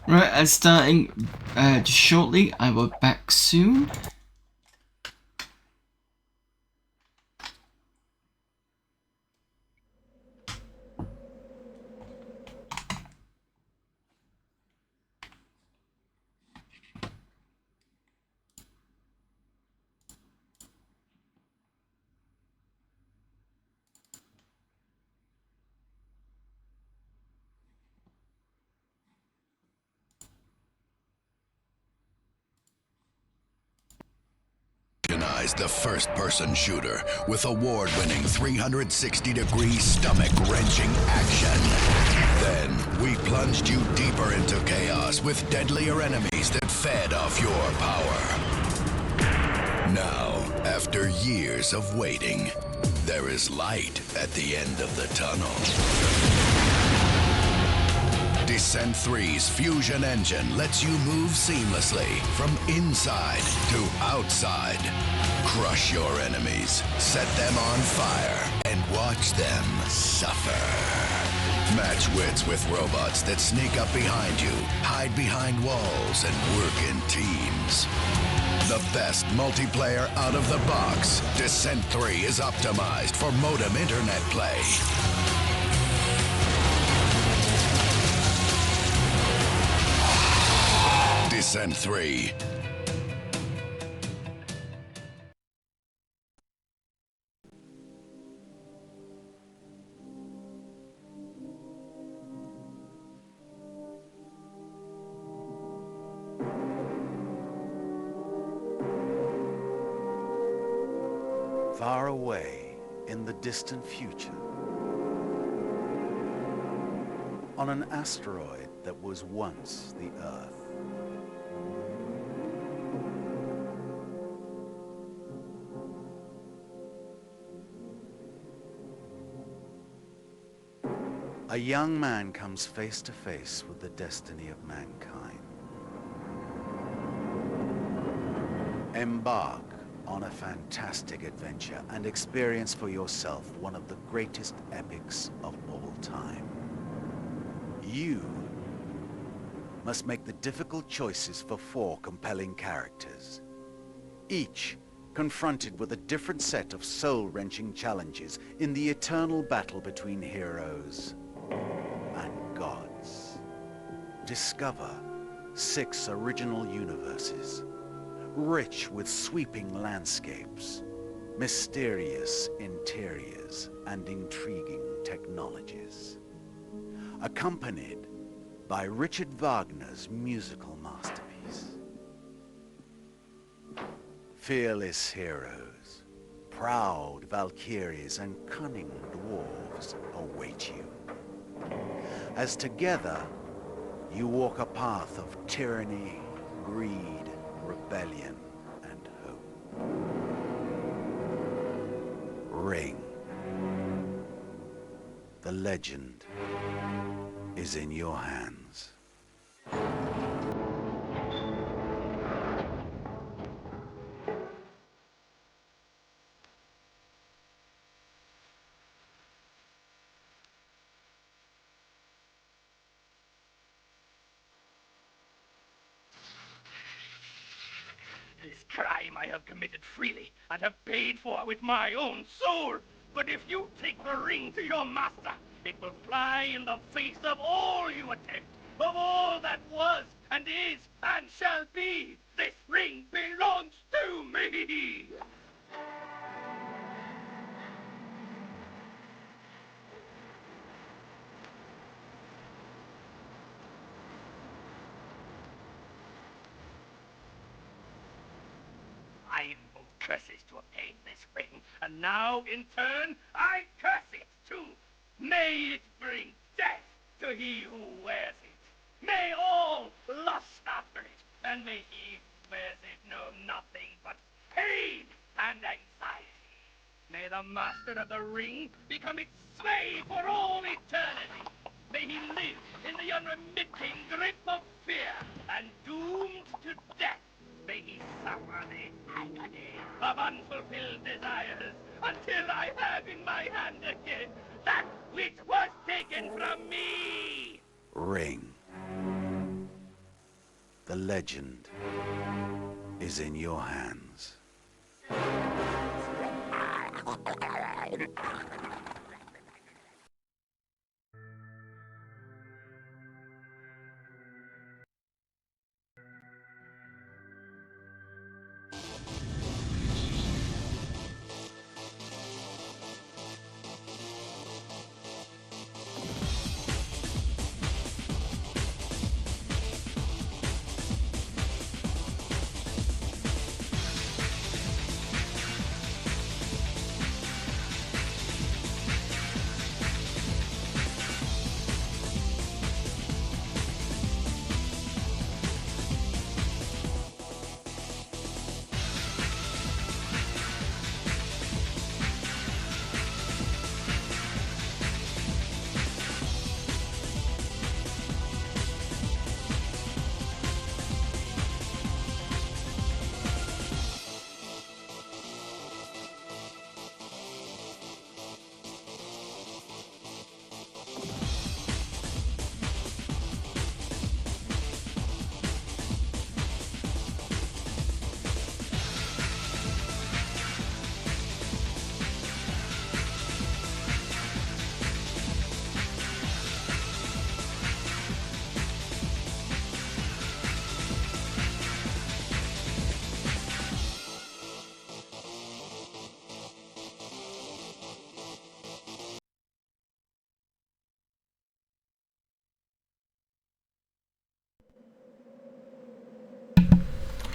Right, starting just shortly. I will be back soon. The first-person shooter with award-winning 360-degree stomach-wrenching action. Then we plunged you deeper into chaos with deadlier enemies that fed off your power. Now, after years of waiting, there is light at the end of the tunnel. Descent 3's fusion engine lets you move seamlessly from inside to outside. Crush your enemies, set them on fire, and watch them suffer. Match wits with robots that sneak up behind you, hide behind walls, and work in teams. The best multiplayer out of the box, Descent 3 is optimized for modem internet play. Descent 3. Far away in the distant future, on an asteroid that was once the Earth, a young man comes face to face with the destiny of mankind. Embark on a fantastic adventure and experience for yourself one of the greatest epics of all time. You must make the difficult choices for 4 compelling characters, each confronted with a different set of soul-wrenching challenges in the eternal battle between heroes and gods. Discover 6 original universes, rich with sweeping landscapes, mysterious interiors, and intriguing technologies, accompanied by Richard Wagner's musical masterpiece. Fearless heroes, proud valkyries, and cunning dwarves await you, as together you walk a path of tyranny, greed, rebellion, and hope. Ring. The legend is in your hands. This crime I have committed freely and have paid for with my own soul. But if you take the ring to your master, it will fly in the face of all you attempt, of all that was and is and shall be. This ring belongs to me. I invoked curses to obtain this ring, and now, in turn, I curse it too. May it bring death to he who wears it. May all lust after it, and may he who wears it know nothing but pain and anxiety. May the master of the ring become its slave for all eternity. May he live in the unremitting grip of fear and doomed to death. May he suffer the agony of unfulfilled desires until I have in my hand again that which was taken from me. Ring. The legend is in your hands.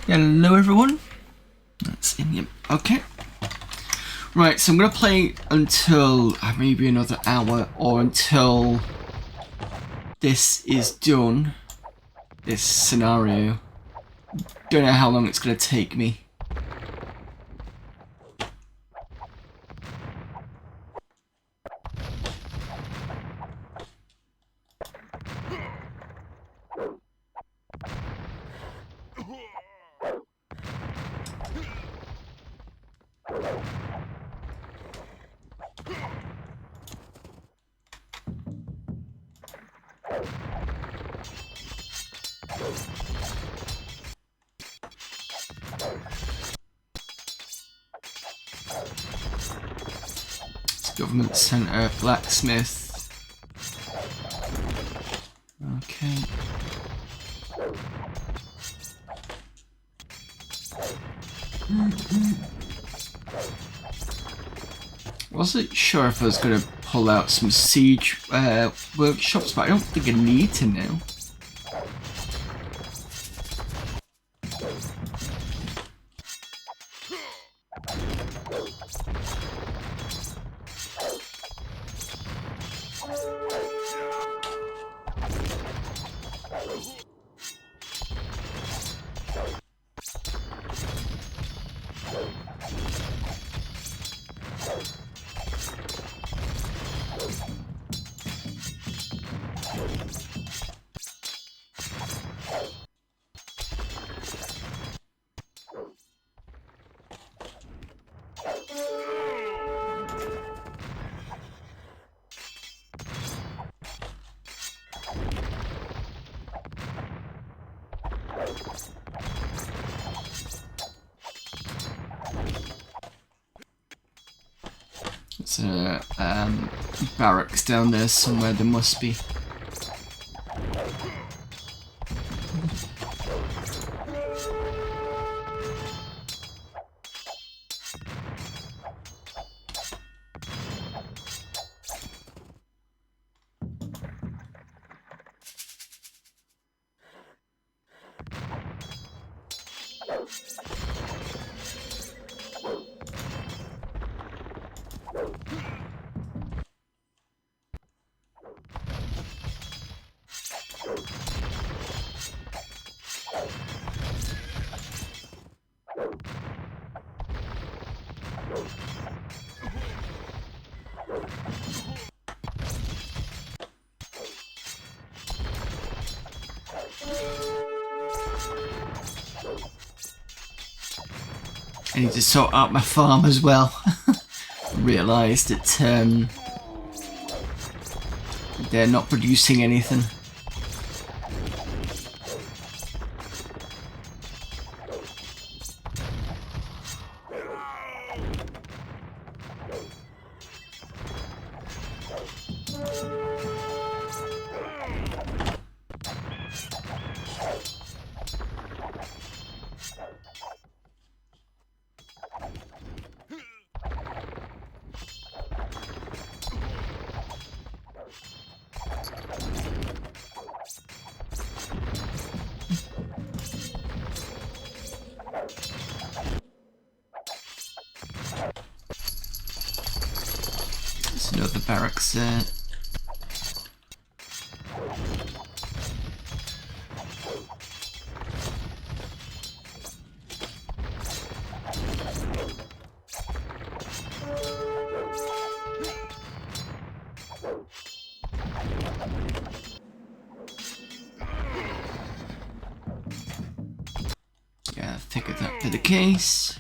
Hello everyone. That's in here. Okay. Right, so I'm gonna play until maybe another hour or until this is done. This scenario. Don't know how long it's gonna take me. Government center, blacksmith. Okay. Wasn't sure if I was gonna pull out some siege workshops, but I don't think I need to now. It's a barracks down there somewhere, there must be. I need to sort out my farm as well. Realised that they're not producing anything. There's another barracks there. Yeah, I figured that be the case.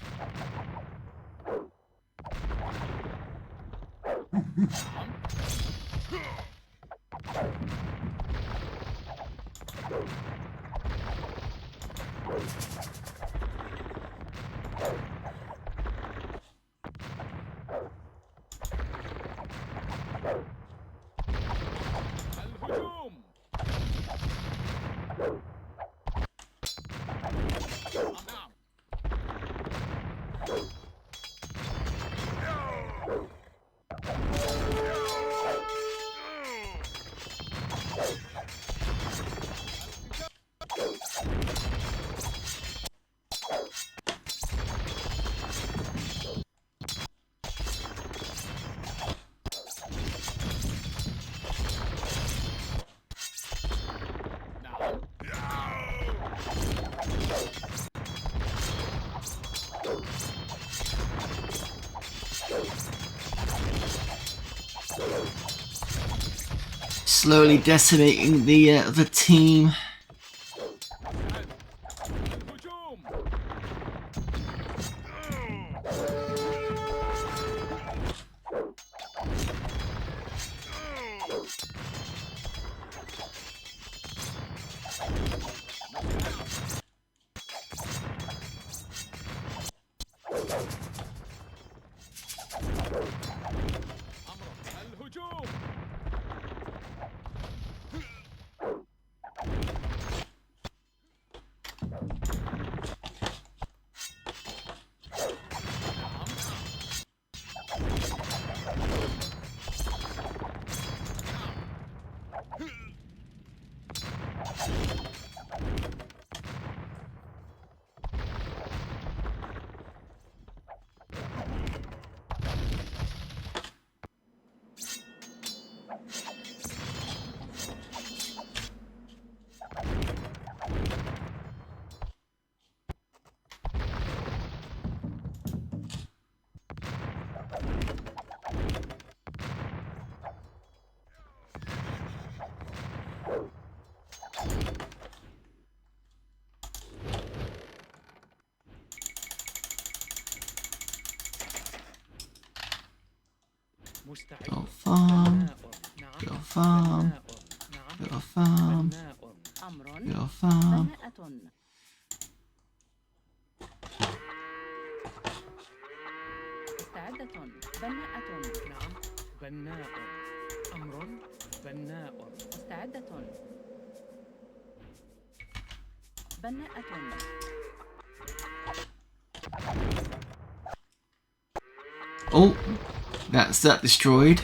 Slowly decimating the team. الهجوم. مستعد. Go farm. بناء. نعم. Go farm. بناء. نعم. Go farm. بناء. أمر. Go farm. بناءة. مستعدة. بناءة. نعم. بناء. أمر. بناء. مستعدة. بناءة. Oh, that's that destroyed.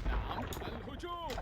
نعم. الهجوم.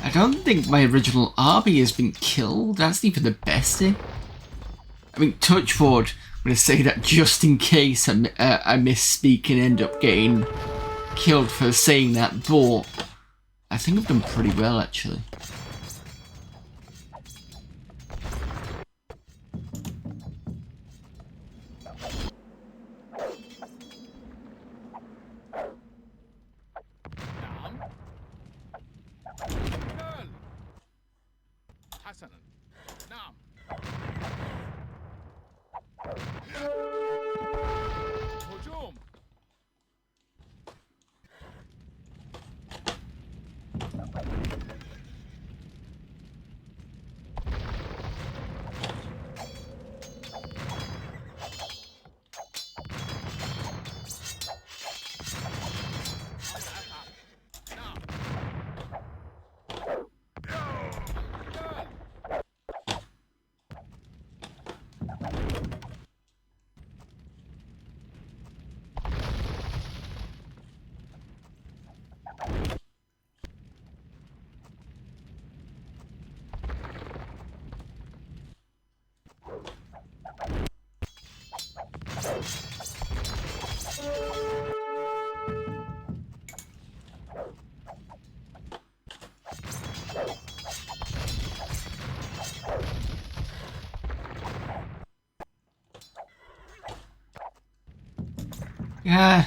I don't think my original army has been killed. That's even the best thing. I mean, touch wood, I'm going to say that just in case I misspeak and end up getting killed for saying that, but I think I've done pretty well, actually. نعم. قتال. حسنا. نعم. هجوم. نعم. القتال. Yeah.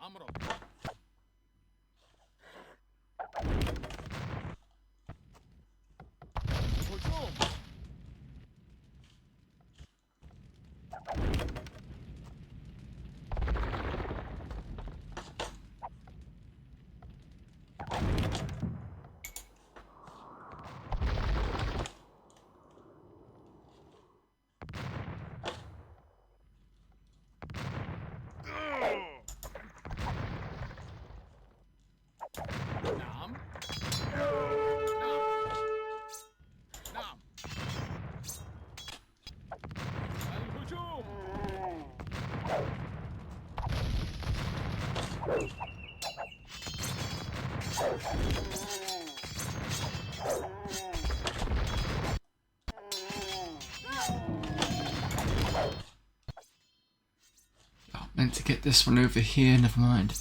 أمر. هجوم. Meant to get this one over here, never mind.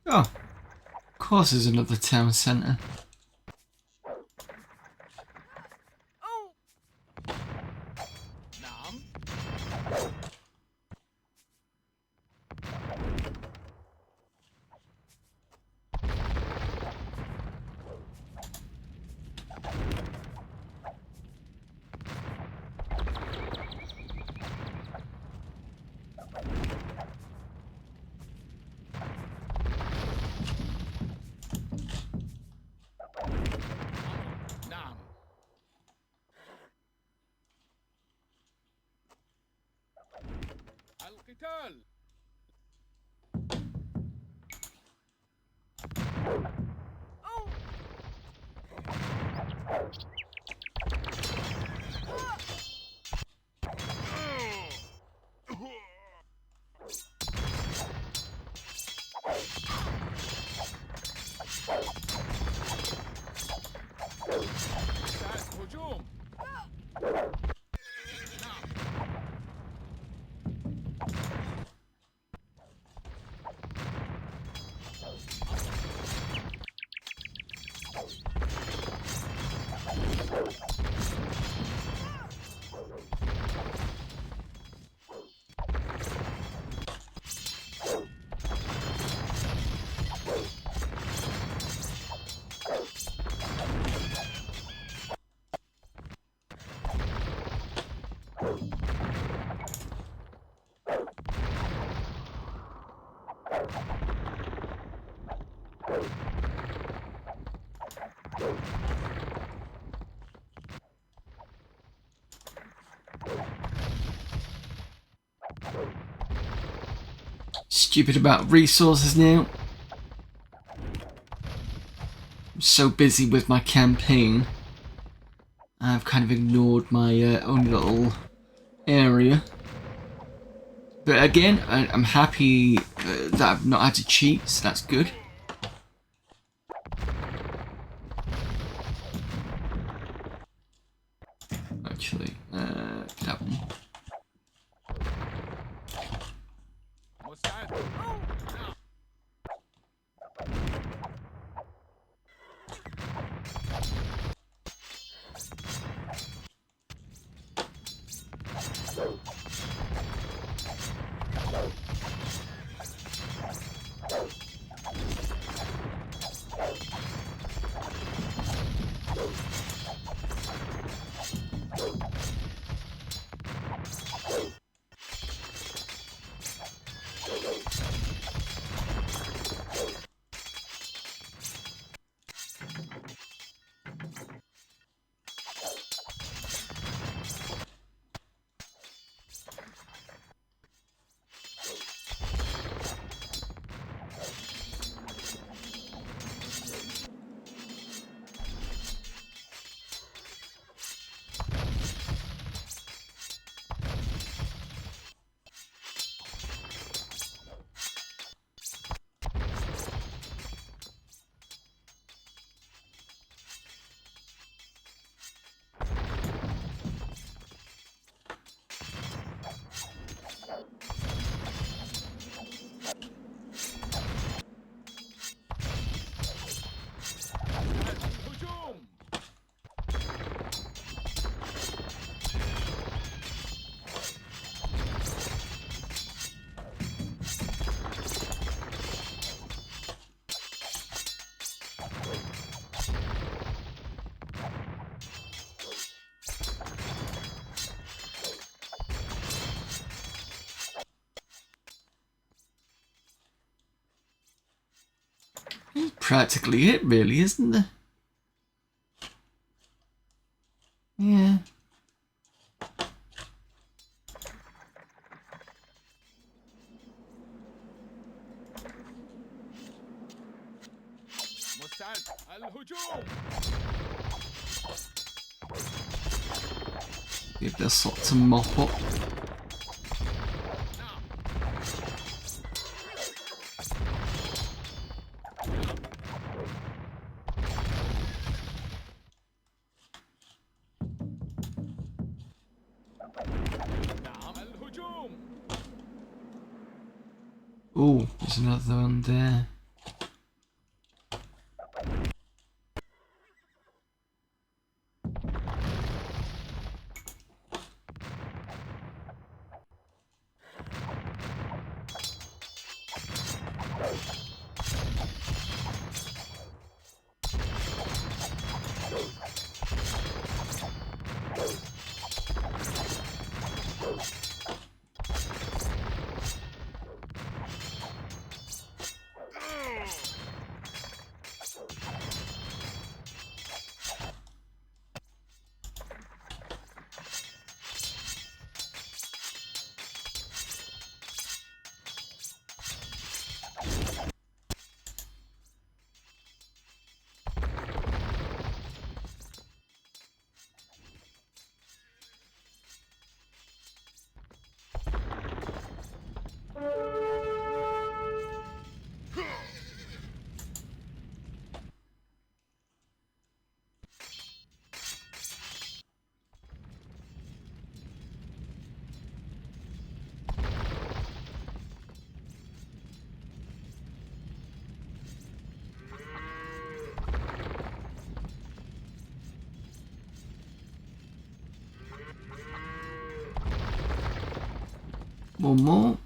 Oh, of course there's another town centre. نعم. نعم. القتال. هجوم. Stupid about resources now. I'm so busy with my campaign. I've kind of ignored my own little area. But again, I'm happy that I've not had to cheat, so that's good. Actually, that one. مستعد. Practically it, really, isn't there? Yeah. مستعد الهجوم. Give this lot to mop up. نعم الهجوم. Oh, there's another one there. One more.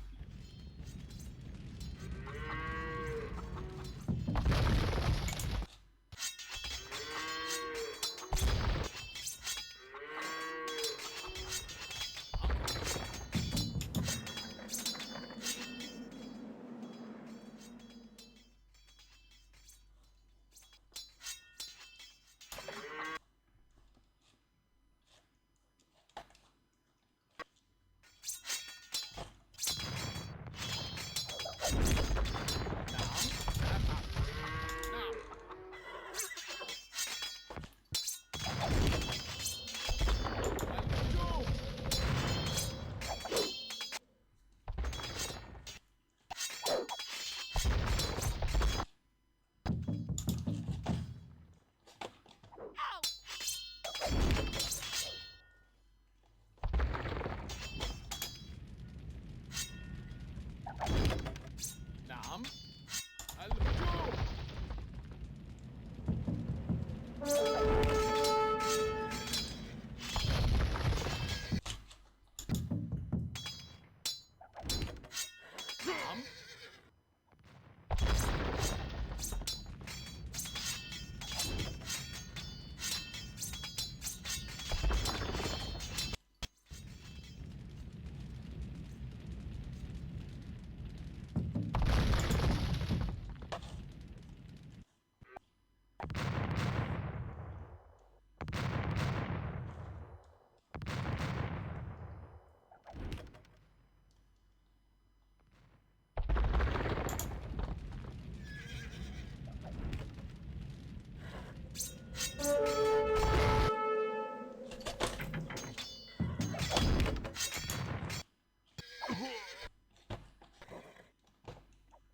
نعم الهجوم. نعم.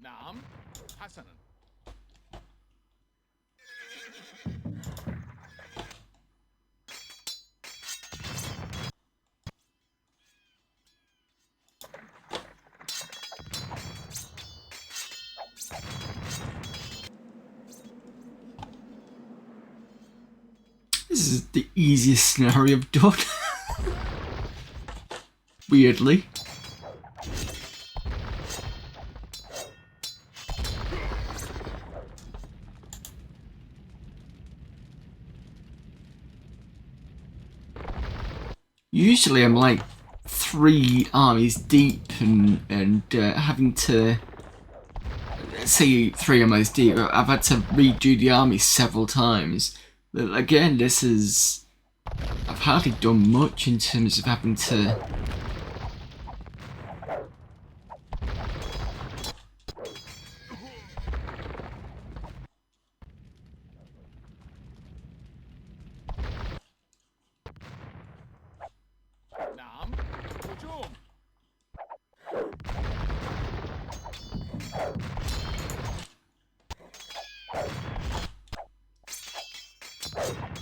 نعم حسنا. This is the easiest scenario I've done. Weirdly. Usually I'm like 3 armies deep and having to say 3 almost deep. I've had to redo the army several times. But again, this is... I've hardly done much in terms of having to... نعم هجوم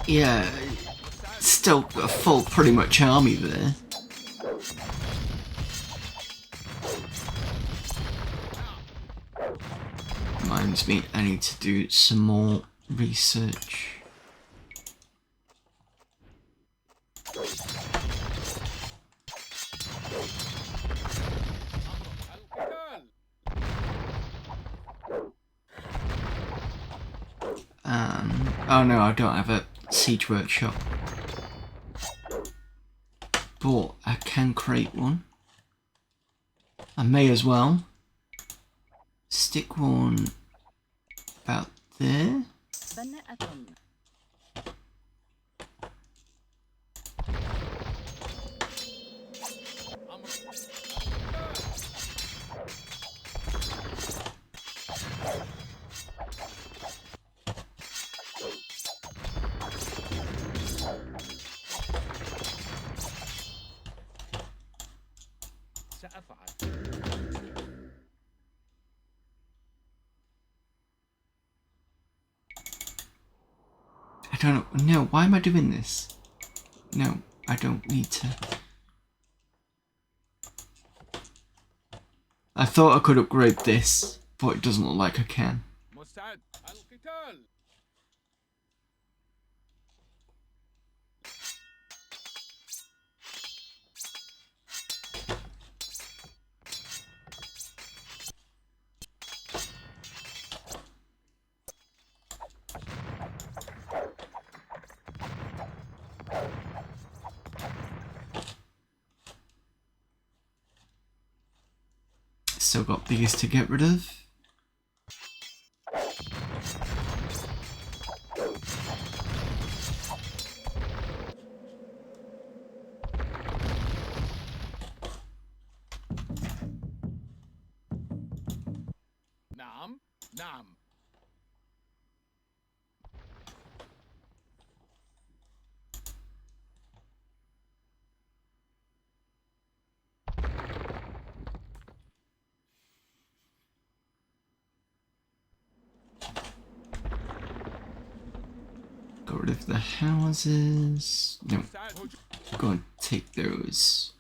Yeah, still a full pretty much army there. Reminds me, I need to do some more research. Oh no, I don't have a siege workshop. But I can create one. I may as well stick one about there. بناءة. سأفعل. I don't know. No, why am I doing this? No, I don't need to. I thought I could upgrade this, but it doesn't look like I can. مستعد القتال Still got these to get rid of. نعم نعم Got rid of the houses. No, مستعد هجوم go and take those.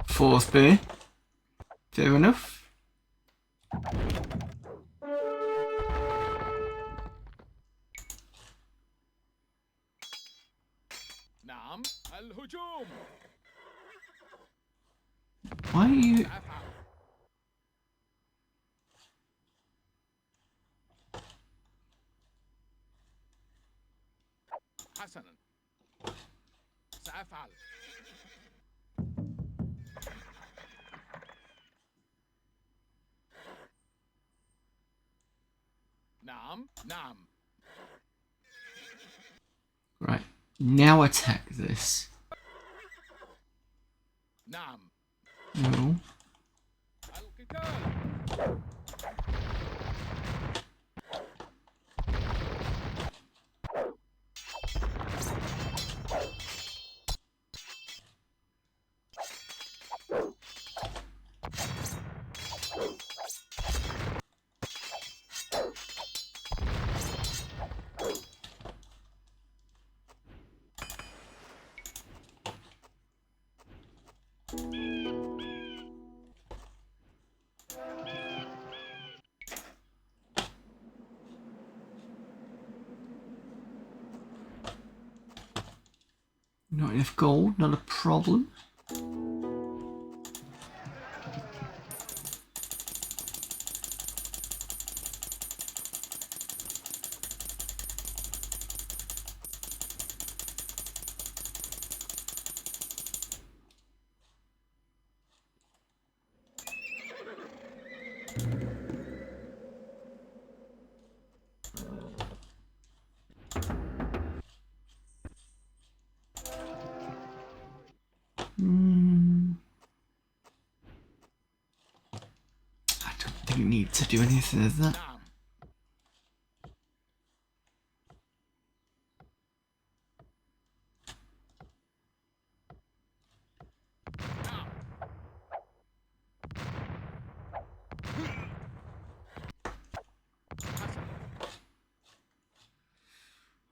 Fourth bay. Fair enough. نعم الهجوم Why are you... سأفعل حسنا سأفعل نعم نعم Right, now attack this. نعم No. القتال Not enough gold, not a problem. I don't think you need to do anything of that.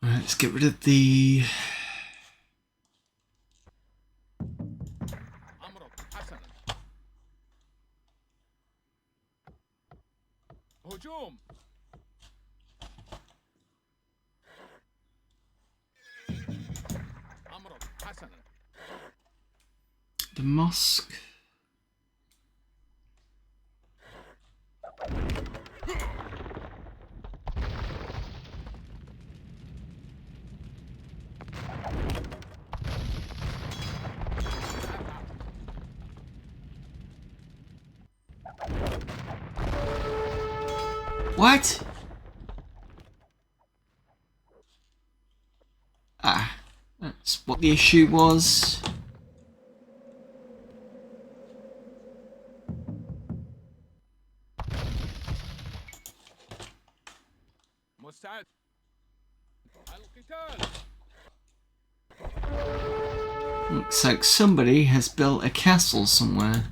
Right, let's get rid of the... هجوم. أمرك حسنا. the mosque. What? Ah, that's what the issue was. مستعد. القتال. Looks like somebody has built a castle somewhere.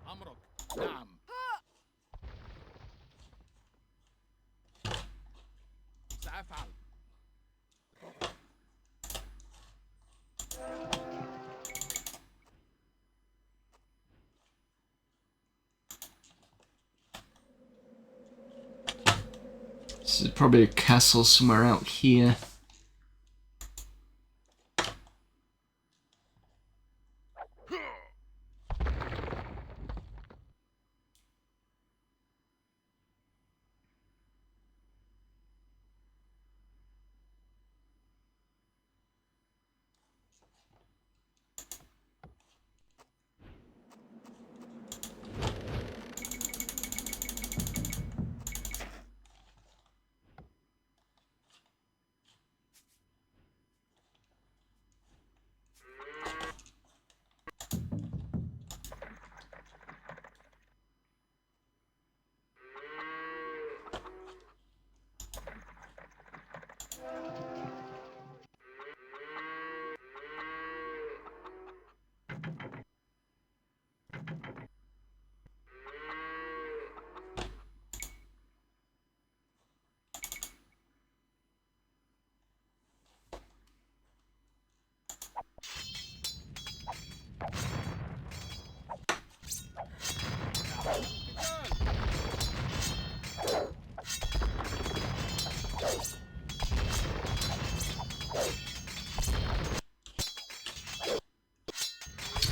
أمرك. نعم. سأفعل. This is probably a castle somewhere out here.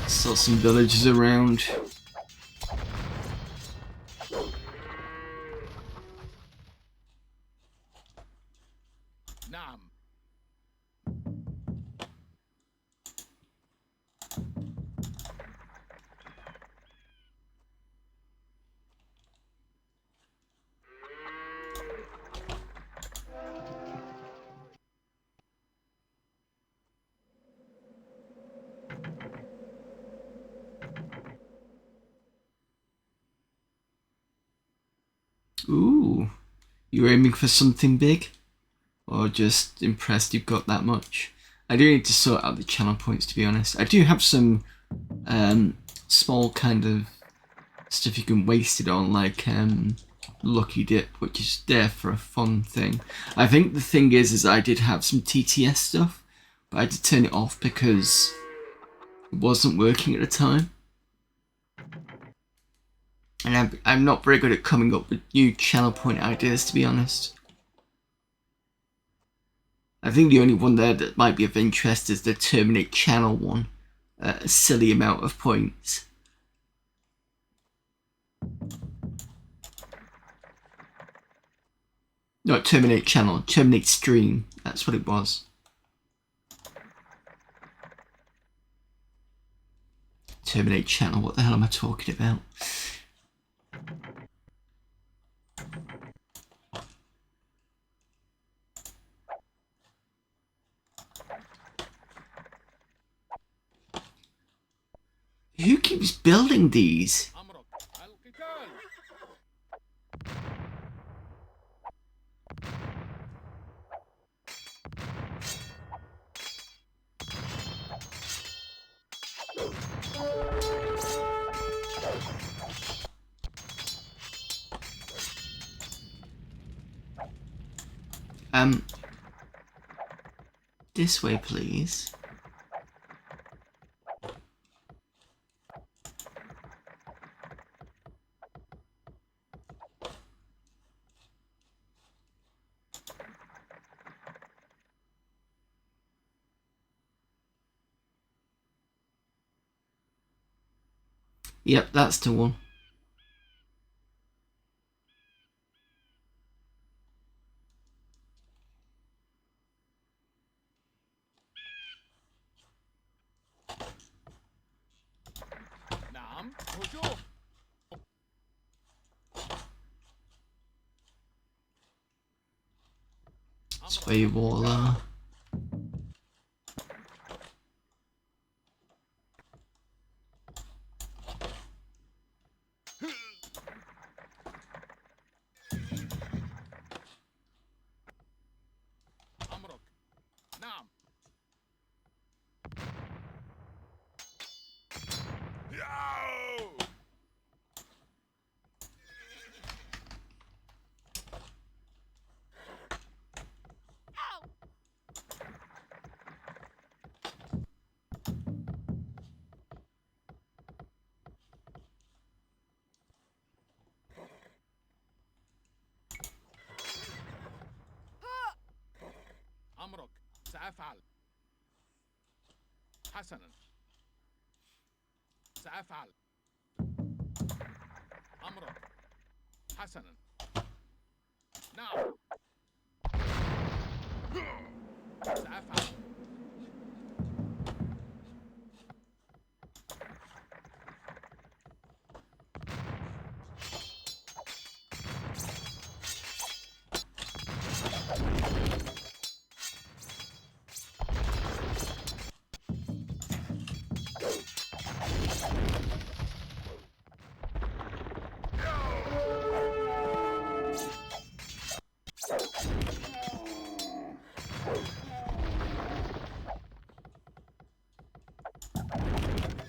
Saw some villages around. نعم. Ooh, you were aiming for something big? Or just impressed you've got that much? I do need to sort out the channel points, to be honest. I do have some small kind of stuff you can waste it on, like Lucky Dip, which is there for a fun thing. I think the thing is I did have some TTS stuff, but I had to turn it off because it wasn't working at the time. And I'm not very good at coming up with new channel point ideas, to be honest. I think the only one there that might be of interest is the Terminate Channel one. A silly amount of points. Not Terminate Channel, Terminate Stream. That's what it was. Terminate Channel, what the hell am I talking about? Who keeps building these? This way, please. Yep, that's the one. نعم هجوم. Sway Waller. أمرك. نعم. ياو! أمرك سأفعل. حسنا سأفعل. أمرك حسنا. نعم سأفعل.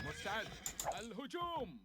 مستعد. الهجوم.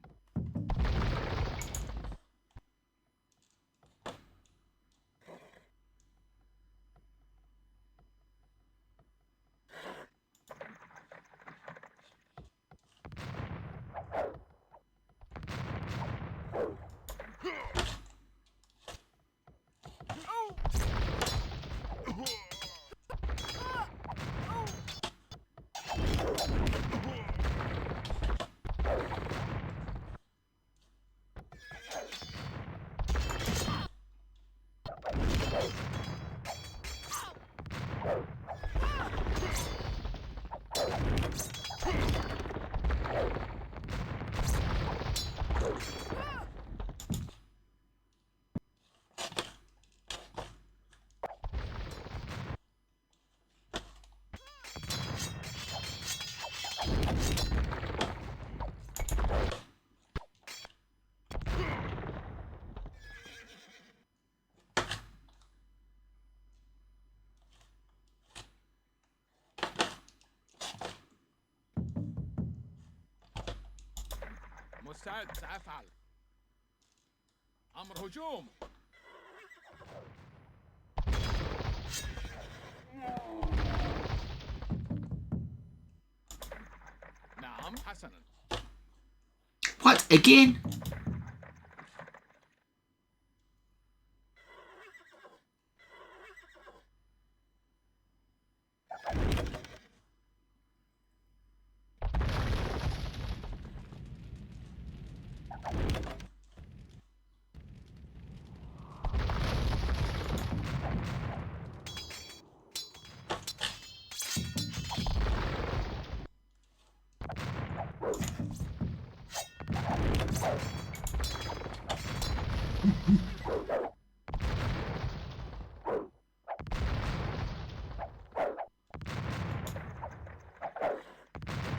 مستعد سأفعل. أمر هجوم. نعم حسنا. What, again?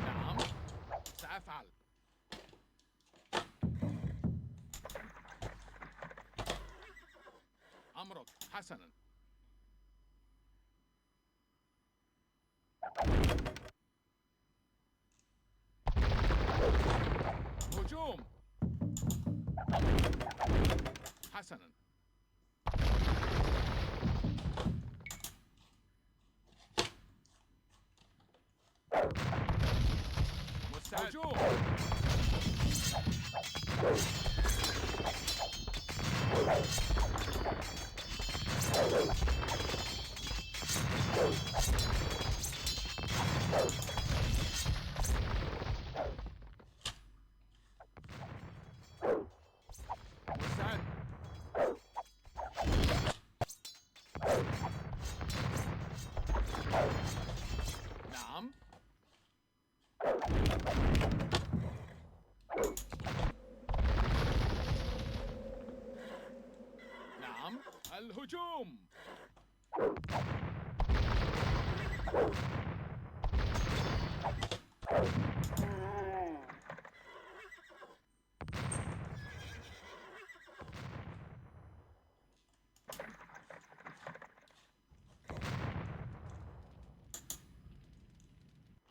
نعم سأفعل. أمرك حسنا. هجوم. حسنا. مستعد. هجوم. مستعد. نعم. نعم الهجوم.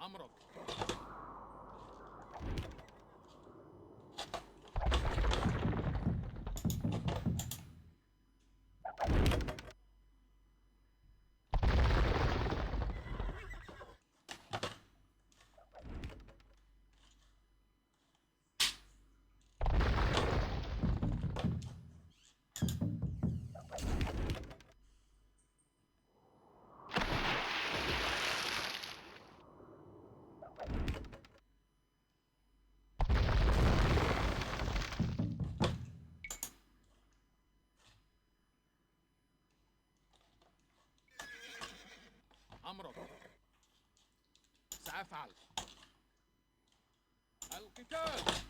أمرك. أمرك سأفعل. القتال.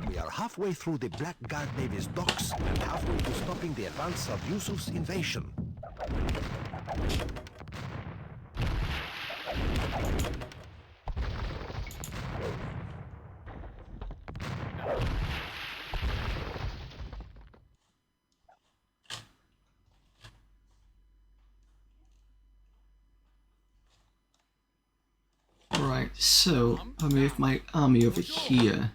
We are halfway through the Blackguard Navy's docks and halfway to stopping the advance of Yusuf's invasion. Right, so I move my army over here.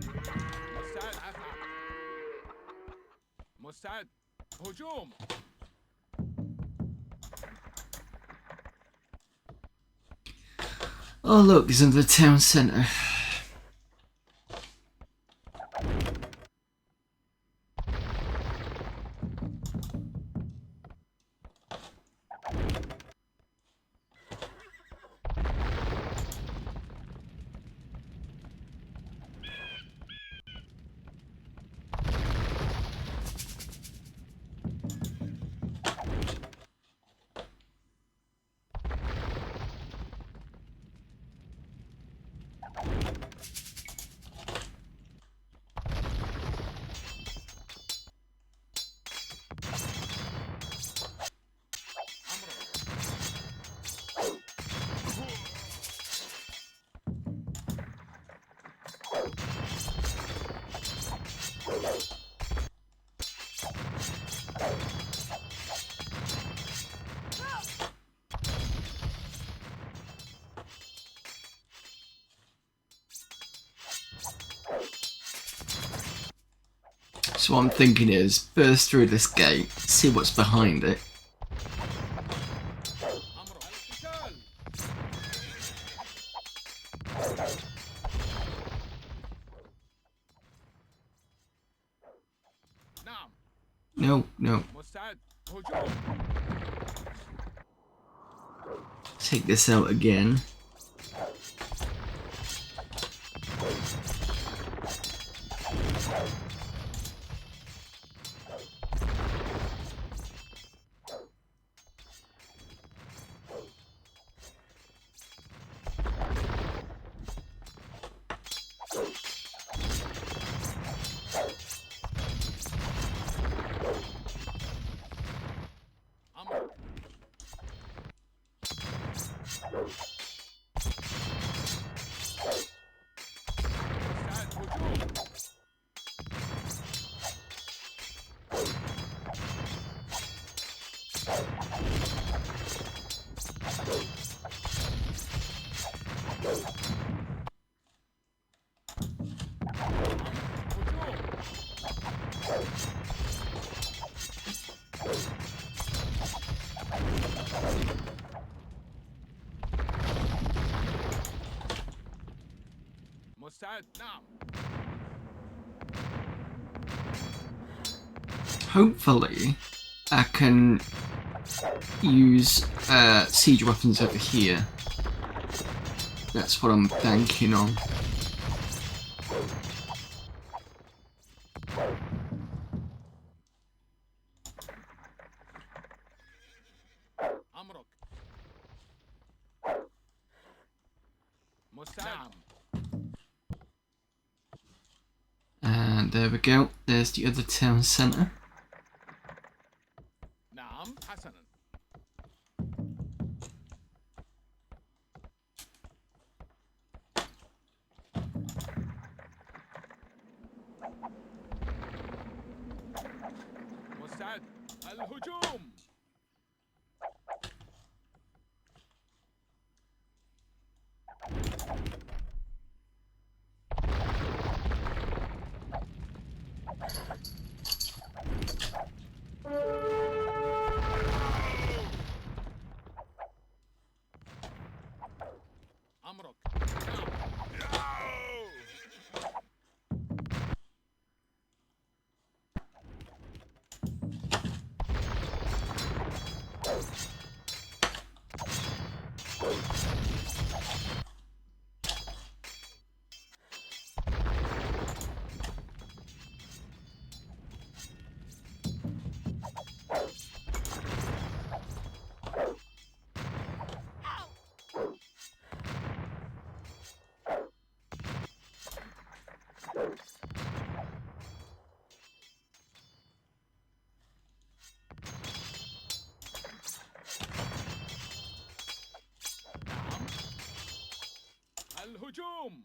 مستعد أفعل. مستعد. هجوم. Oh look, he's in the town centre. So what I'm thinking is burst through this gate, see what's behind it. No, no. Take this out again. Hopefully, I can use siege weapons over here. That's what I'm banking on. And there we go. There's the other town centre. نعم حسنا. مستعد. الهجوم. أمرك. الهجوم.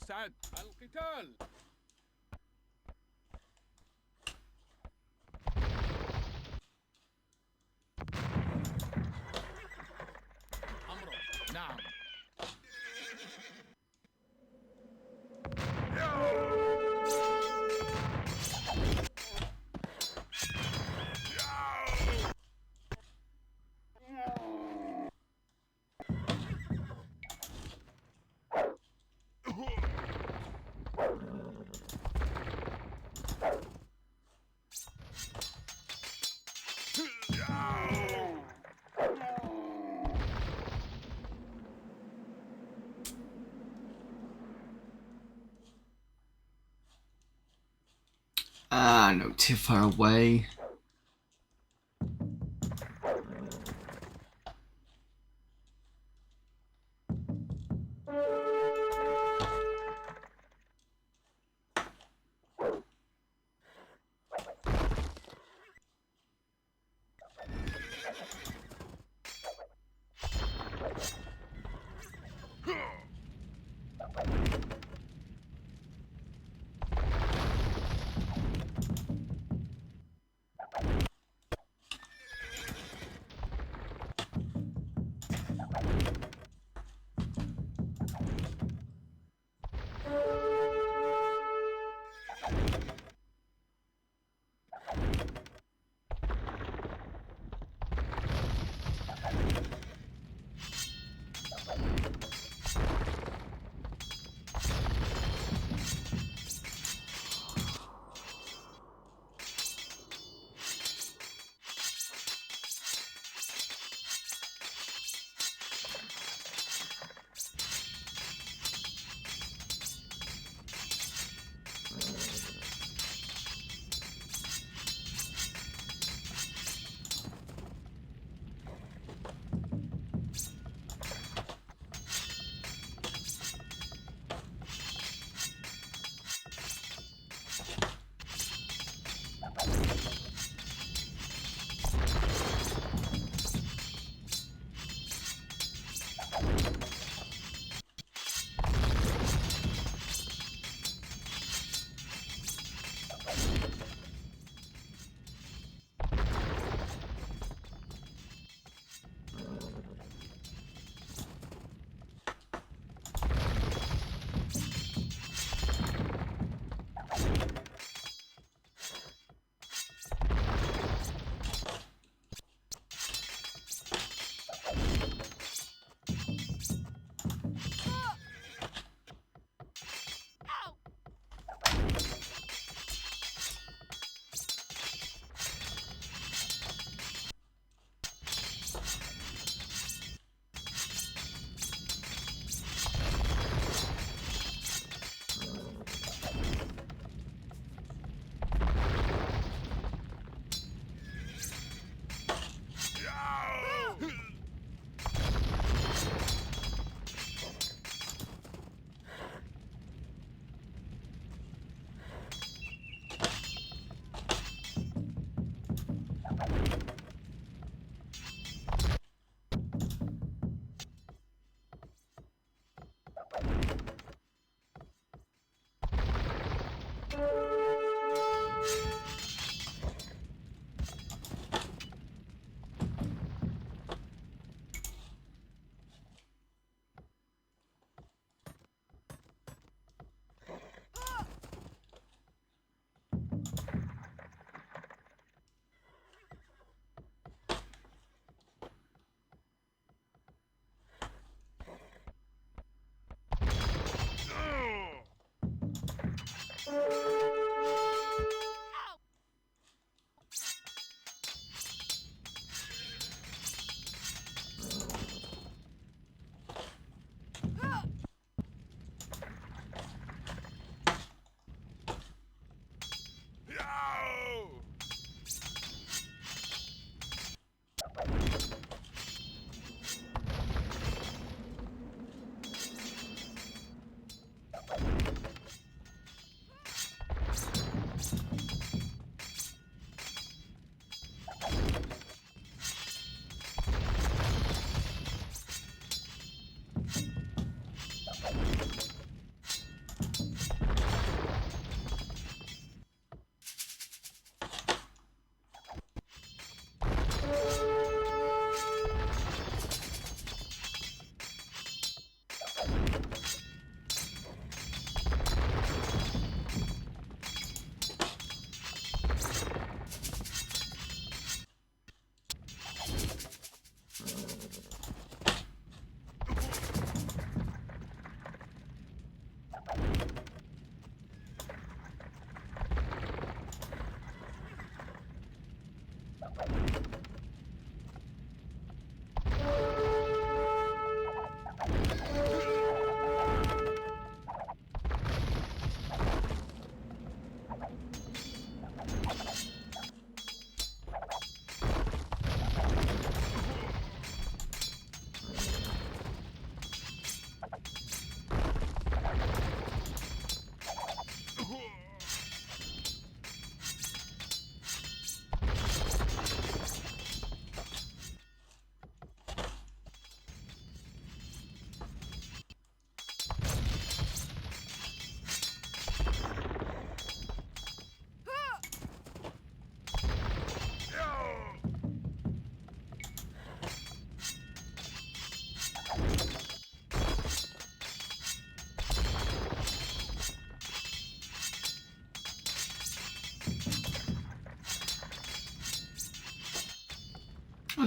مستعد القتال أمر نعم Ah, no, too far away.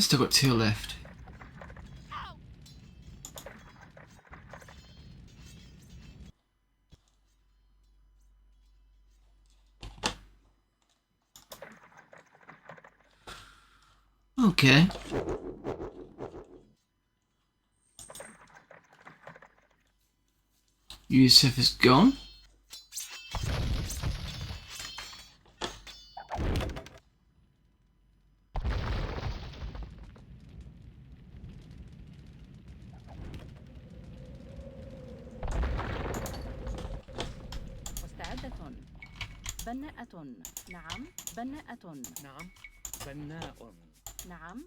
I've still got 2 left. Okay. Yusuf is gone. مستعدة. بناءة. نعم. بناءة. نعم. بناء. نعم.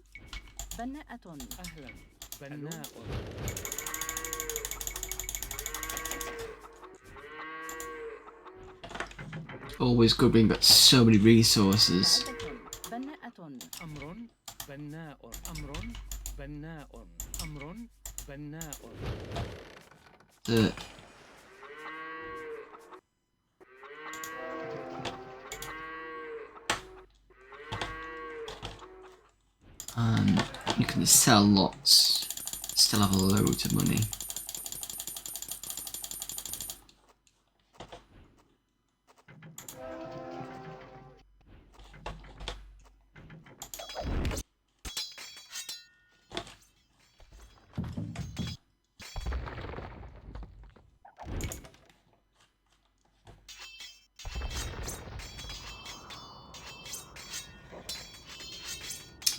بناءة. أهلا. بناء. Always good being got so many resources. بناءة. أمر بناء. أمر بناء. أمر بناء. The you can sell lots, still have loads of money.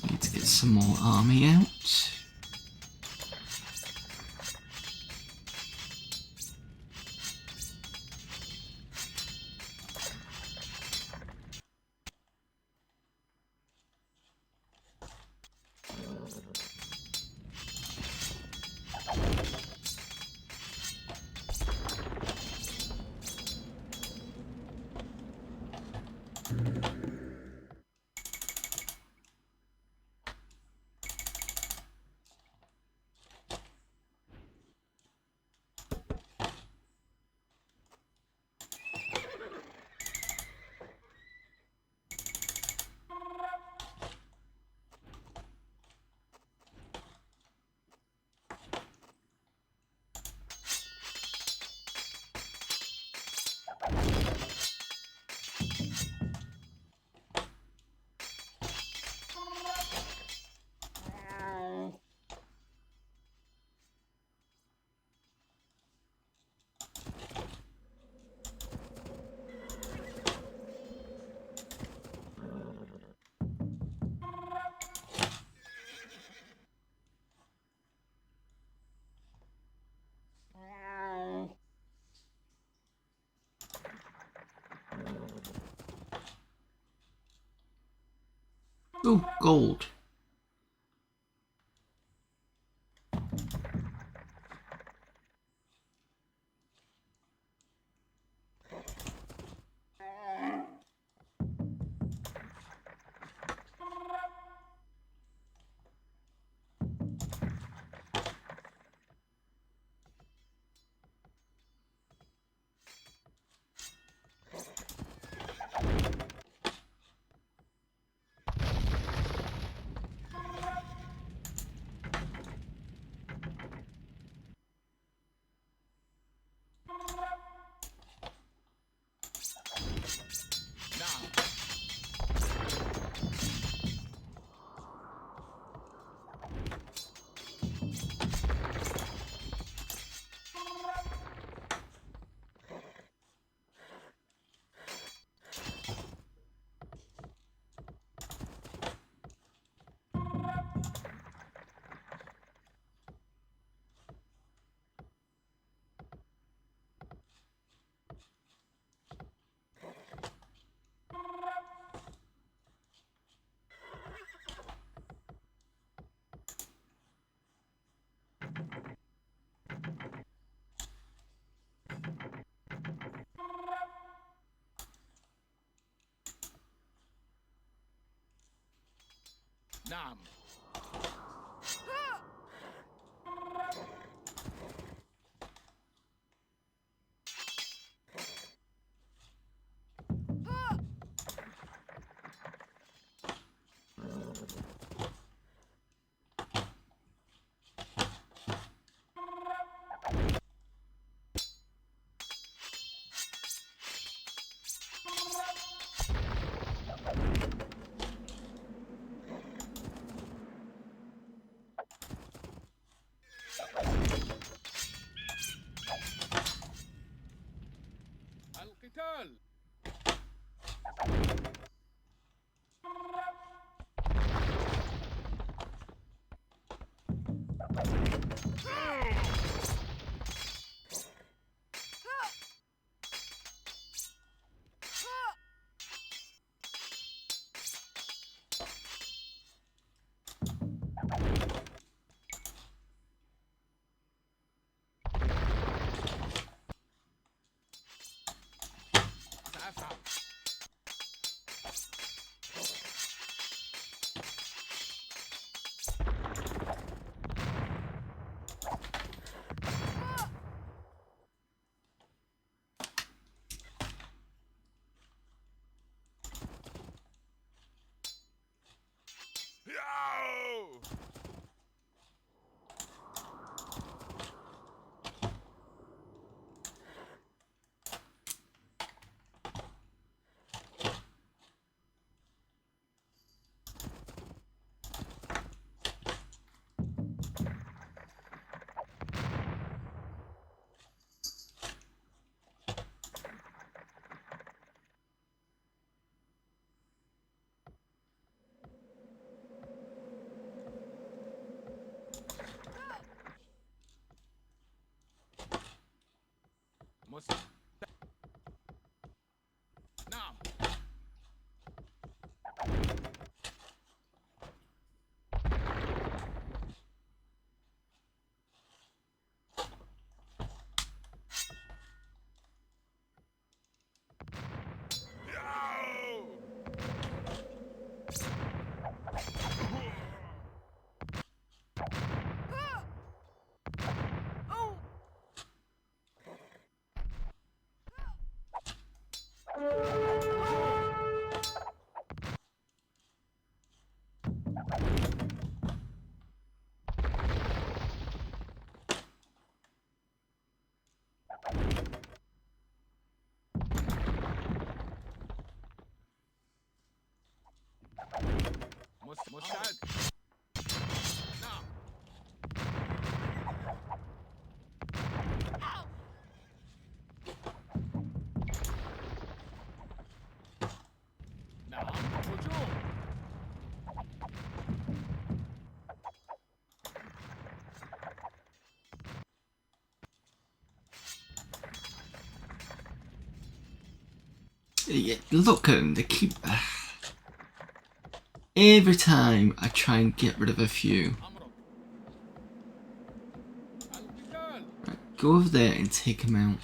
Need to get some more army out. Oh, gold. نعم. مستعد. نعم. نعم. هجوم. Yeah, look at them, they keep... Every time I try and get rid of a few. Right, go over there and take them out.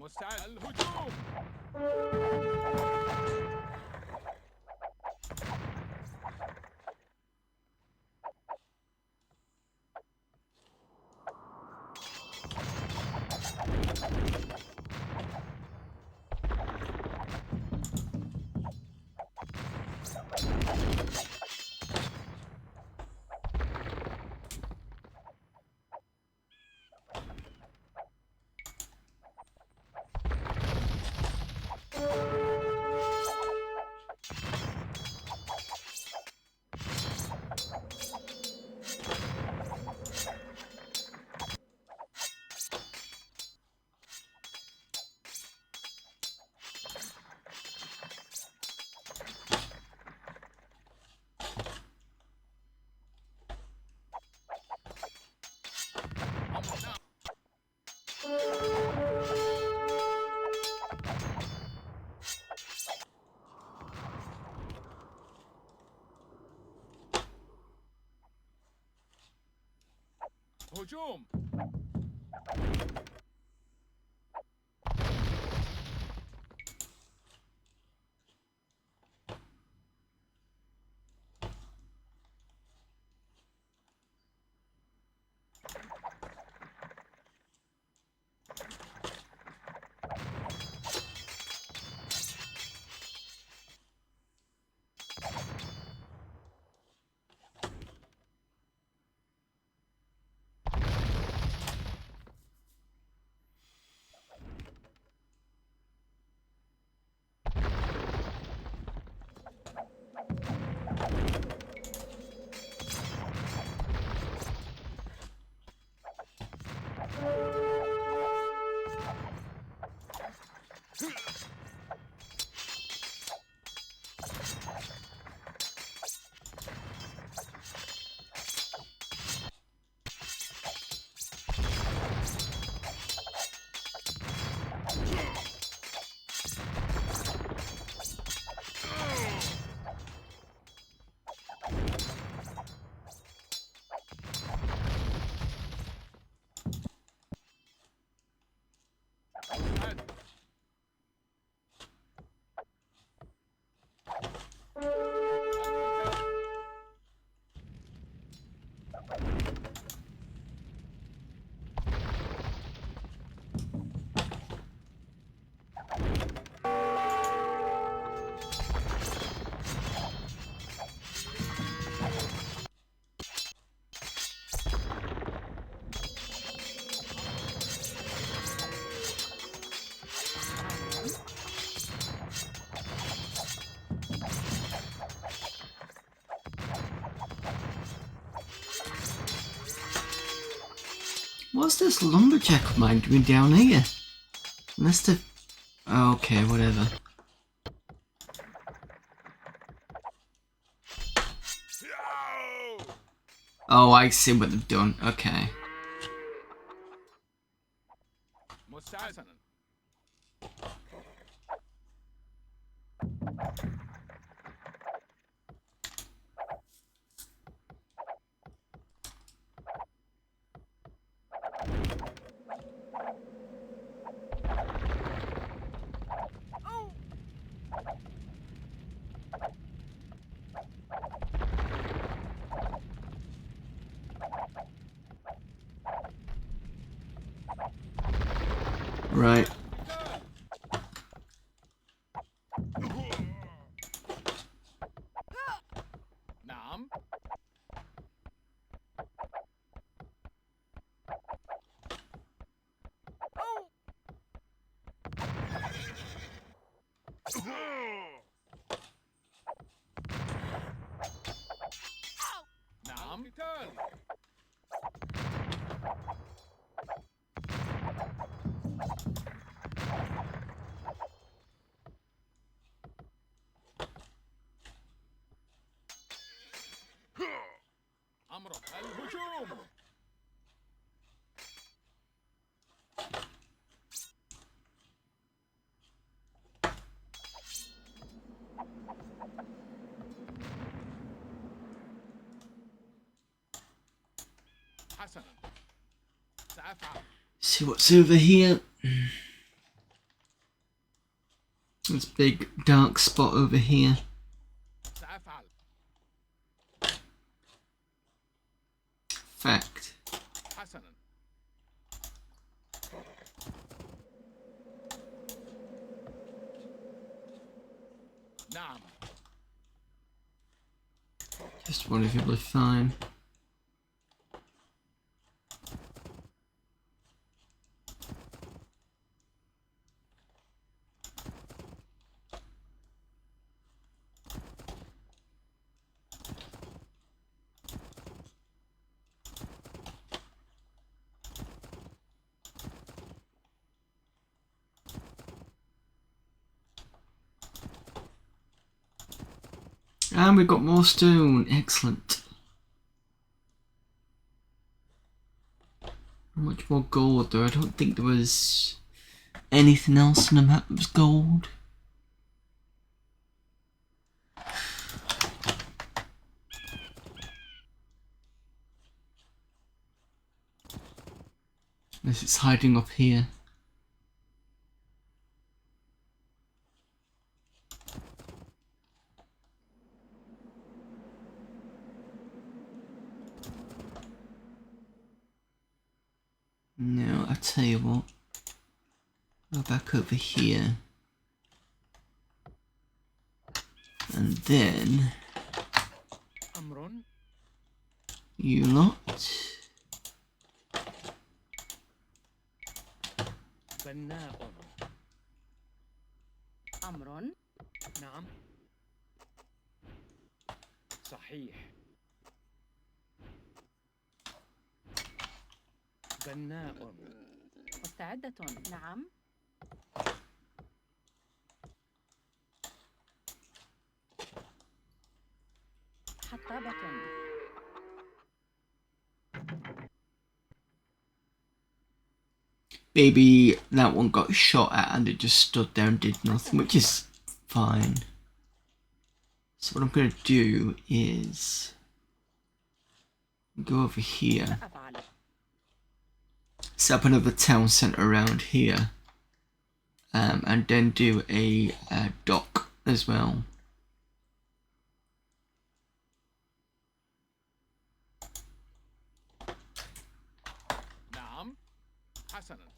مستعد. هجوم. مستعد. الهجوم. هجوم. What's this lumberjack of mine doing down here? Unless the... Okay, whatever. Oh, I see what they've done. Okay. مستعد. Right. نعم. نعم. قتال. أمرك الهجوم. حسنا سأفعل. See what's over here. There's a big dark spot over here. سأفعل. Fact. حسنا. نعم. Just one of you will be fine. And we've got more stone. Excellent. Much more gold though. I don't think there was anything else on the map that was gold. Unless it's hiding up here. No, I'll tell you what. Go back over here. And then... أمر. You lot. بناء. أمر. نعم. صحيح. بناء. مستعدة. نعم. حطابة. Maybe that one got shot at and it just stood there and did nothing, which is fine. So what I'm going to do is go over here, set up another town centre around here, and then do a dock as well. نعم. حسنا.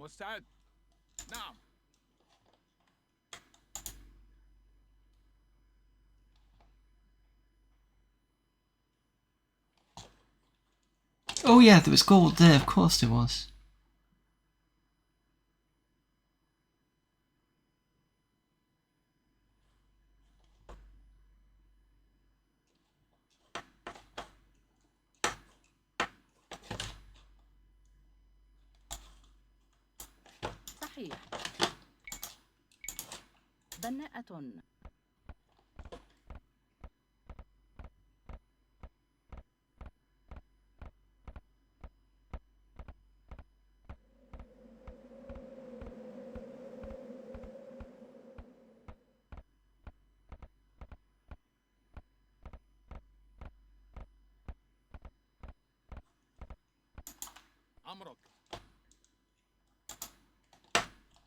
مستعد. نعم. Oh yeah, there was gold there, of course there was. صحيح. بناءة. أمرك.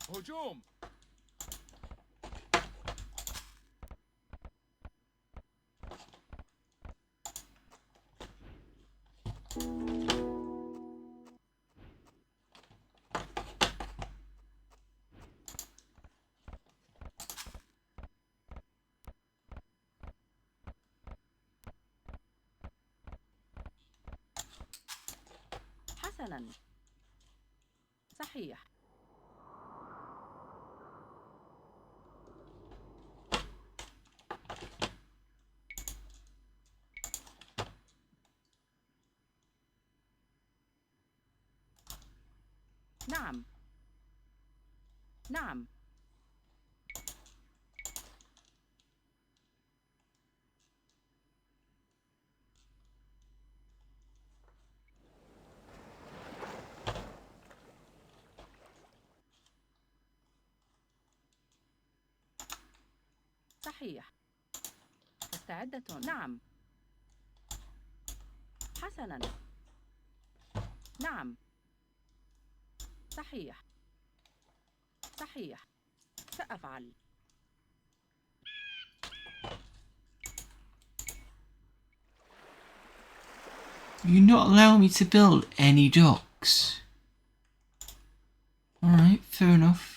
هجوم. حسنا. صحيح. نعم. نعم. صحيح. مستعدة. نعم. حسنا. نعم. صحيح. صحيح. سأفعل. You're not allowing me to build any docks. Alright, fair enough.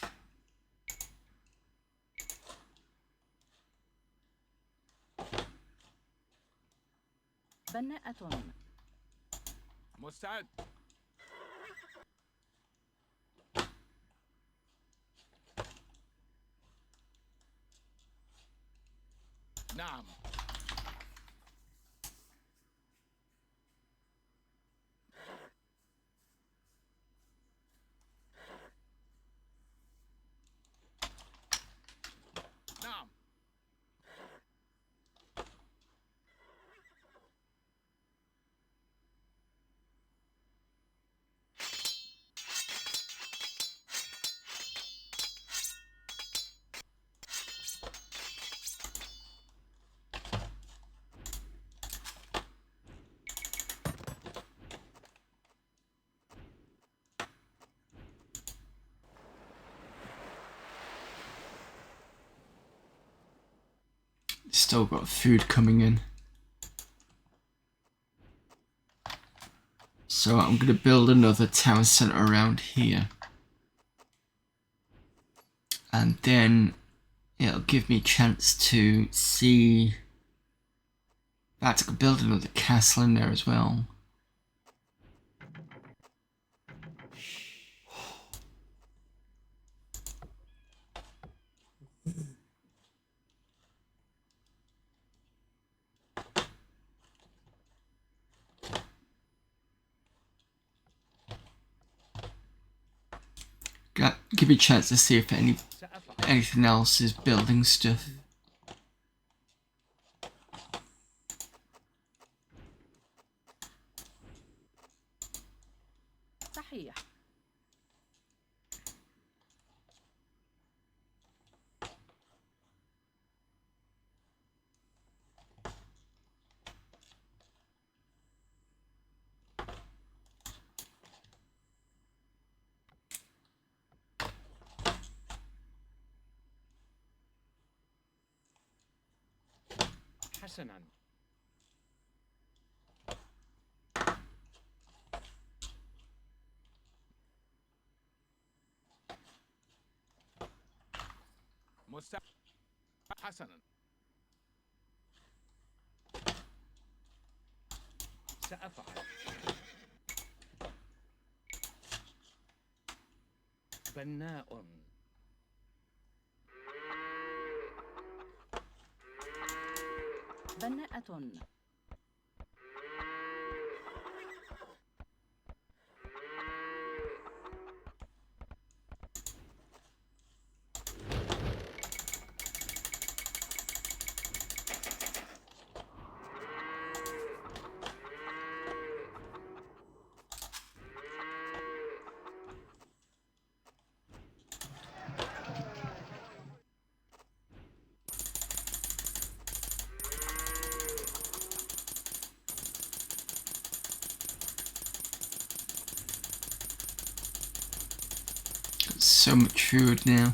بناءة. مستعد. نعم. نعم. Still got food coming in. So I'm going to build another town centre around here. And then it'll give me a chance to see... In fact, I could build another castle in there as well. Give me a chance to see if anything else is building stuff. صحيح. حسنا. مستعد. حسنا. سأفعل. بناء. بناءة. So much food now.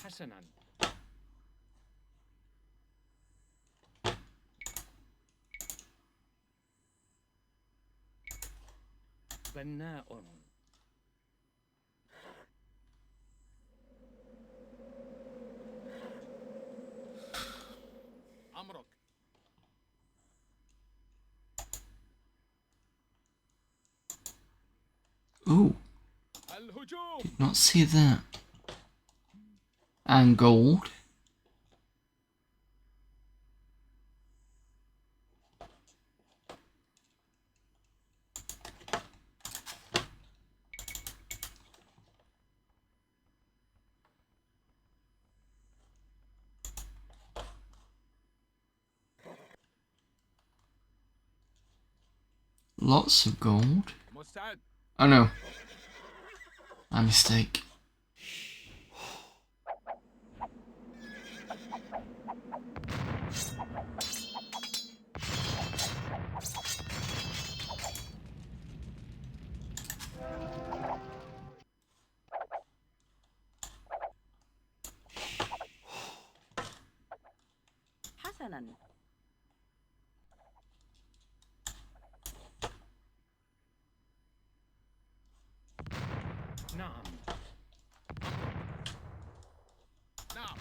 حسنا. بناء. أمرك. Ooh, الهجوم. did not see that. And gold. Lots of gold. مستعد. Oh no. My mistake. حسنا. نعم. نعم.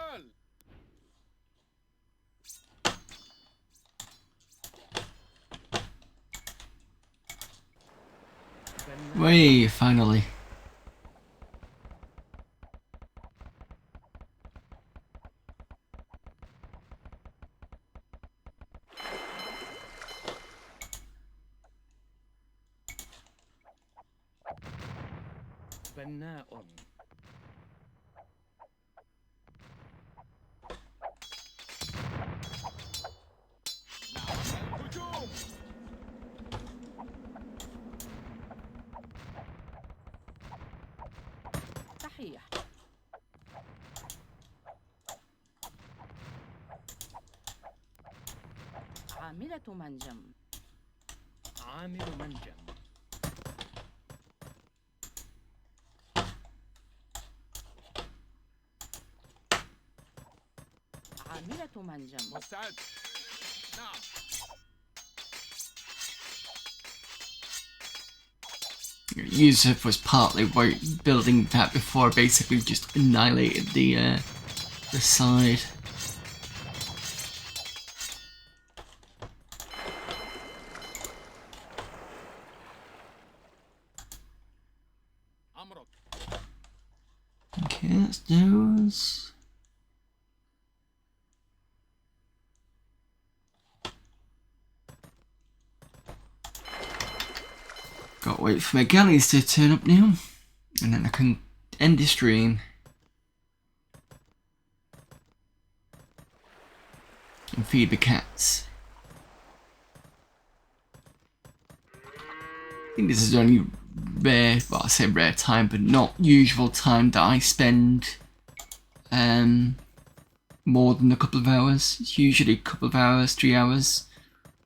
القتال. Way, finally. بناء. الهجوم. صحيح. عاملة منجم. عامل منجم. عاملة منجم. مستعد. نعم. Yusuf was partly building that before I basically just annihilated the side. أمرك. Okay, that's those. Gotta wait for my galleys to turn up now, and then I can end the stream. And feed the cats. think this is only rare, well I say rare time, but not usual time that I spend more than a couple of hours. It's usually a couple of hours, 3 hours,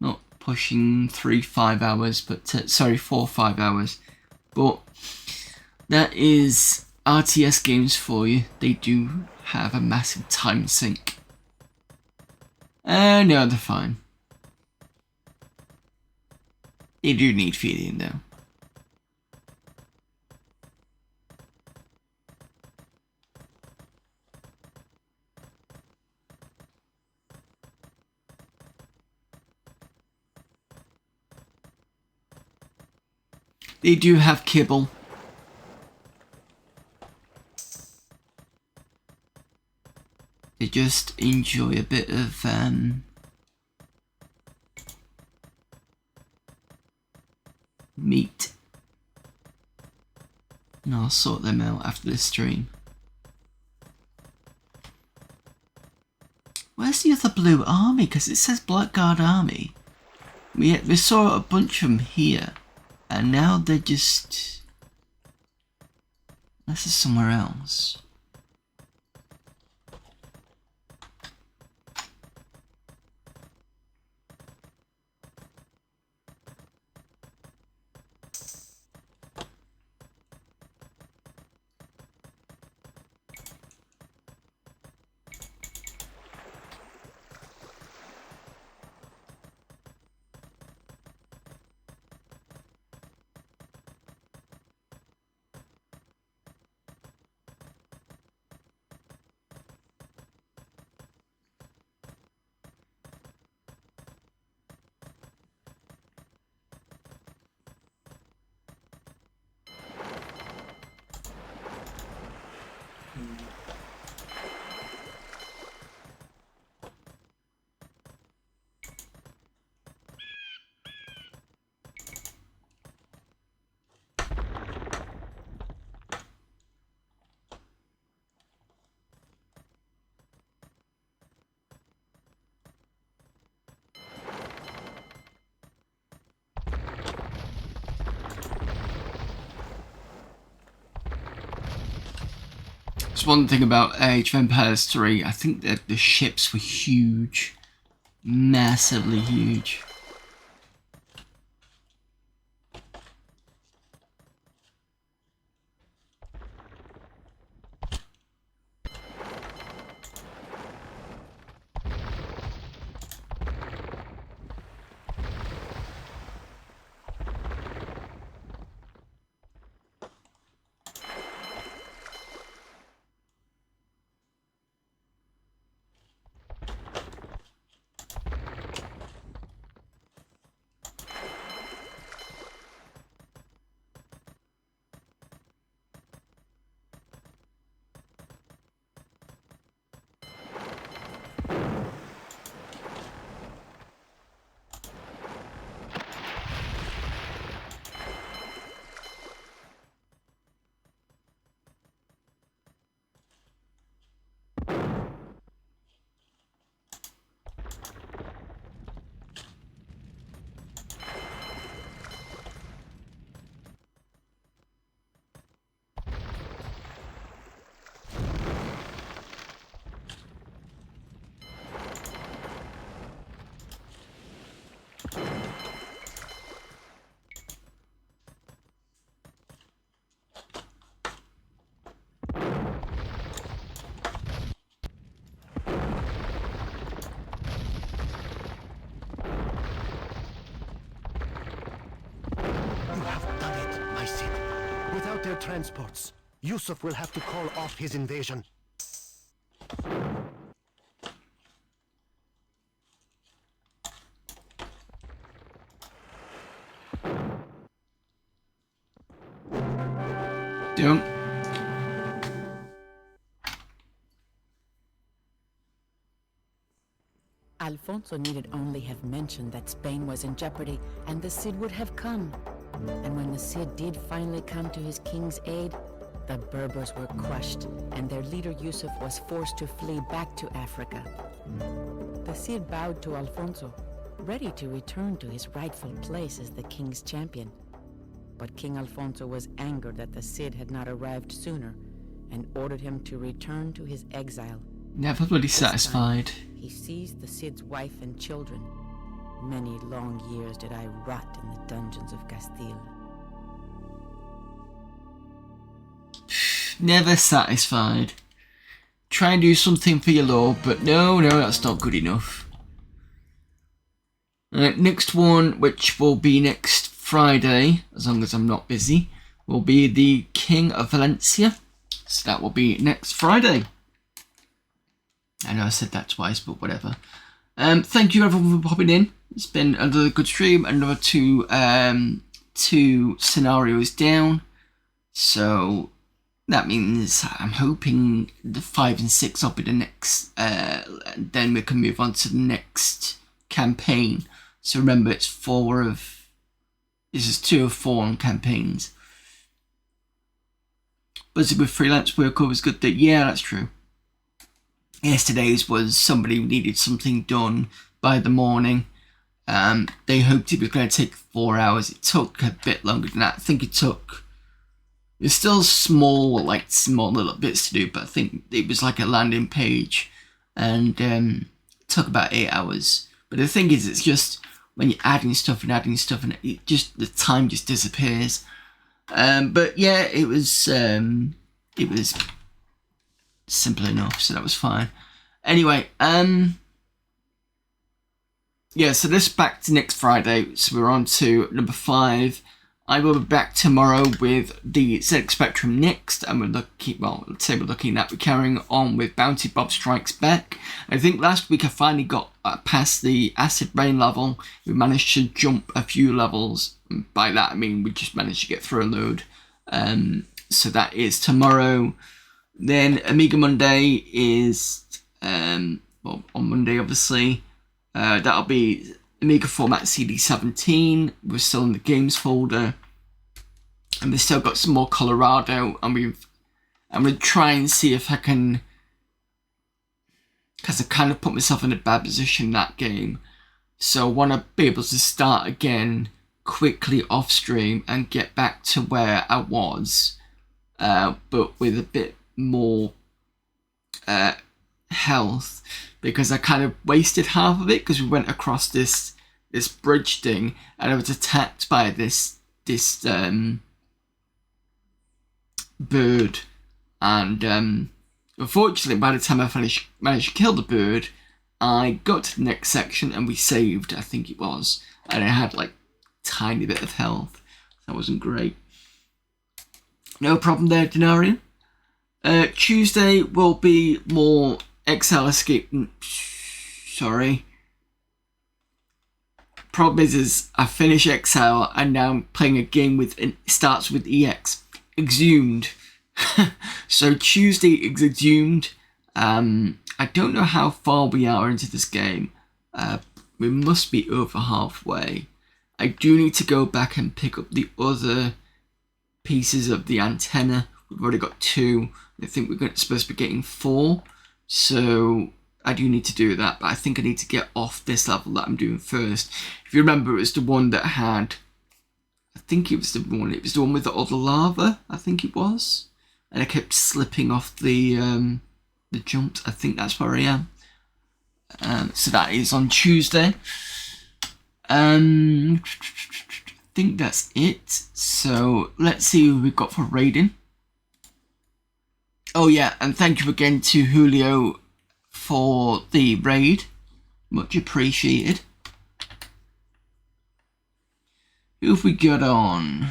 not pushing 5 hours, but sorry, 4 or 5 hours. But that is RTS games for you. They do have a massive time sink. No, they're fine. They do need feeding though. They do have kibble. They just enjoy a bit of meat. And I'll sort them out after this stream. Where's the other blue army? Because it says Blackguard Army. We saw a bunch of them here. And now they're just... This is somewhere else. That's one thing about Age of Empires 3, I think that the ships were huge. Massively huge. Without their transports, Yusuf will have to call off his invasion. Don't. Alfonso needed only have mentioned that Spain was in jeopardy, and the Cid would have come. And when the Cid did finally come to his king's aid, the Berbers were crushed, and their leader Yusuf was forced to flee back to Africa. The Cid bowed to Alfonso, ready to return to his rightful place as the king's champion. But King Alfonso was angered that the Cid had not arrived sooner and ordered him to return to his exile. Never bloody This time, satisfied. he seized the Cid's wife and children. Many long years did I rot in the dungeons of Castile. Never satisfied. Try and do something for your lord, but no, that's not good enough. Next one, which will be next Friday, as long as I'm not busy, will be the King of Valencia. So that will be next Friday. I know I said that twice, but whatever. Thank you everyone for popping in. It's been another good stream, another two scenarios down. So that means I'm hoping the 5 and 6 will be the next, then we can move on to the next campaign. So remember, this is 2 of 4 on campaigns. Busy with freelance work always good that, yeah, that's true. Yesterday's was somebody needed something done by the morning. They hoped it was going to take 4 hours. It took a bit longer than that. I think it's still small little bits to do, but I think it was like a landing page, and it took about 8 hours. But the thing is, it's just when you're adding stuff, and the time just disappears. But yeah, it was simple enough, so that was fine. Anyway, yeah, so this back to next Friday, so we're on to number 5. I will be back tomorrow with the ZX Spectrum next, and we're looking at we're carrying on with Bounty Bob Strikes Back. I think last week I finally got past the Acid Rain level. We managed to jump a few levels. By that I mean we just managed to get through a load. So that is tomorrow. Then Amiga Monday is on Monday obviously. That'll be Amiga format CD17. We're still in the games folder, and we've still got some more Colorado, and I'm gonna try and see if I can, because I kind of put myself in a bad position in that game, so I want to be able to start again quickly off stream and get back to where I was, but with a bit more health, because I kind of wasted half of it because we went across this bridge thing, and I was attacked by this bird, and unfortunately by the time I managed to kill the bird, I got to the next section and we saved, I think it was, and I had like tiny bit of health. That wasn't great. No problem there, Denarian. Tuesday will be more Exile Escape. Sorry. Problem is I finish Exile and now I'm playing a game with it starts with EX. Exhumed. So Tuesday is Exhumed. I don't know how far we are into this game. We must be over halfway. I do need to go back and pick up the other pieces of the antenna. We've already got 2. I think we're supposed to be getting 4. So I do need to do that, but I think I need to get off this level that I'm doing first. If you remember, it was the one that had, I think it was the one with all the lava, I think it was. And I kept slipping off the jumps. I think that's where I am. So that is on Tuesday. I think that's it. So let's see who we've got for raiding. Oh yeah, and thank you again to Julio for the raid. Much appreciated. Who have we got on?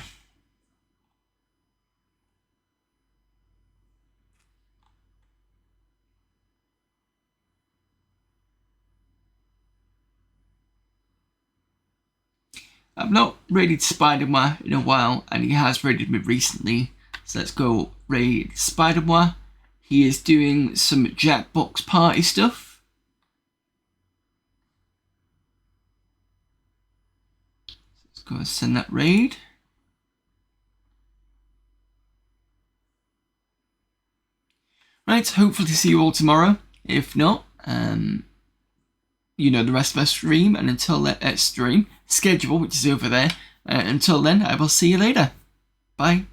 I've not raided Spider-Man in a while, and he has raided me recently. So let's go raid Spider-Man. He is doing some Jackbox party stuff. Let's go and send that raid. Right, hopefully see you all tomorrow. If not, you know the rest of our stream, and until that stream schedule, which is over there, Until then, I will see you later. Bye.